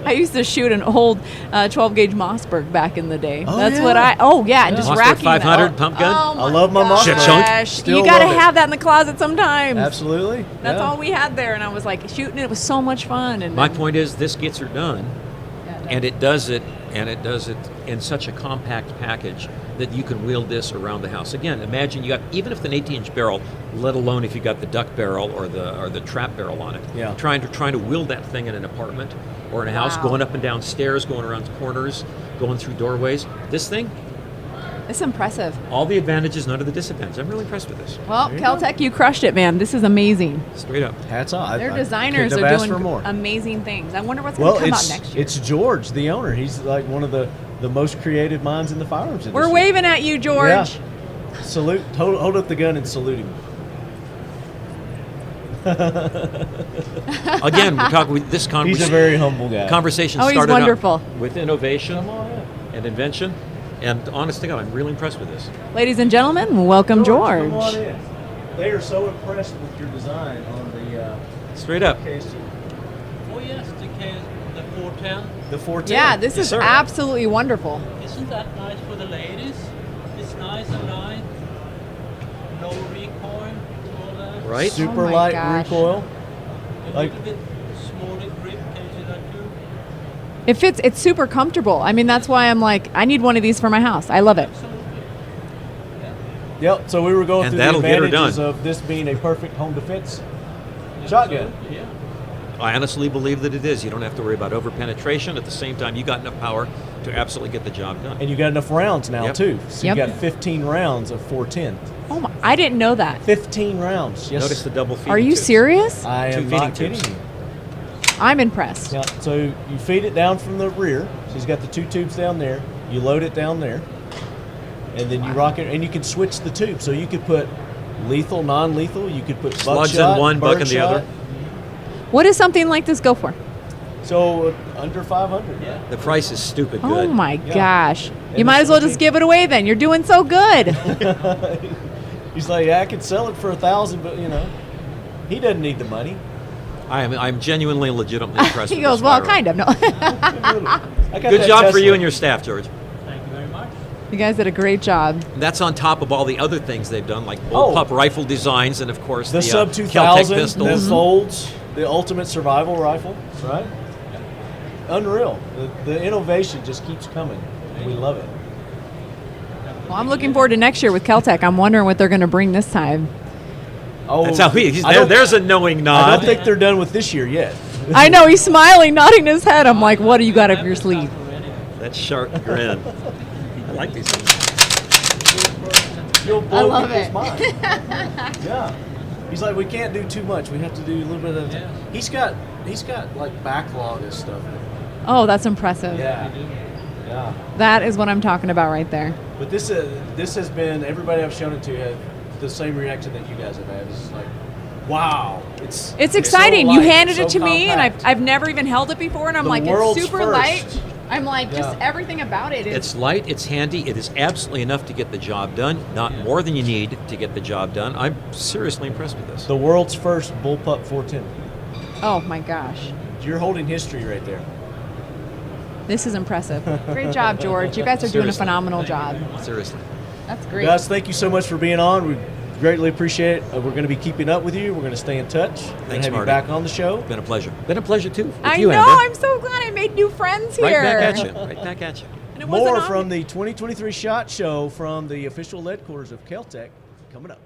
I used to shoot an old 12 gauge Mossberg back in the day.
Oh,
That's
yeah.
what and just
Mossberg
racking
500
that.
pump gun?
Oh
I love my
gosh.
Mossberg. Still
You got to
love it.
have that in the closet sometimes.
Absolutely.
That's
yeah.
all we had there, and I was like shooting it. It was so much fun. And
My point is, this gets her done,
Yeah,
and it does it in such a compact package that you can wield this around the house. Again, imagine you got, even if it's an 18-inch barrel, let alone if you got the duck barrel or the trap barrel on it.
Yeah.
Trying to wield that thing in an apartment or in a house,
Wow.
going up and down stairs, going around corners, going through doorways. This thing,
It's impressive.
all the advantages, none of the disadvantages. I'm really impressed with this.
Well, KelTec, you crushed it, man. This is amazing.
Straight up.
Hats off.
Their
I
designers
couldn't
are
have asked for
doing
more.
amazing things. I wonder what's
Well,
going to come out
it's
next year.
it's George, the owner. He's like one of the most creative minds in the firearms industry.
We're waving at you, George.
Yeah. Salute. Hold up the gun and salute him.
Again, we're talking with this
He's a
conversation.
very humble guy.
Conversation
Oh, he's
started
wonderful.
out with innovation
Come on in.
and invention, and honest to God, I'm really impressed with this.
Ladies and gentlemen, welcome George.
Come on in. They are so impressed with your design on the
Straight up.
case.
Oh yes, the 410.
The 410.
Yeah, this
Yes,
is
sir.
absolutely wonderful.
Isn't that nice for the ladies? It's nice and light. No recoil. All that.
Right?
Super
Oh my
light
gosh.
recoil.
A
Like-
little bit smaller grip. Can you see that too?
It fits. It's super comfortable. I mean, that's why I'm like, I need one of these for my house. I love it.
Absolutely.
Yep. So we were going
And
through the
that'll get her
advantages
done.
of this being a perfect home defense shotgun.
Yeah.
I honestly believe that it is. You don't have to worry about over penetration. At the same time, you got enough power to absolutely get the job done.
And you got enough rounds now
Yep.
too. So
Yep.
you got 15 rounds of 410.
Oh my! I didn't know that.
15 rounds. Yes.
Notice the double feeding
Are you
tubes.
serious?
I
Two
am
feeding
not kidding
tubes.
you.
I'm impressed.
Yeah. So you feed it down from the rear. So he's got the two tubes down there. You load it down there, and then you rock it, and you can switch the tube. So you could put lethal, non-lethal. You could put
Slugs
buckshot,
in one, buck in the
birdshot.
other.
What does something like this go for?
So under 500. Yeah.
The price is stupid good.
Oh my gosh. You might as well just give it away then. You're doing so good.
He's like, I could sell it for $1,000, but he doesn't need the money.
I'm genuinely, legitimately impressed.
He goes, well, kind of. No.
Good job for you and your staff, George.
Thank you very much.
You guys did a great job.
And that's on top of all the other things they've done, like bullpup rifle designs, and of course
the Sub
KelTec
2000
pistols.
pistols, the ultimate survival rifle, right? Unreal. The innovation just keeps coming. We love it.
Well, I'm looking forward to next year with KelTec. I'm wondering what they're going to bring this time.
Oh,
that's how there's a knowing nod.
I don't think they're done with this year yet.
I know, he's smiling, nodding his head. I'm like, what do you got up your sleeve?
That sharp grin. I like these things.
I love it.
Yeah. He's like, we can't do too much. We have to do a little bit of.
Yeah.
He's got like backlog of stuff.
Oh, that's impressive.
Yeah. Yeah.
That is what I'm talking about right there.
But this has been, everybody I've shown it to had the same reaction that you guys have had. It's like, wow. It's
exciting.
so
you
light,
handed
so
it to me, and
compact.
I've never even held it before, and I'm
The
like, it's
world's
super
first.
light. I'm like, just everything about it is.
It's light, it's handy, it is absolutely enough to get the job done, not more than you need to get the job done. I'm seriously impressed with this.
The world's first bullpup 410.
Oh my gosh.
You're holding history right there.
This is impressive. Great job, George. You guys are doing a
Seriously.
phenomenal job.
Seriously.
That's great.
Guys, thank you so much for being on. We greatly appreciate it. We're going to be keeping up with you. We're going to stay in touch. We're going to have you
Marty.
back on the show.
Been a pleasure. Been a pleasure too. With
I
you,
know.
Amber.
I'm so glad I made new friends here.
Right back at you. Right back at you.
And it wasn't
More
on-
from the 2023 SHOT Show from the official headquarters of KelTec coming up.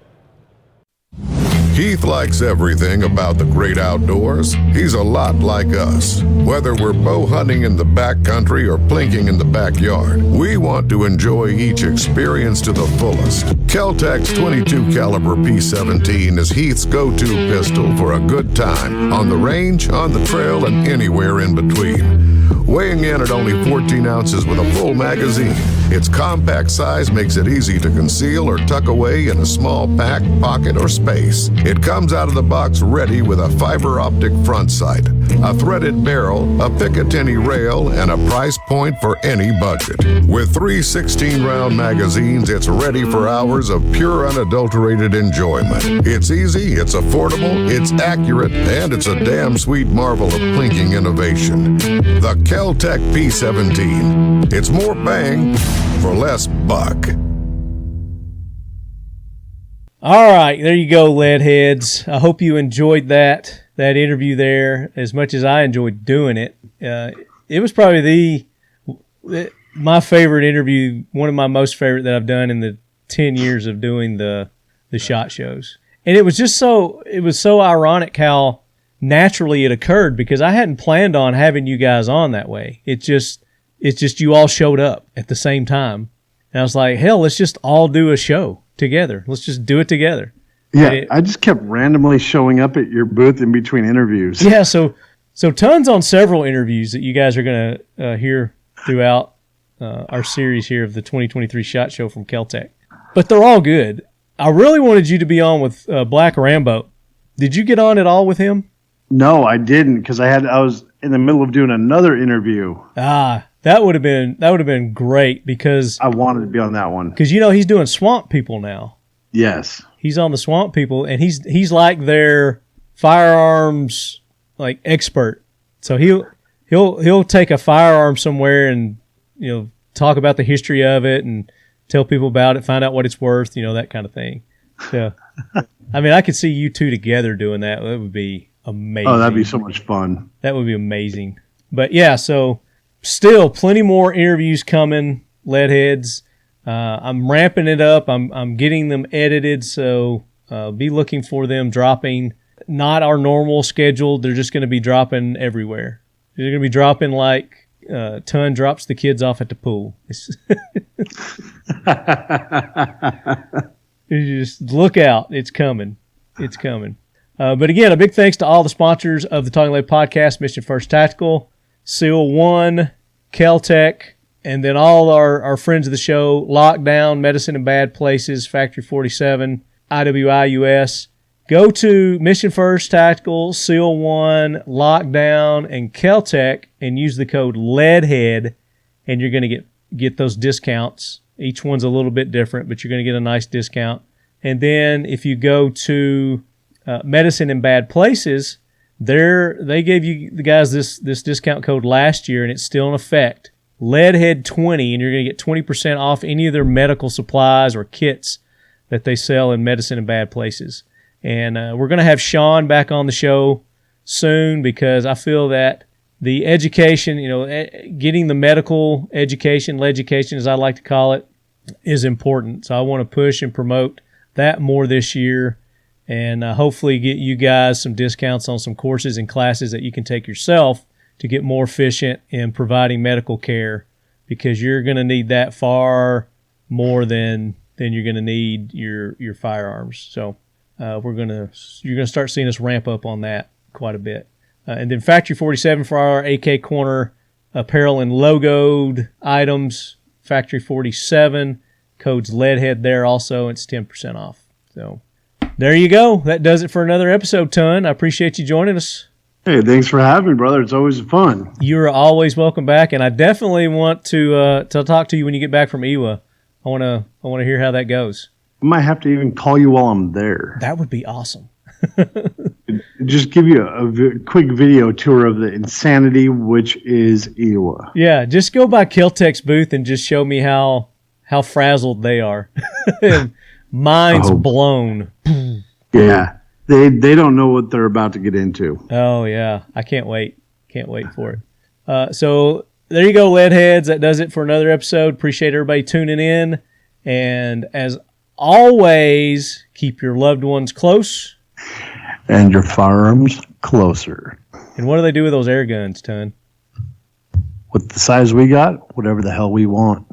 Keith likes everything about the great outdoors. He's a lot like us. Whether we're bow hunting in the backcountry or plinking in the backyard, we want to enjoy each experience to the fullest. KelTec's 22 caliber P17 is Heath's go-to pistol for a good time, on the range, on the trail, and anywhere in between. Weighing in at only 14 ounces with a full magazine, its compact size makes it easy to conceal or tuck away in a small pack, pocket, or space. It comes out of the box ready with a fiber optic front sight, a threaded barrel, a Picatinny rail, and a price point for any budget. With 3 16-round magazines, it's ready for hours of pure unadulterated enjoyment. It's easy, it's affordable, it's accurate, and it's a damn sweet marvel of plinking innovation. The KelTec P17. It's more bang for less buck.
All right, there you go, Leadheads. I hope you enjoyed that interview there as much as I enjoyed doing it. It was probably my favorite interview, one of my most favorite that I've done in the 10 years of doing the SHOT Shows. And it was so ironic how naturally it occurred, because I hadn't planned on having you guys on that way. It's just you all showed up at the same time. And I was like, hell, let's just all do a show together. Let's just do it together.
Yeah, I just kept randomly showing up at your booth in between interviews.
Yeah, so tons on several interviews that you guys are going to hear throughout our series here of the 2023 SHOT Show from KelTec. But they're all good. I really wanted you to be on with Black Rambo. Did you get on at all with him?
No, I didn't, because I was in the middle of doing another interview.
That would have been great, because
I wanted to be on that one.
Because he's doing Swamp People now.
Yes.
He's on the Swamp People, and he's like their firearms like expert. So he'll take a firearm somewhere and talk about the history of it and tell people about it, find out what it's worth, that kind of thing. So I mean, I could see you two together doing that. That would be amazing.
Oh, that'd be so much fun.
That would be amazing. But yeah, so still plenty more interviews coming, Leadheads. I'm ramping it up. I'm getting them edited, so be looking for them dropping. Not our normal schedule. They're just going to be dropping everywhere. They're going to be dropping like Ton drops the kids off at the pool. You just look out. It's coming. It's coming. But again, a big thanks to all the sponsors of the Talking Lead Podcast, Mission First Tactical, Seal One, KelTec, and then all our friends of the show, Lockdown, Medicine in Bad Places, Factory 47, IWIUS, go to Mission First Tactical, Seal 1, Lockdown, and KelTec and use the code LEADHEAD, and you're going to get those discounts. Each one's a little bit different, but you're going to get a nice discount. And then if you go to Medicine in Bad Places, they gave you the guys this discount code last year, and it's still in effect. Leadhead20, and you're going to get 20% off any of their medical supplies or kits that they sell in Medicine in Bad Places. And we're going to have Sean back on the show soon, because I feel that the education, getting the medical education, legication as I like to call it, is important. So I want to push and promote that more this year, and hopefully get you guys some discounts on some courses and classes that you can take yourself to get more efficient in providing medical care, because you're going to need that far more than you're going to need your firearms. So you're going to start seeing us ramp up on that quite a bit. And then Factory 47 for our AK Corner apparel and logoed items. Factory 47, code's Leadhead there also. It's 10% off. So there you go. That does it for another episode, Ton. I appreciate you joining us.
Hey, thanks for having me, brother. It's always fun.
You're always welcome back, and I definitely want to talk to you when you get back from Ewa. I want to hear how that goes.
I might have to even call you while I'm there.
That would be awesome.
Just give you a quick video tour of the insanity, which is Ewa.
Yeah, just go by KelTec's booth and just show me how frazzled they are. Mind's blown.
Yeah, they don't know what they're about to get into.
Oh yeah, I can't wait. Can't wait for it. So there you go, Leadheads. That does it for another episode. Appreciate everybody tuning in, and as always, keep your loved ones close.
And your firearms closer.
And what do they do with those air guns, Ton?
With the size we got, whatever the hell we want.